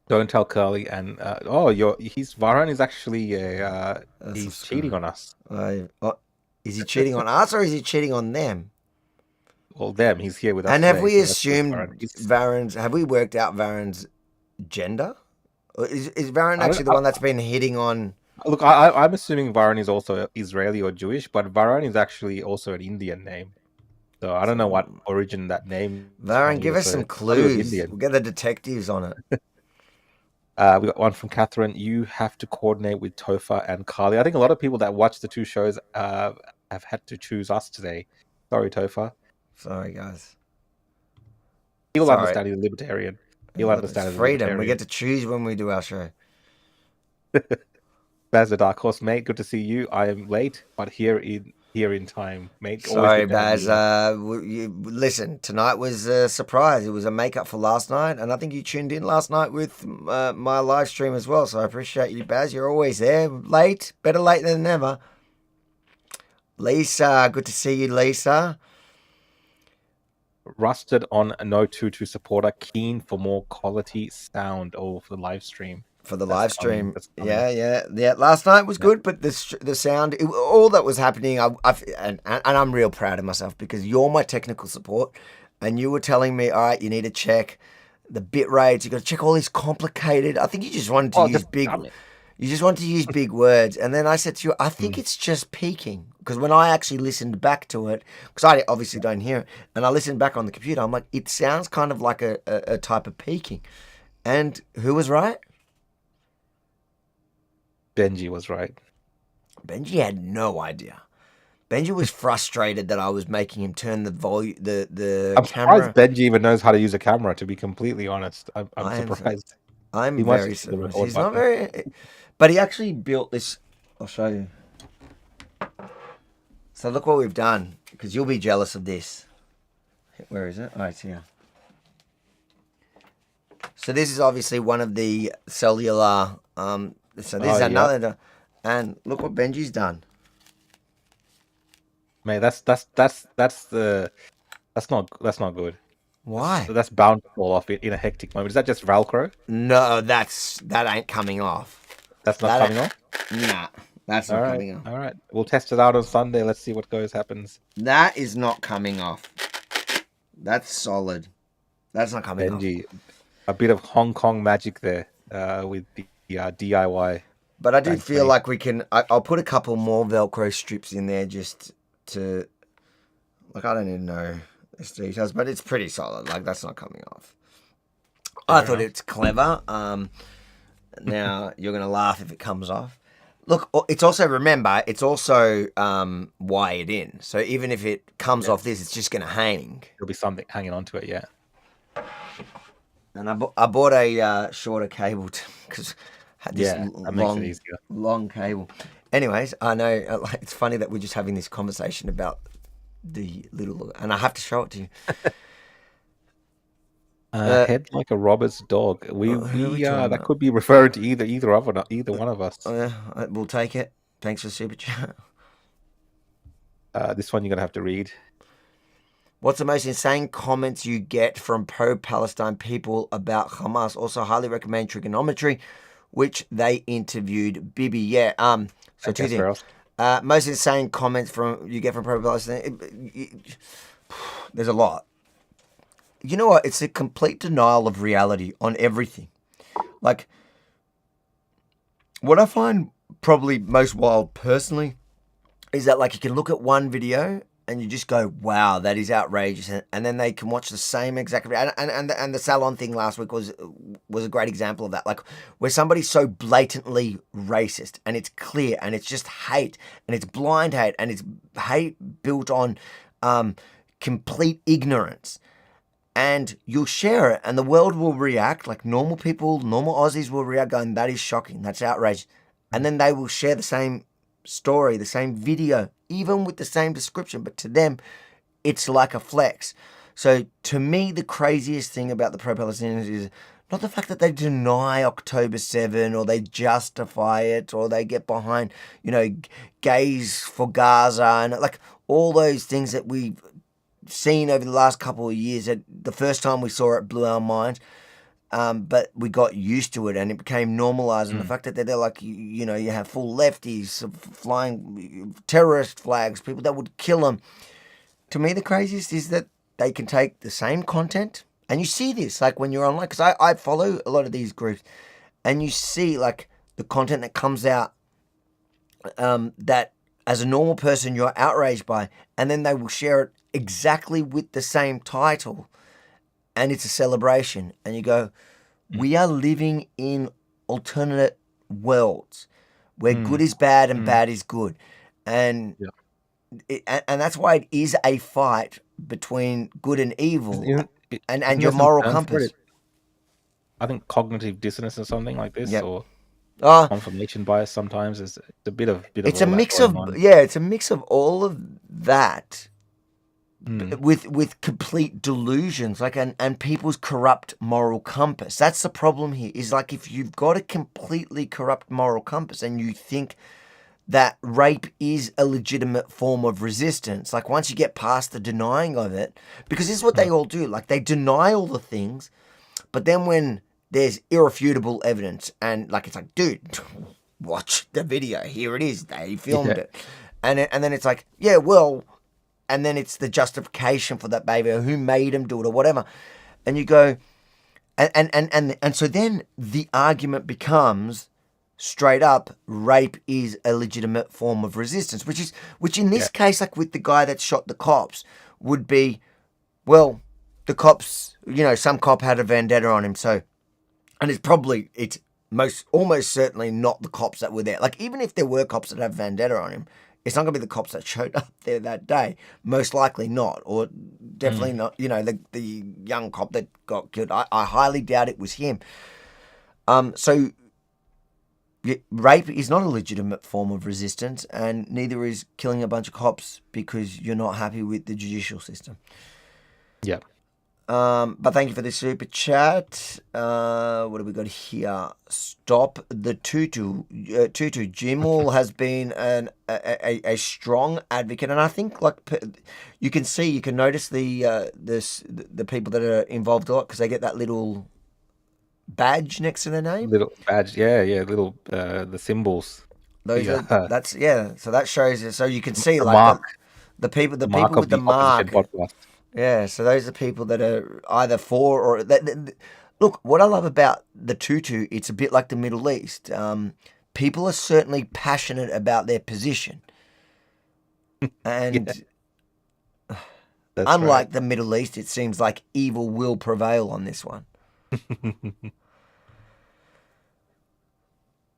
Don't tell Curly and Varan is actually he's cheating on us. Is he cheating on us or is he cheating on them? Well, them. He's here with us. And today, have we assumed Varan's? Have we worked out Varan's gender? Or is Varan actually the one that's been hitting on? Look, I'm assuming Varan is also Israeli or Jewish, but Varan is actually also an Indian name. So I don't know what origin that name. Varan, give us some clues. We'll get the detectives on it. We got one from Catherine. You have to coordinate with Topher and Carly. I think a lot of people that watch the two shows have had to choose us today. Sorry, Topher. Sorry, guys. He'll understand. He's a libertarian. He'll understand. It's freedom. We get to choose when we do our show. Baz the Dark Horse, mate. Good to see you. I am late, but here in time, mate. Sorry, Baz. Listen, tonight was a surprise. It was a make-up for last night, and I think you tuned in last night with my live stream as well, so I appreciate you, Baz. You're always there. Late. Better late than never. Lisa, good to see you, Lisa. Rusted on a no tutu supporter, keen for more quality sound for the live stream. For the live stream, yeah. Last night was good, but the sound, all that was happening, and I'm real proud of myself because you're my technical support, and you were telling me, all right, you need to check the bit rates, you got to check all these complicated. I think you just wanted to use big. You just wanted to use big words, and then I said to you, I think it's just peaking. Because when I actually listened back to it, because I obviously don't hear it, and I listened back on the computer, I'm like, it sounds kind of like a type of peaking. And who was right? Benji was right. Benji had no idea. Benji was frustrated that I was making him turn the volume, the I'm camera. surprised Benji even knows how to use a camera, to be completely honest. I'm surprised. I'm very surprised. He's not very... But he actually built this... I'll show you. So look what we've done, because you'll be jealous of this. Where is it? Oh, it's here. So this is obviously one of the cellular... so this is another... Yeah. And look what Benji's done. Mate, that's not good. Why? So that's bound to fall off in a hectic moment. Is that just Velcro? No, that ain't coming off. That's not coming off? Nah, that's not coming off. All right. We'll test it out on Sunday. Let's see what happens. That is not coming off. That's solid. That's not coming Benji, off. A bit of Hong Kong magic there with the DIY. But I do Thanks, feel mate. like we can. I'll put a couple more Velcro strips in there just to. Like, I don't even know its details, but it's pretty solid. Like, that's not coming off. I thought it's clever. Now you're going to laugh if it comes off. Look, it's also, remember, it's also wired in. So even if it comes off this, it's just going to hang. There'll be something hanging onto it, yeah. And I bought a shorter cable because had this that makes it easier. long cable. Anyways, I know it's funny that we're just having this conversation about the little, and I have to show it to you. Head like a robber's dog. That could be referring to either one of us. We'll take it. Thanks for super chat. This one you're gonna have to read. What's the most insane comments you get from pro-Palestine people about Hamas? Also, highly recommend Trigonometry, which they interviewed Bibi. Yeah. So two things. Most insane comments you get from pro-Palestine. There's a lot. You know what? It's a complete denial of reality on everything. Like, what I find probably most wild personally is that, like, you can look at one video and you just go, wow, that is outrageous. And then they can watch the same exact video. And the salon thing last week was a great example of that. Like, where somebody's so blatantly racist and it's clear and it's just hate and it's blind hate and it's hate built on complete ignorance. And you'll share it and the world will react, like normal people, normal Aussies will react going, that is shocking, that's outrageous. And then they will share the same story, the same video, even with the same description, but to them, it's like a flex. So to me, the craziest thing about the pro-Palestinians is not the fact that they deny October 7 or they justify it or they get behind, gays for Gaza and like all those things that we've seen over the last couple of years. That the first time we saw it blew our minds, but we got used to it and it became normalized. And the fact that they're like, you have full lefties flying terrorist flags, people that would kill them. To me, the craziest is that they can take the same content, and you see this like when you're online, because I follow a lot of these groups, and you see like the content that comes out that as a normal person you're outraged by, and then they will share it exactly with the same title and it's a celebration, and you go, we are living in alternate worlds where good is bad and bad is good, and and that's why it is a fight between good and evil and your moral compass. I think cognitive dissonance or something like this, or confirmation bias sometimes is a bit of it's all a that mix going of on. it's a mix of all of that with complete delusions, like and people's corrupt moral compass. That's the problem here, is like if you've got a completely corrupt moral compass and you think that rape is a legitimate form of resistance, like once you get past the denying of it, because this is what they all do, like they deny all the things, but then when there's irrefutable evidence and like it's like, dude, watch the video, here it is, they filmed it, and then it's like, yeah, well, and then it's the justification for that baby, or who made him do it or whatever, and you go, and so then the argument becomes straight up, rape is a legitimate form of resistance, which in this case, like with the guy that shot the cops, would be, well, the cops, some cop had a vendetta on him, so, and it's almost certainly not the cops that were there. Like, even if there were cops that have vendetta on him, it's not going to be the cops that showed up there that day. Most likely not, or definitely not, the young cop that got killed. I highly doubt it was him. So rape is not a legitimate form of resistance, and neither is killing a bunch of cops because you're not happy with the judicial system. Yeah. But thank you for the super chat. What have we got here? Stop the TUTU. TUTU. Jimal has been a strong advocate, and I think like you can notice the people that are involved a lot because they get that little badge next to their name. Little badge, little the symbols. Those so that shows it. So you can see the like mark. The people mark with the mark. Podcast. Yeah, so those are people that are either for or look. What I love about the TUTU, it's a bit like the Middle East. people are certainly passionate about their position. And unlike the Middle East, it seems like evil will prevail on this one.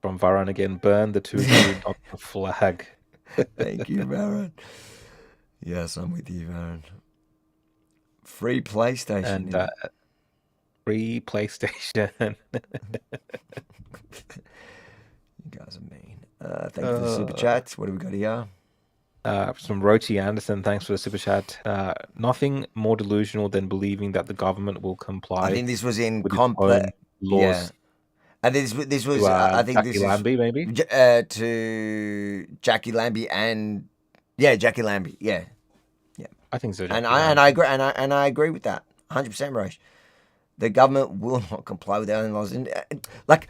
From Varun again, burn the TUTU, not the flag. Thank you, Varun. Yes, I'm with you, Varun. Free PlayStation. And free PlayStation. You guys are mean. Thank you for the super chats. What do we got here? From Rochi Anderson, thanks for the super chat. Nothing more delusional than believing that the government will comply. I think this was in with its own laws. Yeah. And this was I think Jackie this Lambie, maybe to Jackie Lambie and Jackie Lambie, yeah. I think so. And I agree, and I agree with that 100%, Roche. The government will not comply with their own laws, and like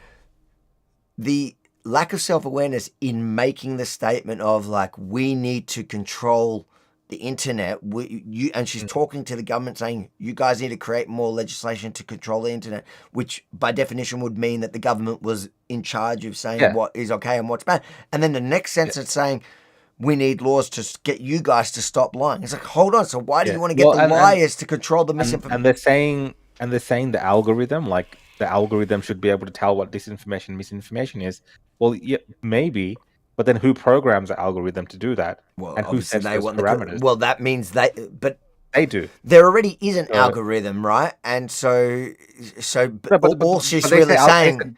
the lack of self-awareness in making the statement of like we need to control the internet. And she's talking to the government saying you guys need to create more legislation to control the internet, which by definition would mean that the government was in charge of saying what is okay and what's bad. And then the next sentence it's saying we need laws to get you guys to stop lying. It's like, hold on. So why do you want to get the liars to control the misinformation? And they're saying the algorithm, like the algorithm should be able to tell what disinformation, misinformation is. Well, yeah, maybe, but then who programs the algorithm to do that? Well, and who sets those parameters? Well, that means but they do. There already is an algorithm, right? And all she's really saying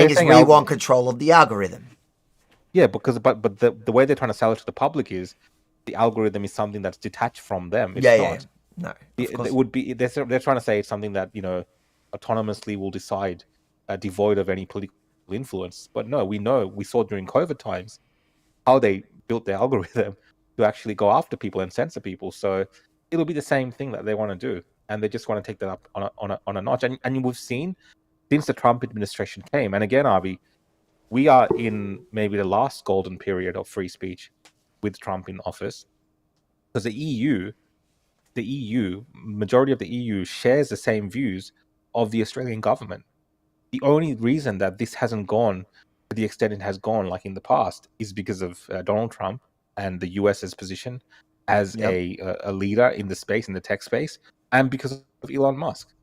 is we want control of the algorithm. Yeah, because but the way they're trying to sell it to the public is the algorithm is something that's detached from them. It's not. No, it would be. They're trying to say it's something that autonomously will decide, devoid of any political influence. But no, we saw during COVID times how they built their algorithm to actually go after people and censor people. So it'll be the same thing that they want to do, and they just want to take that up on a notch. And we've seen since the Trump administration came, and again, Avi, we are in maybe the last golden period of free speech with Trump in office, because the EU, majority of the EU shares the same views of the Australian government. The only reason that this hasn't gone to the extent it has gone, like in the past, is because of Donald Trump and the US's position as a leader in the space, in the tech space, and because of Elon Musk.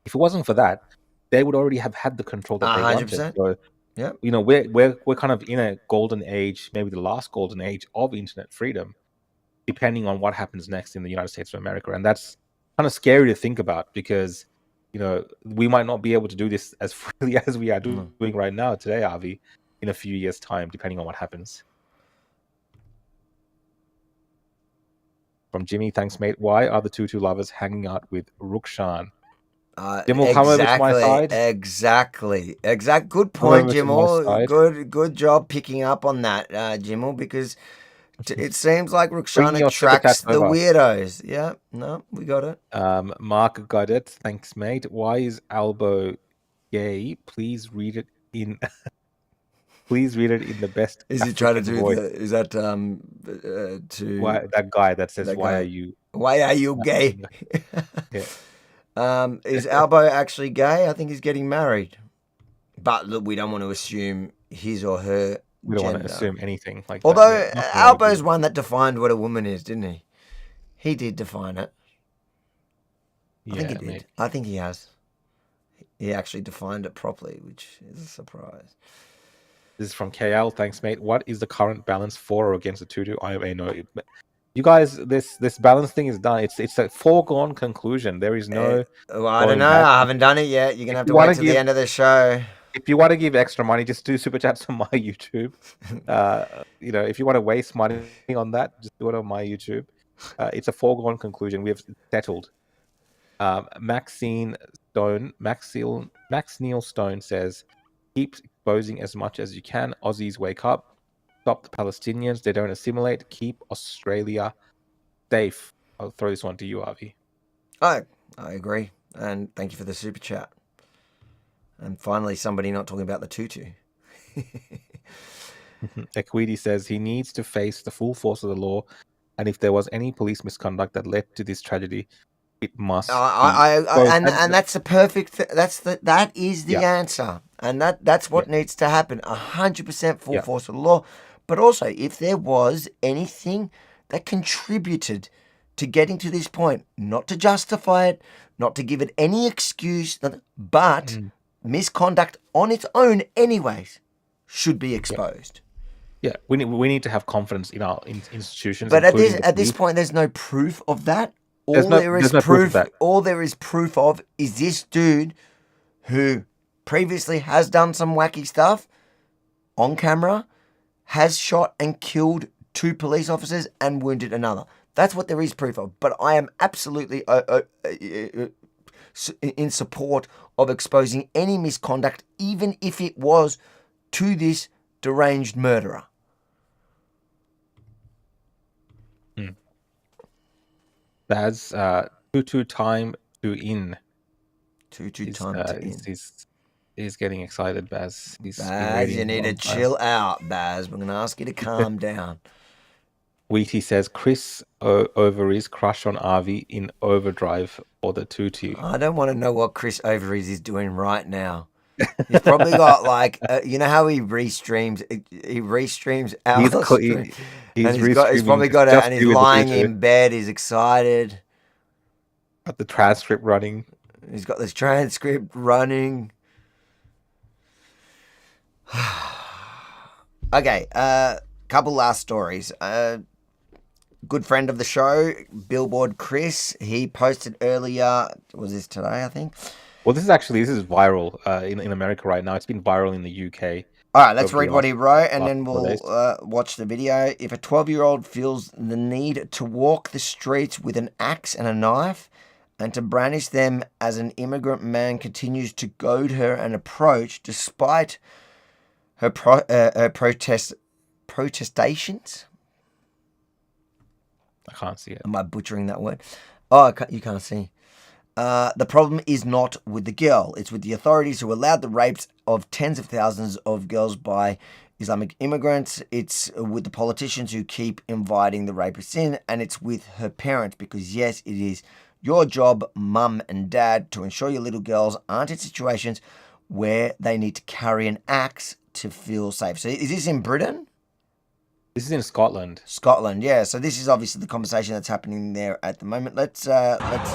If it wasn't for that, they would already have had the control that they 100%. wanted. So, we're kind of in a golden age, maybe the last golden age of internet freedom, depending on what happens next in the United States of America. And that's kind of scary to think about, because we might not be able to do this as freely as we are doing right now today, Avi, in a few years' time, depending on what happens. From Jimmy, thanks, mate. Why are the TUTU lovers hanging out with Rukshan? Jim will come over to my side. Exactly. Good point, Jimmel. Good job picking up on that, Jimmel, because it seems like Rukshan attracts the weirdos. Yeah, no, we got it. Mark got it. Thanks, mate. Why is Albo gay? Please read it in. Please read it in the best. Is he trying to do voice. is that to why, that guy that says why are you gay? Yeah. Is Albo actually gay? I think he's getting married. But look, we don't want to assume his or her We don't gender. want to assume anything like Although that. Albo's one that defined what a woman is, didn't he? He did define it. I think he did. Maybe. I think he has. He actually defined it properly, which is a surprise. This is from KL. Thanks, mate. What is the current balance for or against the TUTU? I know. You guys, this balance thing is done. It's a foregone conclusion. There is no. Well, I don't know. I haven't done it yet. You're gonna have to wait till the end of the show. If you want to give extra money, just do super chats on my YouTube. If you want to waste money on that, just do it on my YouTube. It's a foregone conclusion. We have settled. Max Neil Stone says, keep exposing as much as you can. Aussies, wake up. Stop the Palestinians. They don't assimilate. Keep Australia safe. I'll throw this one to you, Avi. I agree. And thank you for the super chat. And finally, somebody not talking about the TUTU. Equity says he needs to face the full force of the law. And if there was any police misconduct that led to this tragedy, it must. And that's the perfect. That is the answer. And that's what needs to happen. 100% full force of the law. But also, if there was anything that contributed to getting to this point, not to justify it, not to give it any excuse, but misconduct on its own anyways, should be exposed. Yeah, we need to have confidence in our institutions. But at this point, there's no proof of that. All there is proof of is this dude who previously has done some wacky stuff on camera, has shot and killed 2 police officers and wounded another. That's what there is proof of. But I am absolutely in support of exposing any misconduct, even if it was to this deranged murderer. Baz, TUTU time to in. TUTU time to in. He's getting excited, Baz. Baz, you need to chill out, Baz. We're going to ask you to calm down. Wheaty says, Chris over his crush on Avi in overdrive for the TUTU. I don't want to know what Chris Overees is doing right now. He's probably got like, you know how he restreams? He restreams our stream. He's probably got it, and he's lying in bed. He's excited. Got the transcript running. He's got this transcript running. Okay, couple last stories. Good friend of the show, Billboard Chris, he posted earlier, was this today, I think? Well, this is viral in America right now. It's been viral in the UK. All right, let's read what he wrote, and then we'll watch the video. If a 12-year-old feels the need to walk the streets with an axe and a knife and to brandish them as an immigrant man continues to goad her and approach despite her protestations. I can't see it. Am I butchering that word? Oh, you can't see. The problem is not with the girl. It's with the authorities who allowed the rapes of tens of thousands of girls by Islamic immigrants. It's with the politicians who keep inviting the rapists in, and it's with her parents because, yes, it is your job, mum and dad, to ensure your little girls aren't in situations where they need to carry an axe to feel safe. So is this in Britain? This is in Scotland. Scotland, yeah. So this is obviously the conversation that's happening there at the moment. Let's watch it.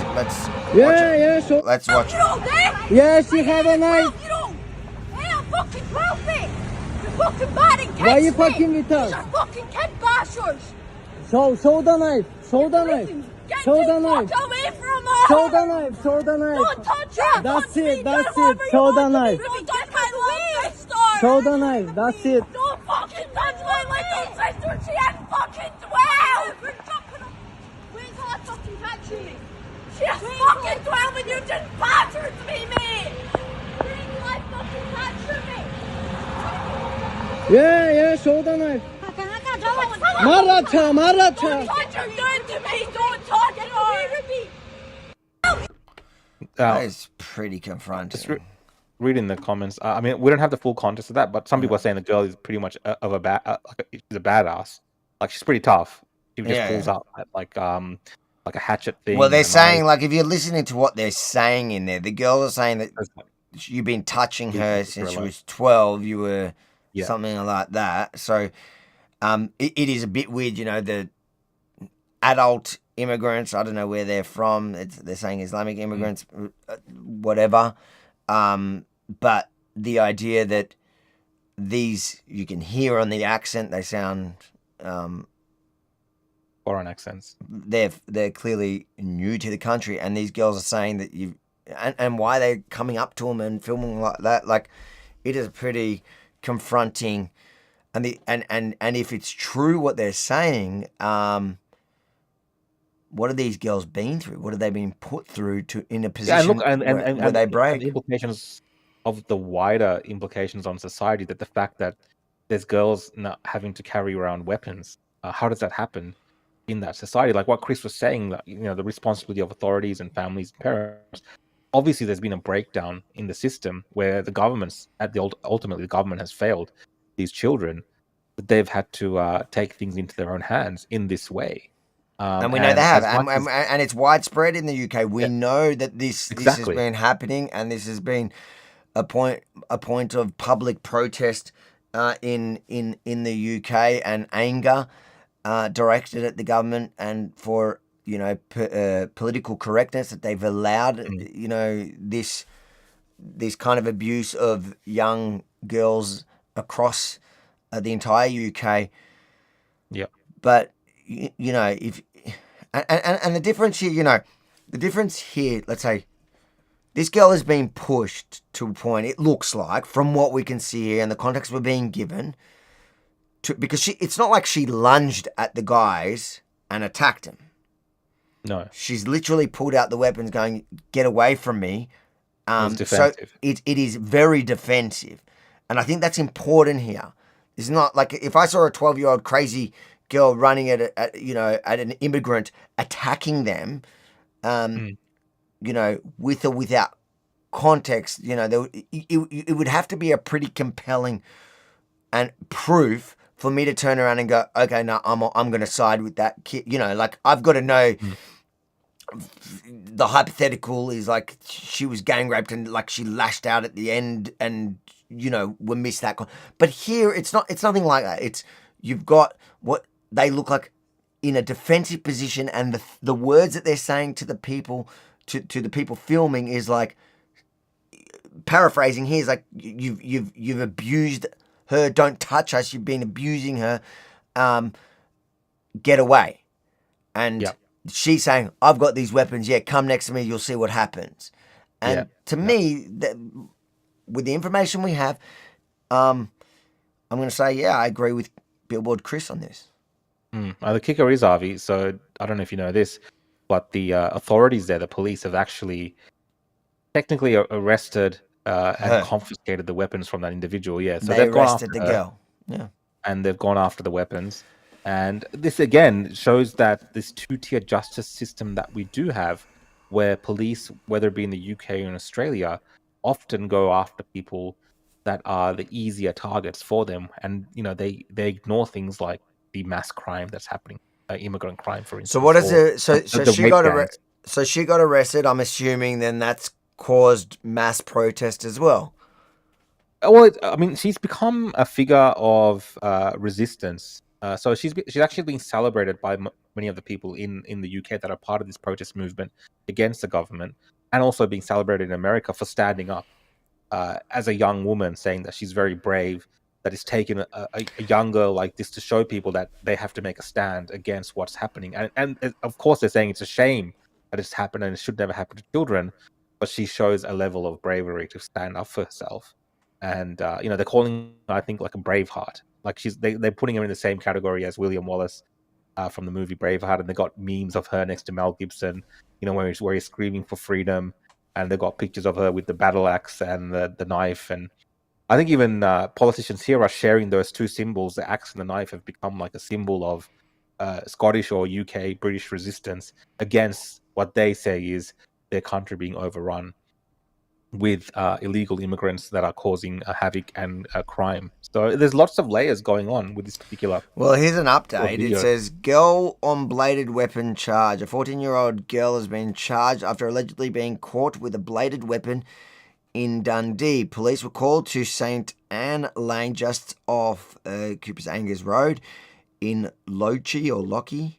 So let's watch it. Yes, you have a knife. You don't. Hey, I'm fucking 12 feet. You're fucking bad and Why are you fucking with us? These are fucking kid bashers. Show the knife. Show the knife. Show the knife. Get away from us. Show the knife. Show the knife. Don't touch her. That's it. That's it. Show the knife. Don't touch my little sister. Show the knife. That's it. Don't fucking touch my little sister. She ain't fucking 12. Where's her fucking touching me? She's fucking 12 and you just battered me, mate. Where's her fucking touching me? Yeah, show the knife. Maratha. Don't touch her down to me. Don't touch her. That is pretty confronting. Just reading the comments. I mean, we don't have the full context of that, but some people are saying the girl is pretty much she's a badass. Like, she's pretty tough. She just pulls up at like a hatchet thing. Well, they're saying, like, if you're listening to what they're saying in there, the girls are saying that you've been touching her since she was 12. You were something like that. So it is a bit weird, you know, the adult immigrants, I don't know where they're from. They're saying Islamic immigrants, whatever. But the idea that these, you can hear on the accent, they sound foreign accents. They're clearly new to the country, and these girls are saying that and why they're coming up to them and filming like that. Like, it is pretty confronting. And if it's true what they're saying, what have these girls been through? What have they been put through in a position where they break? The implications of the wider implications on society, that the fact that there's girls not having to carry around weapons, how does that happen in that society? Like what Chris was saying, that, you know, the responsibility of authorities and families and parents. Obviously, there's been a breakdown in the system where the governments, ultimately, the government has failed these children, but they've had to take things into their own hands in this way. And we know they have, and it's widespread in the UK. We know that this has been happening, and this has been a point of public protest in the UK and anger directed at the government and for political correctness that they've allowed this kind of abuse of young girls across the entire UK. Yeah. But if and the difference here, let's say this girl is being pushed to a point, it looks like, from what we can see here and the context we're being given, because it's not like she lunged at the guys and attacked him. No. She's literally pulled out the weapons going, get away from me. It's defensive. So it is very defensive. And I think that's important here. It's not like if I saw a 12-year-old crazy girl running at an immigrant, attacking them, with or without context, it would have to be a pretty compelling and proof for me to turn around and go, okay, no, I'm going to side with that kid. I've got to know. The hypothetical is like she was gang raped and like she lashed out at the end and we missed that. But here it's nothing like that. It's you've got what they look like in a defensive position, and the words that they're saying to the people to the people filming is like, paraphrasing here, is like you've abused her. Don't touch us. You've been abusing her. Get away. And she's saying, I've got these weapons. Yeah, come next to me. You'll see what happens. And to me, with the information we have, I'm going to say, I agree with Billboard Chris on this. The kicker is, Avi, so I don't know if you know this, but the authorities there, the police, have actually technically arrested and confiscated the weapons from that individual. Yeah, so they've arrested the girl. Yeah. And they've gone after the weapons. And this, again, shows that this two-tier justice system that we do have, where police, whether it be in the UK or in Australia, often go after people that are the easier targets for them. And, they ignore things like the mass crime that's happening, immigrant crime, for instance. So what is it? So she got arrested. I'm assuming then that's caused mass protest as well. Well, she's become a figure of resistance. So she's actually being celebrated by many of the people in the UK that are part of this protest movement against the government, and also being celebrated in America for standing up as a young woman, saying that she's very brave, that it's taken a young girl like this to show people that they have to make a stand against what's happening. And of course, they're saying it's a shame that it's happened and it should never happen to children, but she shows a level of bravery to stand up for herself. And, they're calling her, I think, like a Braveheart. Like they're putting her in the same category as William Wallace from the movie Braveheart, and they got memes of her next to Mel Gibson, where he's screaming for freedom, and they've got pictures of her with the battle axe and the knife. And I think even politicians here are sharing those two symbols. The axe and the knife have become like a symbol of Scottish or UK British resistance against what they say is their country being overrun with illegal immigrants that are causing havoc and crime. So there's lots of layers going on with this particular. Well, here's an update. It says, girl on bladed weapon charge. A 14-year-old girl has been charged after allegedly being caught with a bladed weapon in Dundee. Police were called to St Anne Lane just off Cooper's Angers Road in Lochy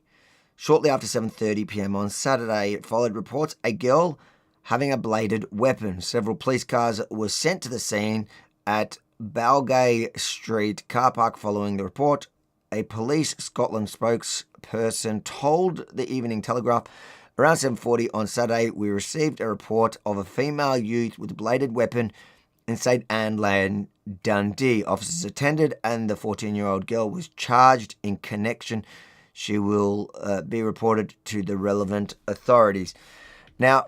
shortly after 7:30 p.m. on Saturday. It followed reports a girl having a bladed weapon. Several police cars were sent to the scene at Balgay Street car park following the report. A Police Scotland spokesperson told the Evening Telegraph, around 7:40 on Saturday, we received a report of a female youth with a bladed weapon in St Anne Lane, Dundee. Officers attended and the 14-year-old girl was charged in connection. She will be reported to the relevant authorities. Now,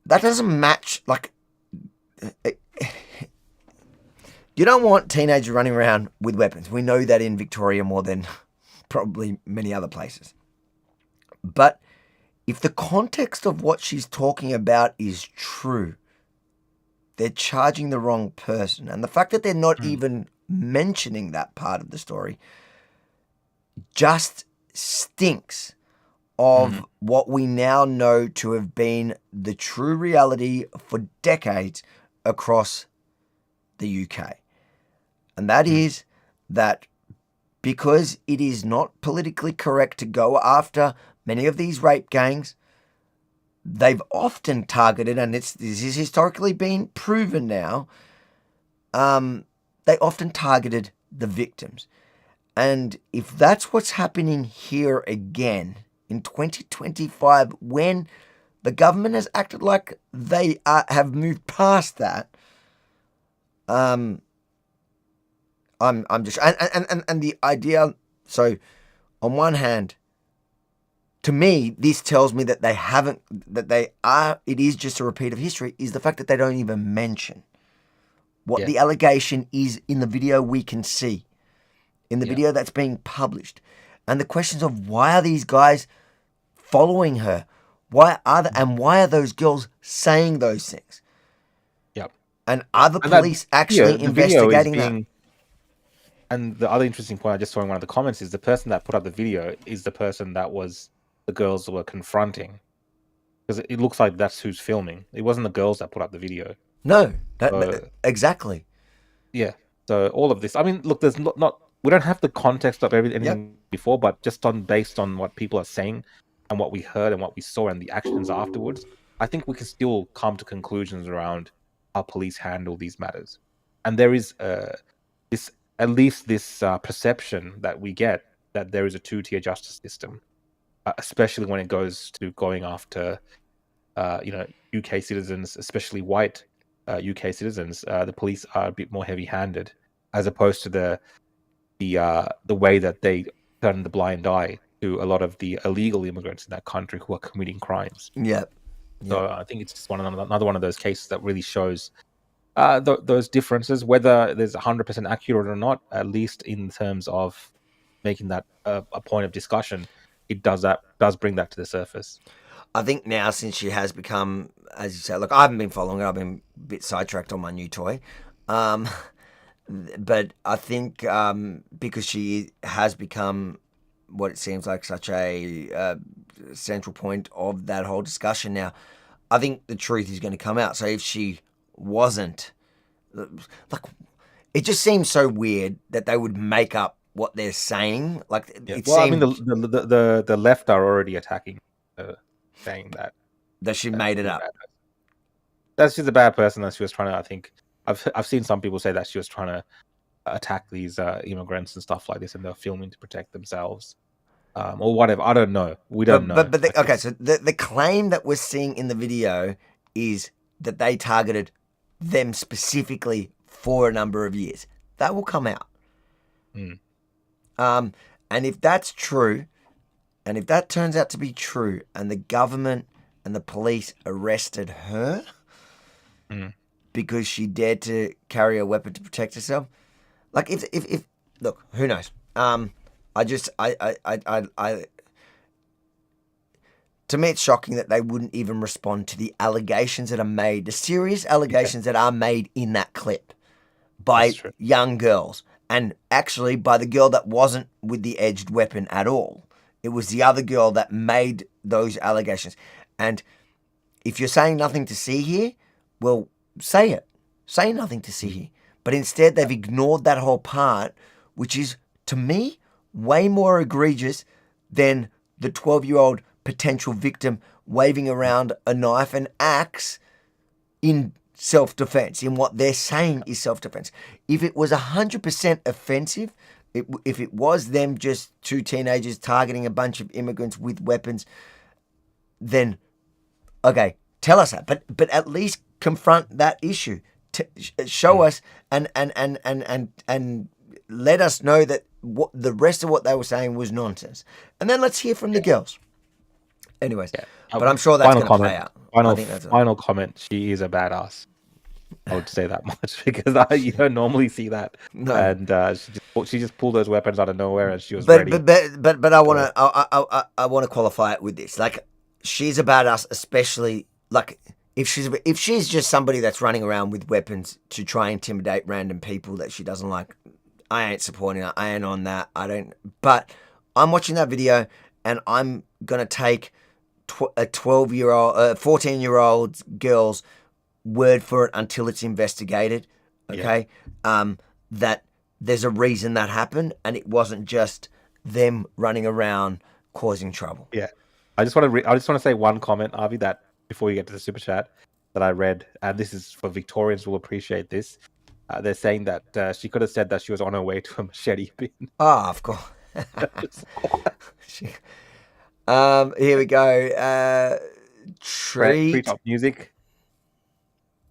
that doesn't match, you don't want teenagers running around with weapons. We know that in Victoria more than probably many other places. But if the context of what she's talking about is true, they're charging the wrong person. And the fact that they're not even mentioning that part of the story just stinks of what we now know to have been the true reality for decades across the UK. And that is that because it is not politically correct to go after many of these rape gangs, they've often targeted, and this is historically been proven now, they often targeted the victims. And if that's what's happening here again in 2025, when the government has acted like they have moved past that, I'm just and the idea. So, on one hand, to me, this tells me that it is just a repeat of history. Is the fact that they don't even mention what the allegation is in the video we can see, in the video that's being published, and the questions of why are these guys following her? Why are those girls saying those things? Yep. And are the police actually investigating that? And the other interesting point I just saw in one of the comments is the person that put up the video is the person that the girls were confronting. Because it looks like that's who's filming. It wasn't the girls that put up the video. No, exactly. Yeah. So all of this, I mean, look, there's not we don't have the context of anything before, but just based on what people are saying and what we heard and what we saw and the actions afterwards, I think we can still come to conclusions around how police handle these matters. And there is this perception that we get that there is a two-tier justice system, especially when it goes to going after, UK citizens, especially white UK citizens. The police are a bit more heavy-handed, as opposed to the way that they turn the blind eye to a lot of the illegal immigrants in that country who are committing crimes. So I think it's just another one of those cases that really shows those differences, whether there's 100% accurate or not, at least in terms of making that a point of discussion, it does bring that to the surface. I think now, since she has become, as you say, look, I haven't been following her, I've been a bit sidetracked on my new toy. But I think because she has become what it seems like such a central point of that whole discussion now, I think the truth is going to come out. So if she wasn't, like, it just seems so weird that they would make up what they're saying. Like, I mean, the left are already attacking, saying that she made it up. That she's a bad person. That she was trying to. I think I've seen some people say that she was trying to attack these immigrants and stuff like this, and they're filming to protect themselves, or whatever. I don't know. We don't know. Okay, so the claim that we're seeing in the video is that they targeted them specifically for a number of years. That will come out. And if that's true, and if that turns out to be true, and the government and the police arrested her because she dared to carry a weapon to protect herself, like if look, who knows? To me, it's shocking that they wouldn't even respond to the allegations that are made, the serious allegations that are made in that clip by young girls, and actually by the girl that wasn't with the edged weapon at all. It was the other girl that made those allegations. And if you're saying nothing to see here, well, say it. Say nothing to see here. But instead, they've ignored that whole part, which is, to me, way more egregious than the 12-year-old potential victim waving around a knife and axe in self-defense, in what they're saying is self-defense. If it was 100% offensive, if it was them just two teenagers targeting a bunch of immigrants with weapons, then, okay, tell us that. But at least confront that issue. Show us and let us know that what the rest of what they were saying was nonsense. And then let's hear from the girls. Anyways, but I'm sure that's going to play out. Final comment. She is a badass. I would say that much because you don't normally see that. No. And she just pulled those weapons out of nowhere and she was ready. But I want to qualify it with this. Like, she's a badass, especially like if she's just somebody that's running around with weapons to try and intimidate random people that she doesn't like. I ain't supporting her. I ain't on that. I don't. But I'm watching that video. and I'm going to take a 14-year-old girl's word for it until it's investigated, okay? That there's a reason that happened, and it wasn't just them running around causing trouble. Yeah. I just want to say one comment, Avi, that before you get to the super chat that I read, and this is for Victorians will appreciate this. They're saying that she could have said that she was on her way to a machete bin. Oh, of course. Here we go. Treetop music.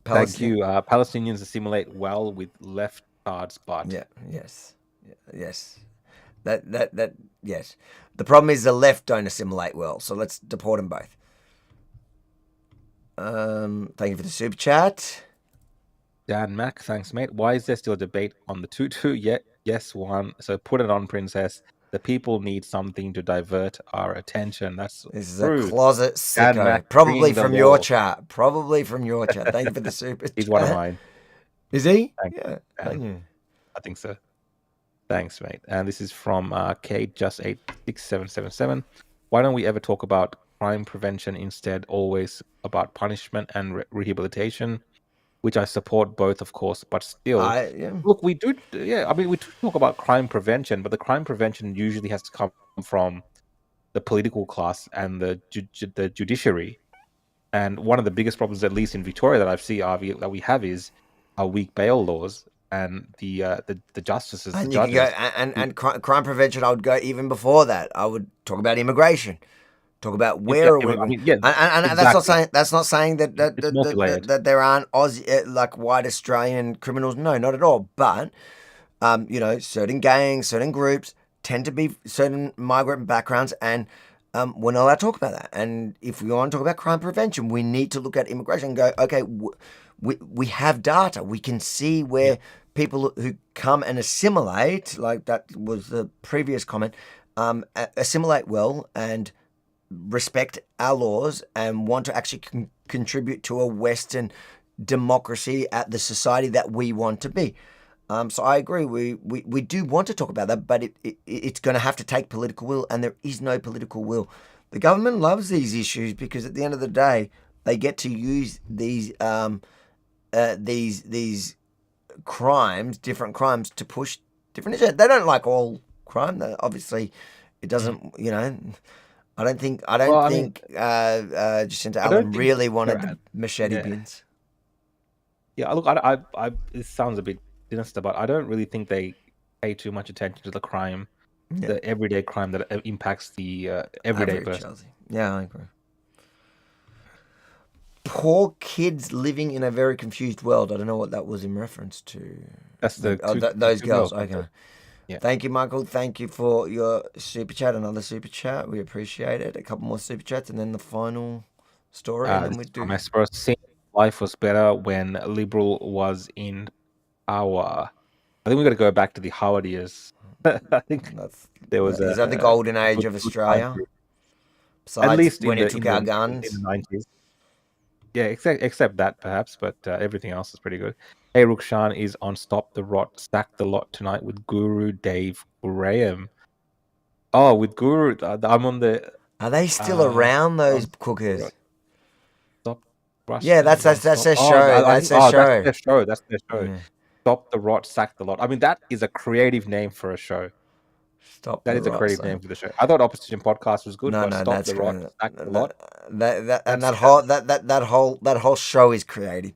Thank you. Palestinians assimilate well with leftards, but yes. That yes. The problem is the left don't assimilate well, so let's deport them both. Thank you for the super chat. Dan Mac, thanks, mate. Why is there still a debate on the TUTU? Yes, one. So put it on, Princess. The people need something to divert our attention. This is true. A closet sicko. Mac, probably from your chat. Probably from your chat. Thank you for the super chat. He's one of mine. Is he? Thank you. I think so. Thanks, mate. And this is from Kate, just 86777. Why don't we ever talk about crime prevention instead? Always about punishment and rehabilitation, which I support both, of course, but still, look, we do. I mean, we do talk about crime prevention, but the crime prevention usually has to come from the political class and the judiciary. And one of the biggest problems, at least in Victoria, that I've seen, Avi, that we have is our weak bail laws and the justices, and the you judges. Can go, and crime prevention, I would go even before that. I would talk about immigration. Talk about where are we? I mean, and exactly. that's not saying that there aren't Aussie like white Australian criminals. No, not at all. But certain gangs, certain groups tend to be certain migrant backgrounds, and we're not allowed to talk about that. And if we want to talk about crime prevention, we need to look at immigration and go, okay, we have data. We can see where people who come and assimilate, like that was the previous comment, assimilate well and respect our laws and want to actually contribute to a Western democracy at the society that we want to be. So I agree. We do want to talk about that, but it's going to have to take political will, and there is no political will. The government loves these issues because at the end of the day, they get to use these crimes, different crimes, to push different issues. They don't like all crime. Obviously, it doesn't. I don't think Jacinta Allen really wanted the machete bins. Yeah, look, I it sounds a bit sinister, but I don't really think they pay too much attention to the crime, the everyday crime that impacts the everyday person. Yeah, I agree. Poor kids living in a very confused world. I don't know what that was in reference to. That's those girls. Girls. Okay. Yeah. Thank you, Michael. Thank you for your super chat. Another super chat. We appreciate it. A couple more super chats, and then the final story. And then we do. Life was better when Liberal was in power. I think we've got to go back to the Howard years. I think there was is that the golden age of Australia? Besides, at least when it took our guns in the 90s. Yeah, except that perhaps, but everything else is pretty good. Hey, Rukshan is on Stop the Rot, Stack the Lot tonight with Guru Dave Graham. Oh, with Guru, I'm on the. Are they still around, those cookers? Stop. Yeah, that's their show. That's their show. That's their show. Yeah. Stop the Rot, Sack the Lot. I mean, that is a creative name for a show. That is a creative name for the show. I thought Opposition Podcast was good. No, Stop the Rot, Sack the Lot. That whole show is creative.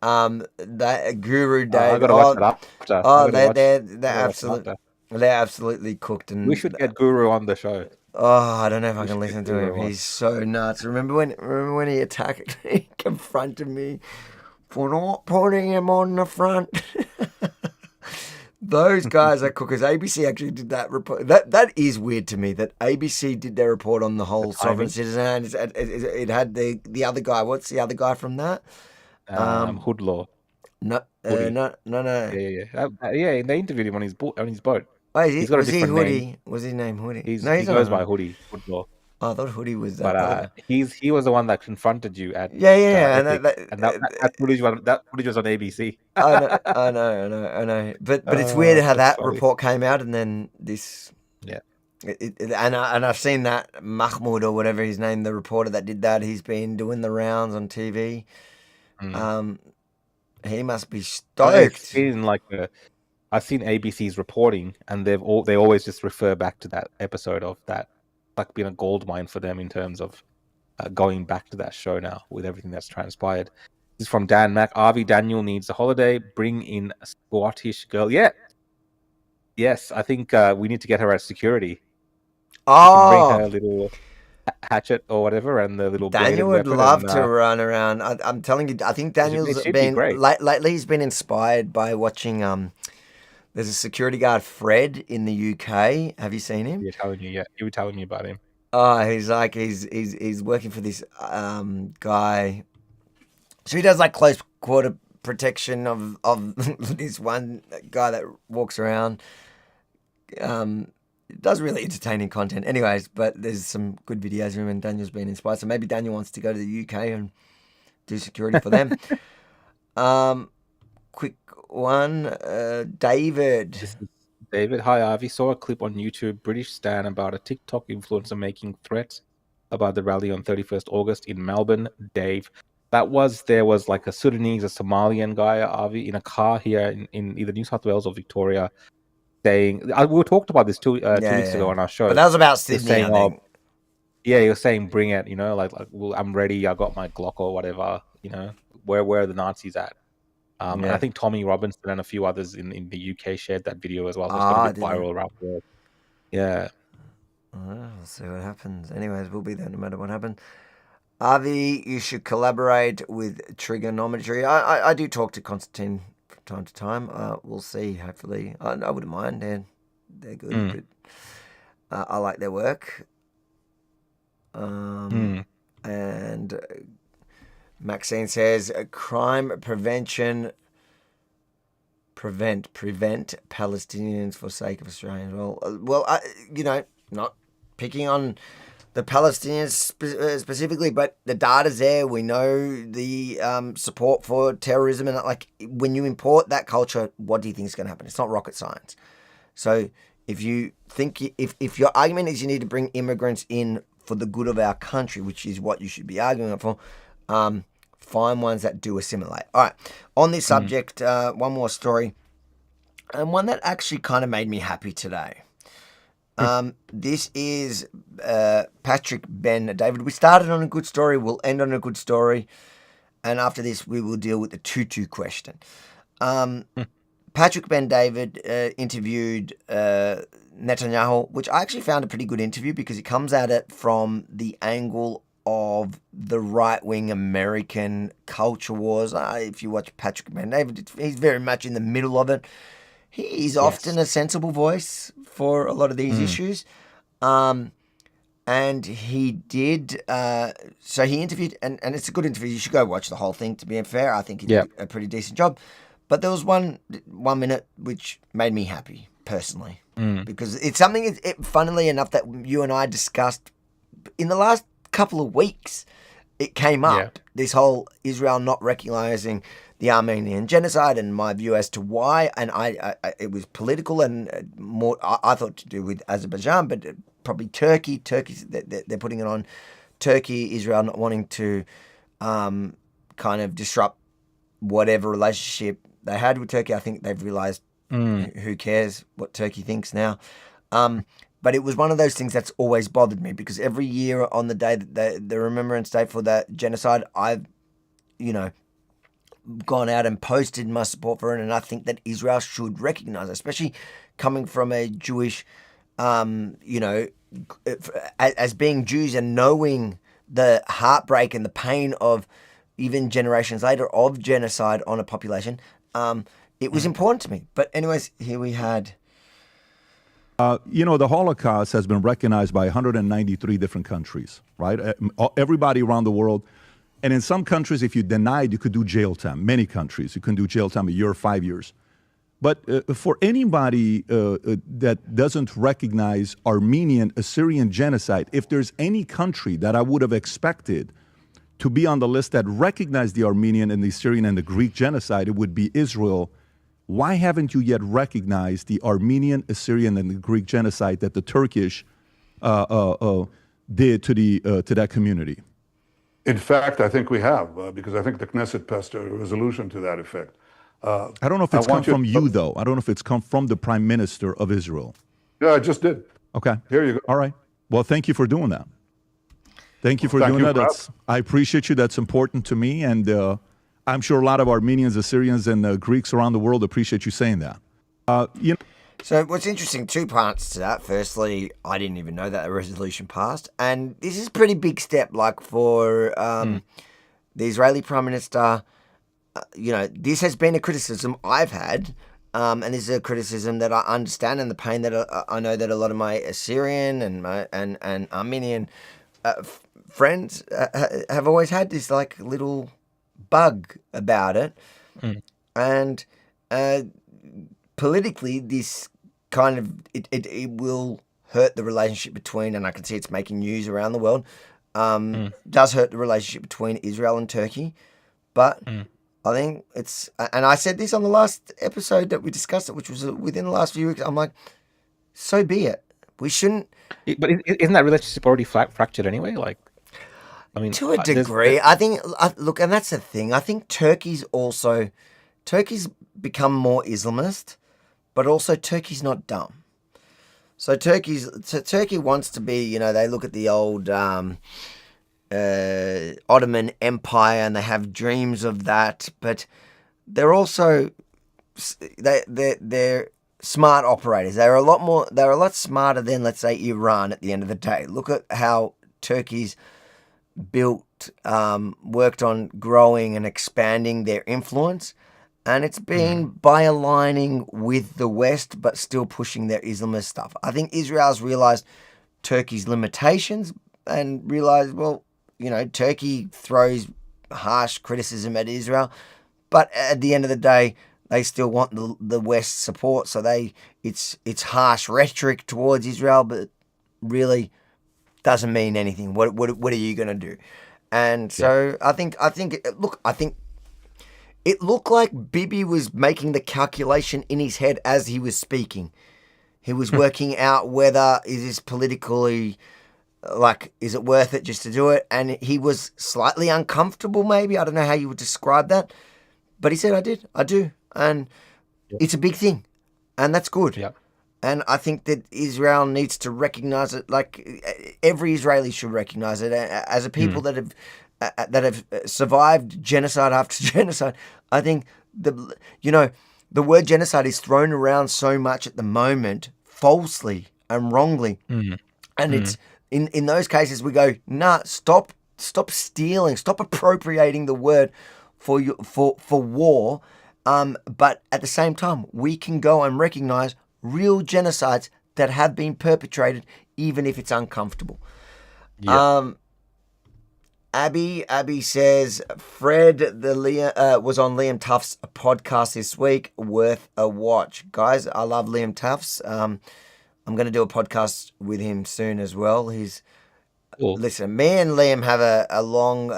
That Guru Dave. I gotta watch it after. They're absolutely cooked. And we should get Guru on the show. Oh, I don't know if I can listen to him. He's so nuts. Remember when he attacked me, confronted me for not putting him on the front. Those guys are cookers. ABC actually did that report. That is weird to me that ABC did their report on the whole sovereign citizen. It had the other guy. What's the other guy from that? Hoodlaw. No. Yeah. They interviewed him on his boat. Oh, he's got a different Hoodie? name. Was his name Hoodie? He goes by Hoodie. Hoodlaw. Oh, I thought Hoodie was that. But he was the one that confronted you at. Yeah. That footage was on ABC. I know. But it's weird how that report came out and then this. Yeah. And I've seen that Mahmoud or whatever his name, the reporter that did that, he's been doing the rounds on TV. He must be stoked. I've seen ABC's reporting, and they always just refer back to that episode of that, like being a goldmine for them in terms of going back to that show now with everything that's transpired. This is from Dan Mack. Avi Daniel needs a holiday. Bring in a Scottish girl. Yeah. Yes, I think we need to get her as security. Oh, bring her little hatchet or whatever, and the little Daniel would love to run around. I'm telling you, I think Daniel's been lately. He's been inspired by watching. There's a security guard, Fred, in the UK. Have you seen him? You're telling me, yeah. You were telling me about him. Oh, he's working for this guy. So he does like close quarter protection of this one guy that walks around. Does really entertaining content. Anyways, but there's some good videos of him, and Daniel's been inspired. So maybe Daniel wants to go to the UK and do security for them. Quick one, David. David, hi Avi. Saw a clip on YouTube, British Stan, about a TikTok influencer making threats about the rally on 31st August in Melbourne. Dave, there was like a Sudanese, a Somalian guy, Avi, in a car here in either New South Wales or Victoria, saying, we talked about this two weeks ago on our show. But that was about Sydney, I think. Yeah, he was saying, bring it, like well, I'm ready, I got my Glock or whatever, where are the Nazis at? And I think Tommy Robinson and a few others in the UK shared that video as well. So it's got a bit viral around the world. Yeah. We'll see what happens. Anyways, we'll be there no matter what happens. Avi, you should collaborate with Trigonometry. I do talk to Constantine from time to time. We'll see, hopefully. I wouldn't mind. They're good. But, I like their work. And Maxine says, crime prevention, prevent Palestinians for sake of Australians. Not picking on the Palestinians specifically, but the data's there. We know the support for terrorism, and when you import that culture, what do you think is going to happen? It's not rocket science. So if you think, if your argument is you need to bring immigrants in for the good of our country, which is what you should be arguing for, find ones that do assimilate. All right, on this subject, one more story, and one that actually kind of made me happy today. This is Patrick Ben David. We started on a good story, we'll end on a good story, and after this we will deal with the TUTU question. Patrick Ben David interviewed Netanyahu, which I actually found a pretty good interview because he comes at it from the angle of the right-wing American culture wars. If you watch Patrick Ben David, he's very much in the middle of it. He is often a sensible voice for a lot of these issues. And he did, so he interviewed, and it's a good interview. You should go watch the whole thing, to be fair. I think he did a pretty decent job. But there was one minute which made me happy, personally. Because it's something, funnily enough, that you and I discussed in the last couple of weeks. It came up, this whole Israel not recognizing the Armenian genocide, and my view as to why. And I it was political and more, I thought, to do with Azerbaijan, but probably Turkey. Turkey's, they're putting it on Turkey, Israel not wanting to kind of disrupt whatever relationship they had with Turkey. I think they've realized who cares what Turkey thinks now. But it was one of those things that's always bothered me, because every year on the day that the Remembrance Day for that genocide, I've, gone out and posted my support for it, and I think that Israel should recognize it, especially coming from a Jewish, as being Jews and knowing the heartbreak and the pain of even generations later of genocide on a population. It was important to me. But anyways, here we had... the Holocaust has been recognized by 193 different countries, right? Everybody around the world. And in some countries, if you denied, you could do jail time. Many countries, you can do jail time a year or 5 years. But for anybody that doesn't recognize Armenian Assyrian genocide, if there's any country that I would have expected to be on the list that recognized the Armenian and the Assyrian and the Greek genocide, it would be Israel. Why haven't you yet recognized the Armenian, Assyrian, and the Greek genocide that the Turkish did to that community? In fact, I think we have, because I think the Knesset passed a resolution to that effect. I don't know if it's come from you, though. I don't know if it's come from the Prime Minister of Israel. Yeah, I just did. Okay. Here you go. All right. Well, thank you for doing that. Thank you for doing that. I appreciate you. That's important to me. And I'm sure a lot of Armenians, Assyrians, and Greeks around the world appreciate you saying that. So what's interesting, two parts to that. Firstly, I didn't even know that a resolution passed. And this is a pretty big step, like, for the Israeli Prime Minister. This has been a criticism I've had, and this is a criticism that I understand, and the pain that I know that a lot of my Assyrian and Armenian friends have always had this, like, little bug about it. And politically, this kind of it will hurt the relationship between, and I can see it's making news around the world. Does hurt the relationship between Israel and Turkey, but I think it's, and I said this on the last episode that we discussed it, which was within the last few weeks. I'm like, so be it. We shouldn't. But isn't that relationship already fractured anyway? Like, I mean, to a degree, I think. Look, and that's the thing. I think Turkey's become more Islamist, but also Turkey's not dumb. So Turkey wants to be. They look at the old Ottoman Empire and they have dreams of that, but they're also they're smart operators. They're a lot smarter than, let's say, Iran at the end of the day. Look at how Turkey's built, worked on growing and expanding their influence, and it's been by aligning with the West but still pushing their Islamist stuff. I think Israel's realized Turkey's limitations and realized, well, Turkey throws harsh criticism at Israel, but at the end of the day, they still want the West's support. So it's harsh rhetoric towards Israel, but really doesn't mean anything. What are you going to do? And so I think it looked like Bibi was making the calculation in his head as he was speaking. He was working out whether is this politically, like, is it worth it just to do it? And he was slightly uncomfortable, maybe. I don't know how you would describe that. But he said, I do. And it's a big thing. And that's good. Yeah. And I think that Israel needs to recognize it, like every Israeli should recognize it. As a people that have survived genocide after genocide, I think the word genocide is thrown around so much at the moment, falsely and wrongly. And it's in those cases we go, nah, stop stealing, stop appropriating the word for war. But at the same time, we can go and recognize real genocides that have been perpetrated, even if it's uncomfortable. Yep. Abby says Fred was on Liam Tuff's podcast this week. Worth a watch, guys. I love Liam Tuff's. I'm going to do a podcast with him soon as well. Listen, me and Liam have a long,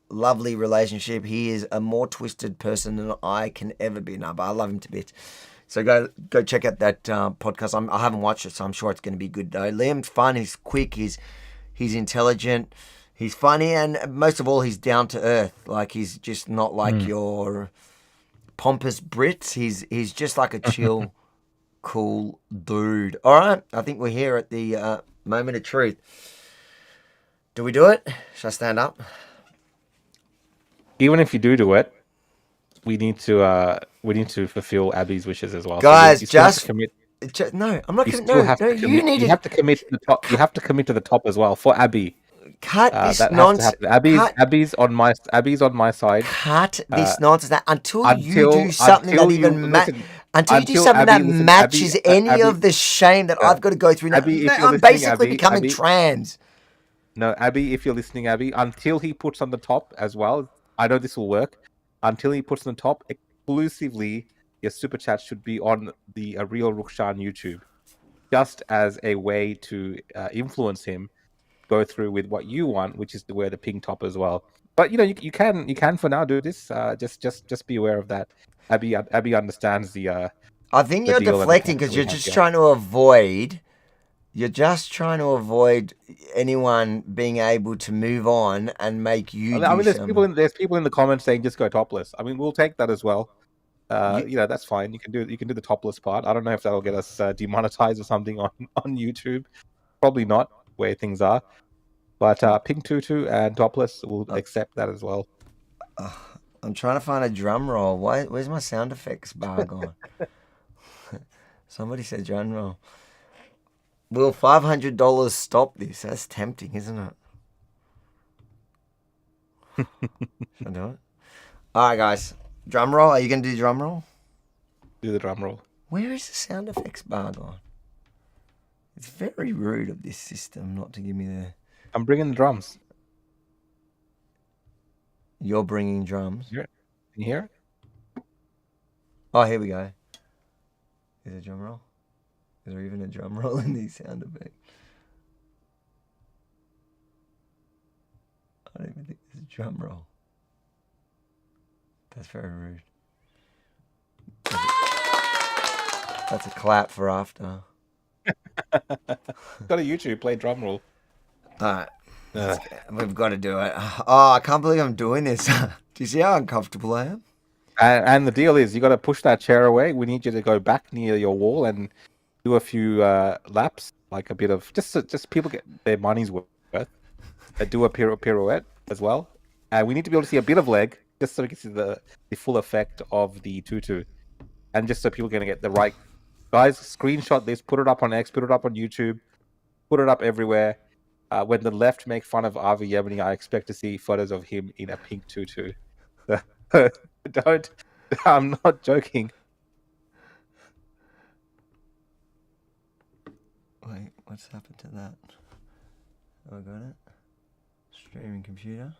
lovely relationship. He is a more twisted person than I can ever be. No, but I love him to bits. So go check out that podcast. I haven't watched it, so I'm sure it's going to be good though. Liam's fun. He's quick. He's intelligent. He's funny, and most of all, he's down to earth. Like, he's just not like your pompous Brits. He's just like a chill, cool dude. All right, I think we're here at the moment of truth. Do we do it? Should I stand up? Even if you do it, we need to fulfill Abby's wishes as well. Guys, so no, I'm not going to. You have to commit to the top. You have to commit to the top as well for Abby. Cut this nonsense. Abby's on my side. Cut this nonsense. Until you do something that matches any of the shame that I've got to go through. Abby, I'm basically becoming trans. No, Abby, if you're listening, Abby, until he puts on the top as well, I know this will work. Until he puts on the top, exclusively, your super chat should be on the Real Rukshan YouTube, just as a way to influence him. Go through with what you want, which is to wear the pink top as well. But you can for now do this. Just be aware of that. Abby understands the. I think you're deflecting because you're just trying to avoid You're just trying to avoid anyone being able to move on and make you. I mean, there's people in the comments saying just go topless. I mean, we'll take that as well. That's fine. You can do the topless part. I don't know if that'll get us demonetized or something on YouTube. Probably not where things are. But pink tutu and topless will accept that as well. I'm trying to find a drum roll. Where's my sound effects bar gone? Somebody said drum roll. Will $500 stop this? That's tempting, isn't it? Should I do it? All right, guys. Drum roll. Are you going to do drum roll? Do the drum roll. Where is the sound effects bar gone? It's very rude of this system not to give me the... I'm bringing the drums. You're bringing drums? Can you hear it? Oh, here we go. Is there a drum roll? Is there even a drum roll in these sound effects? I don't even think there's a drum roll. That's very rude. That's a clap for after. Go to YouTube, play drum roll. Alright. We've got to do it. Oh, I can't believe I'm doing this. Do you see how uncomfortable I am? And the deal is, you got to push that chair away. We need you to go back near your wall and do a few laps, like a bit of just people get their money's worth. Do a pirouette as well. And we need to be able to see a bit of leg, just so we can see the full effect of the tutu, and just so people can get the right. Guys, screenshot this, put it up on X, put it up on YouTube, put it up everywhere. When the left make fun of Avi Yemeni, I expect to see photos of him in a pink tutu. Don't. I'm not joking. Wait, what's happened to that? Have I got it? Streaming computer.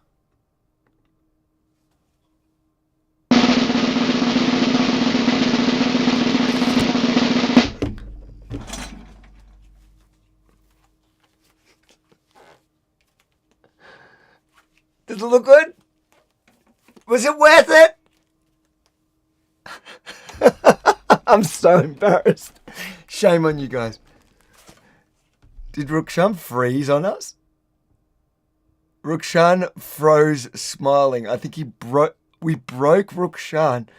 Does it look good? Was it worth it? I'm so embarrassed. Shame on you guys. Did Rukshan freeze on us? Rukshan froze smiling. I think we broke Rukshan.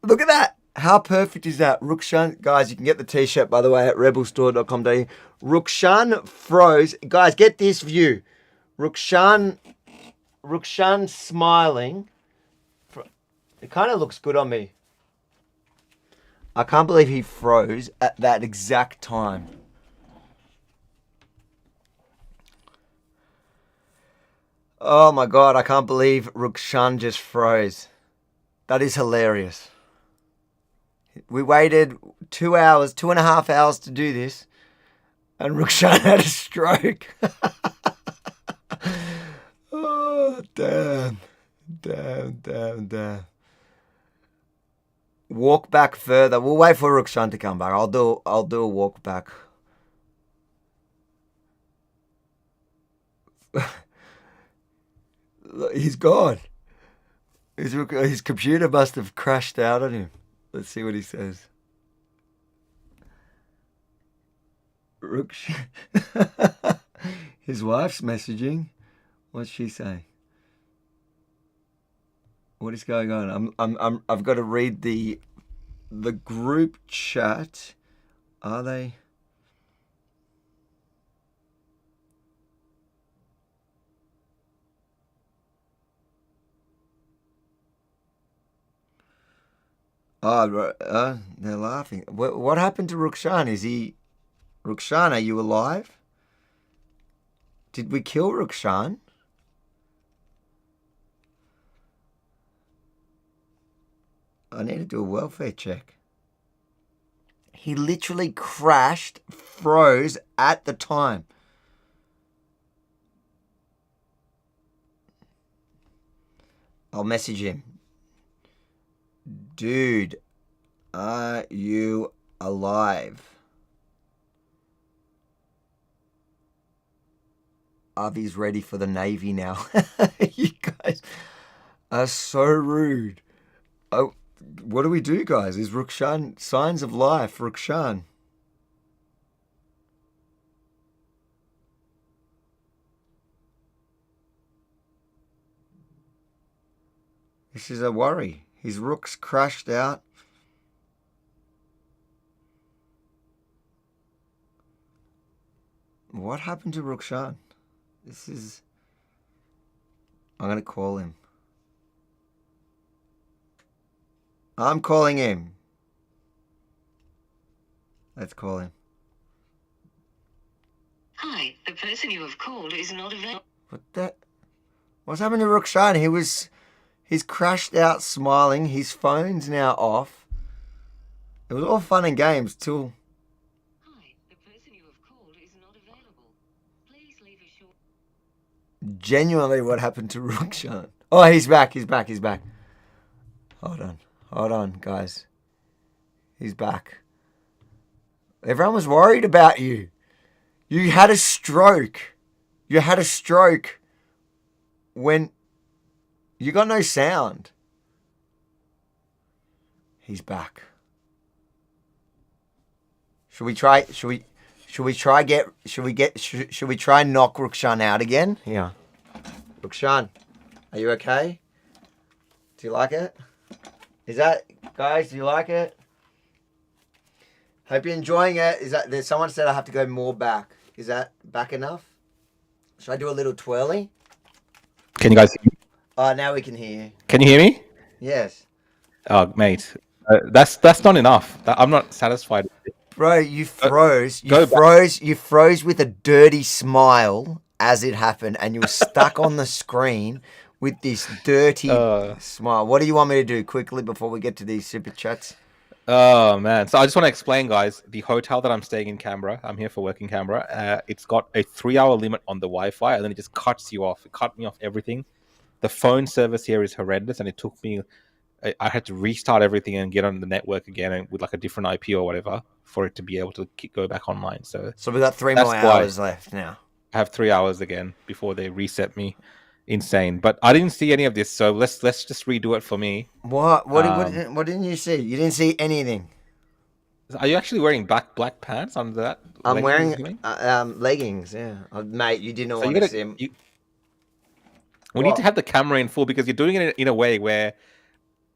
Look at that. How perfect is that? Rukshan, guys, you can get the t-shirt, by the way, at rebelstore.com.au. Rukshan froze. Guys, get this view. Rukshan smiling. It kind of looks good on me. I can't believe he froze at that exact time. Oh my God, I can't believe Rukshan just froze. That is hilarious. We waited 2 hours, 2.5 hours to do this, and Rukshan had a stroke. Oh, damn. Walk back further. We'll wait for Rukshan to come back. I'll do a walk back. He's gone. His computer must have crashed out on him. Let's see what he says. Rukshan. His wife's messaging. What's she say? What is going on? I've got to read the group chat. Are they? Oh, they're laughing. What happened to Rukshan? Rukshan, are you alive? Did we kill Rukshan? I need to do a welfare check. He literally crashed, froze at the time. I'll message him. Dude, are you alive? Avi's ready for the Navy now. You guys are so rude. Oh, what do we do, guys? Is Rukshan signs of life? Rukshan. This is a worry. His rook's crashed out. What happened to Rukshan? This is... I'm going to call him. I'm calling him. Let's call him. Hi, the person you have called is not available. What's happened to Rukshan? He's crashed out smiling. His phone's now off. It was all fun and games till... Hi, the person you have called is not available. Please leave a short... Genuinely, what happened to Rukshan? Oh, he's back. Hold on, guys. He's back. Everyone was worried about you. You had a stroke. When you got no sound. He's back. Should we try knock Rukshan out again? Yeah. Rukshan, are you okay? Do you like it? Guys, do you like it? Hope you're enjoying it. There's someone said I have to go more back. Is that back enough? Should I do a little twirly? Can you guys hear me? Oh, now we can hear you. Can you hear me? Yes. Oh, mate. That's not enough. I'm not satisfied with it. Bro, you froze. You froze with a dirty smile as it happened, and you were stuck on the screen with this dirty smile. What do you want me to do quickly before we get to these super chats? Oh, man. So I just want to explain, guys, the hotel that I'm staying in Canberra, I'm here for work in Canberra, it's got a 3-hour limit on the Wi-Fi, and then it just cuts you off. It cut me off everything. The phone service here is horrendous, and it took me... I had to restart everything and get on the network again and with like a different IP or whatever for it to be able to go back online. So we've got 3 more hours left now. I have 3 hours again before they reset me. Insane. But I didn't see any of this, so let's just redo it for me. What didn't you see? You didn't see anything. Are you actually wearing black pants under that? I'm wearing leggings, yeah. Mate, you didn't want to see them. We need to have the camera in full because you're doing it in a way where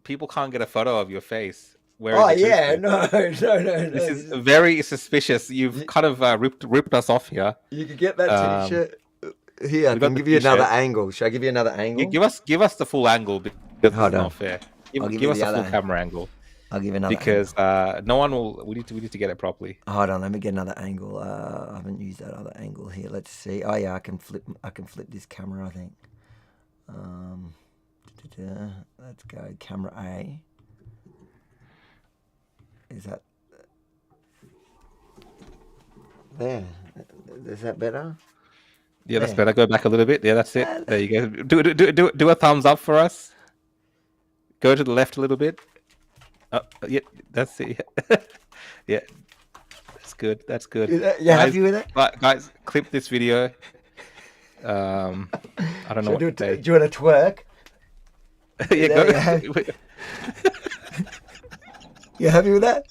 people can't get a photo of your face. No. This is very suspicious. You've kind of ripped us off here. You could get that t-shirt. Here, I can give you another angle. Should I give you another angle? Give us the full angle because it's not fair. Give us the a full camera angle. I'll give you another because no one will. We need to get it properly. Hold on, let me get another angle. I haven't used that other angle here. Let's see. Oh yeah, I can flip this camera. I think. Let's go camera A. Is that there? Is that better? Yeah, that's better. Go back a little bit. Yeah, that's it. There you go. Do a thumbs up for us. Go to the left a little bit. Yeah, that's it. Yeah, that's good. That's good. You happy with it? Guys, clip this video. I don't know what to say. Do you want to twerk? Yeah, go. You happy with that?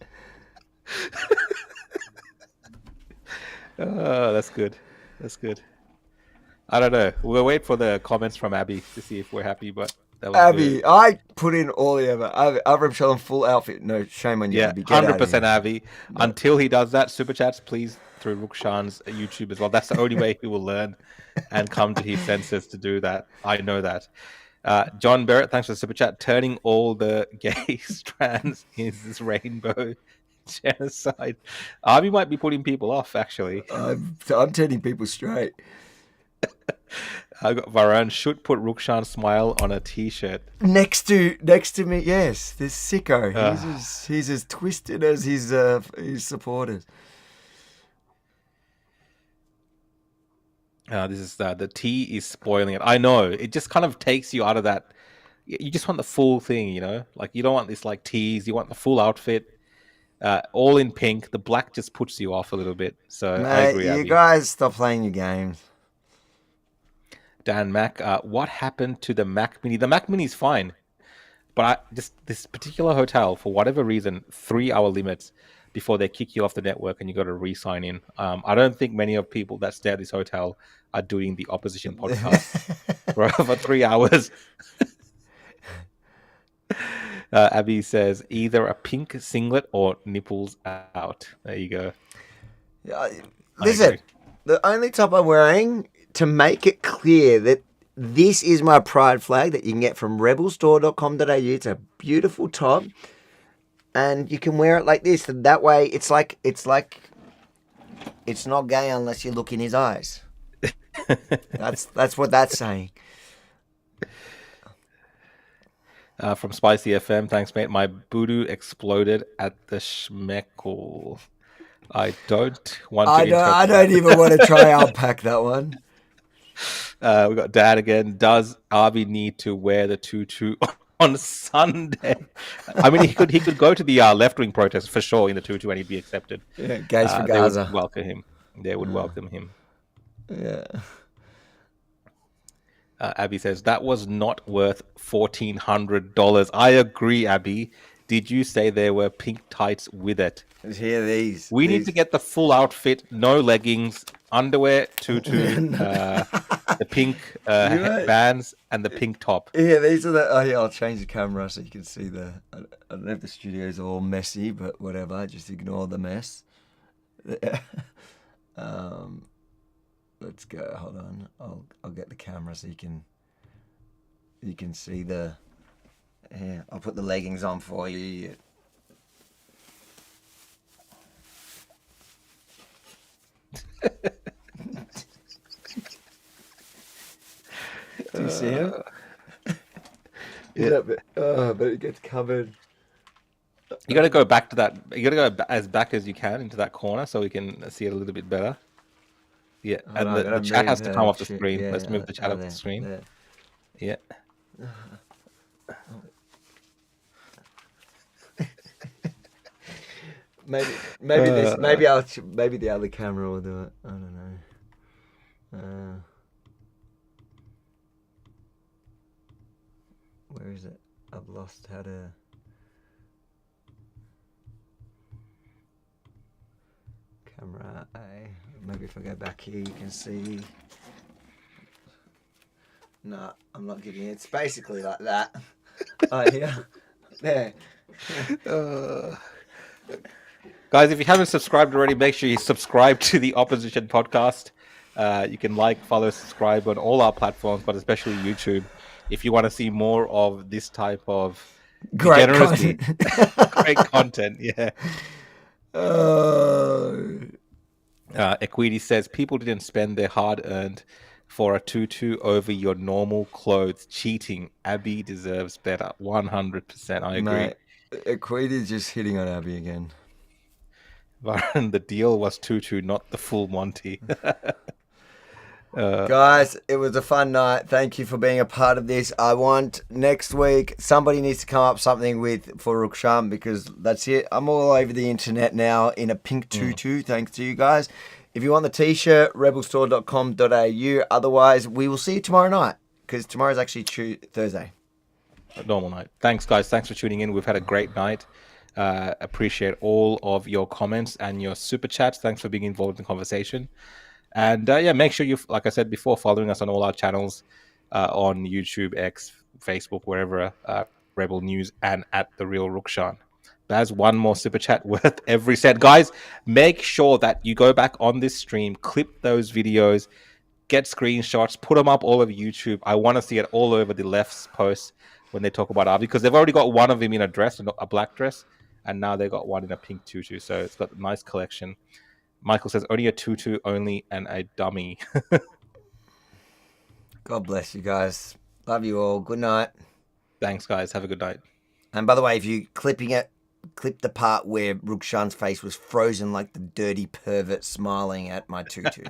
Oh, that's good. That's good. I don't know. We'll wait for the comments from Abby to see if we're happy, but that was Abby, good. I put in all the other. I've shown full outfit. No shame on you, yeah, Abby. 100% Abby. Until he does that, super chats, please, through Rukshan's YouTube as well. That's the only way he will learn and come to his senses to do that. I know that. John Barrett, thanks for the super chat. Turning all the gay strands is this rainbow genocide. Abby might be putting people off, actually. I'm turning people straight. I got Varane should put Rukshan's smile on a t-shirt. Next to me, yes. This sicko. He's as twisted as his supporters. This is the tea is spoiling it. I know. It just kind of takes you out of that. You just want the full thing, you know? Like, you don't want this, like, tease. You want the full outfit. All in pink. The black just puts you off a little bit. So, Mate, I agree, you Abby. guys stop playing your games. Dan Mac, what happened to the Mac Mini? The Mac Mini is fine. But this particular hotel, for whatever reason, 3-hour limits before they kick you off the network and you got to re-sign in. I don't think many of people that stay at this hotel are doing the opposition podcast for 3 hours. Abby says either a pink singlet or nipples out. There you go. Listen, the only top I'm wearing, to make it clear that this is my pride flag that you can get from rebelstore.com.au. It's a beautiful top, and you can wear it like this. And that way, it's not gay unless you look in his eyes. That's what that's saying. From Spicy FM, thanks, mate. My voodoo exploded at the schmeckle. I don't want to. I don't even want to try unpack that one. We got Dad again. Does Avi need to wear the tutu on Sunday? I mean, he could go to the left-wing protest for sure in the tutu and he'd be accepted. Yeah, gays for Gaza. They would welcome him. They would welcome him. Yeah. Abby says that was not worth $1,400. I agree, Abby. Did you say there were pink tights with it? Here, these. We need to get the full outfit: no leggings, underwear, tutu, the pink bands, and the pink top. Yeah, these are the. Oh yeah, I'll change the camera so you can see the. I don't know if the studio's all messy, but whatever. Just ignore the mess. Let's go. Hold on. I'll get the camera so you can see the. Yeah, I'll put the leggings on for you. Do you see him? Yeah. But it gets covered. You got to go back to that. You got to go as back as you can into that corner so we can see it a little bit better. Yeah, and the chat has to come off the screen. Yeah, let's move the chat off the screen. There. Yeah. maybe this. Maybe the other camera will do it. I don't know. Where is it? I've lost how to. Camera A. Maybe if I go back here, you can see. No, I'm not giving it. It's basically like that. Oh, yeah. There. Guys, if you haven't subscribed already, make sure you subscribe to the Opposition podcast. You can like, follow, subscribe on all our platforms, but especially YouTube. If you want to see more of this type of great content. Great content, yeah. Equity says people didn't spend their hard-earned for a tutu over your normal clothes. Cheating. Abby deserves better. 100%. I agree. Mate, Equity just hitting on Abby again. Varun, the deal was tutu, not the full Monty. Guys, it was a fun night. Thank you for being a part of this. I want next week somebody needs to come up something for Rukshan, because that's it. I'm all over the internet now in a pink tutu. Thanks to you guys. If you want the t-shirt, rebelstore.com.au. Otherwise, we will see you tomorrow night, because tomorrow's actually Thursday. Normal night. Thanks, guys. Thanks for tuning in. We've had a great night. Appreciate all of your comments and your super chats. Thanks for being involved in the conversation. And make sure you, like I said before, following us on all our channels on YouTube, X, Facebook, wherever, Rebel News, and at The Real Rukshan. There's one more super chat worth every cent. Guys, make sure that you go back on this stream, clip those videos, get screenshots, put them up all over YouTube. I want to see it all over the left's posts when they talk about Avi, because they've already got one of him in a dress, a black dress, and now they got one in a pink tutu. So it's got a nice collection. Michael says, only a tutu, only and a dummy. God bless you guys. Love you all. Good night. Thanks, guys. Have a good night. And by the way, if you're clipping it, clip the part where Rukshan's face was frozen like the dirty pervert smiling at my tutu.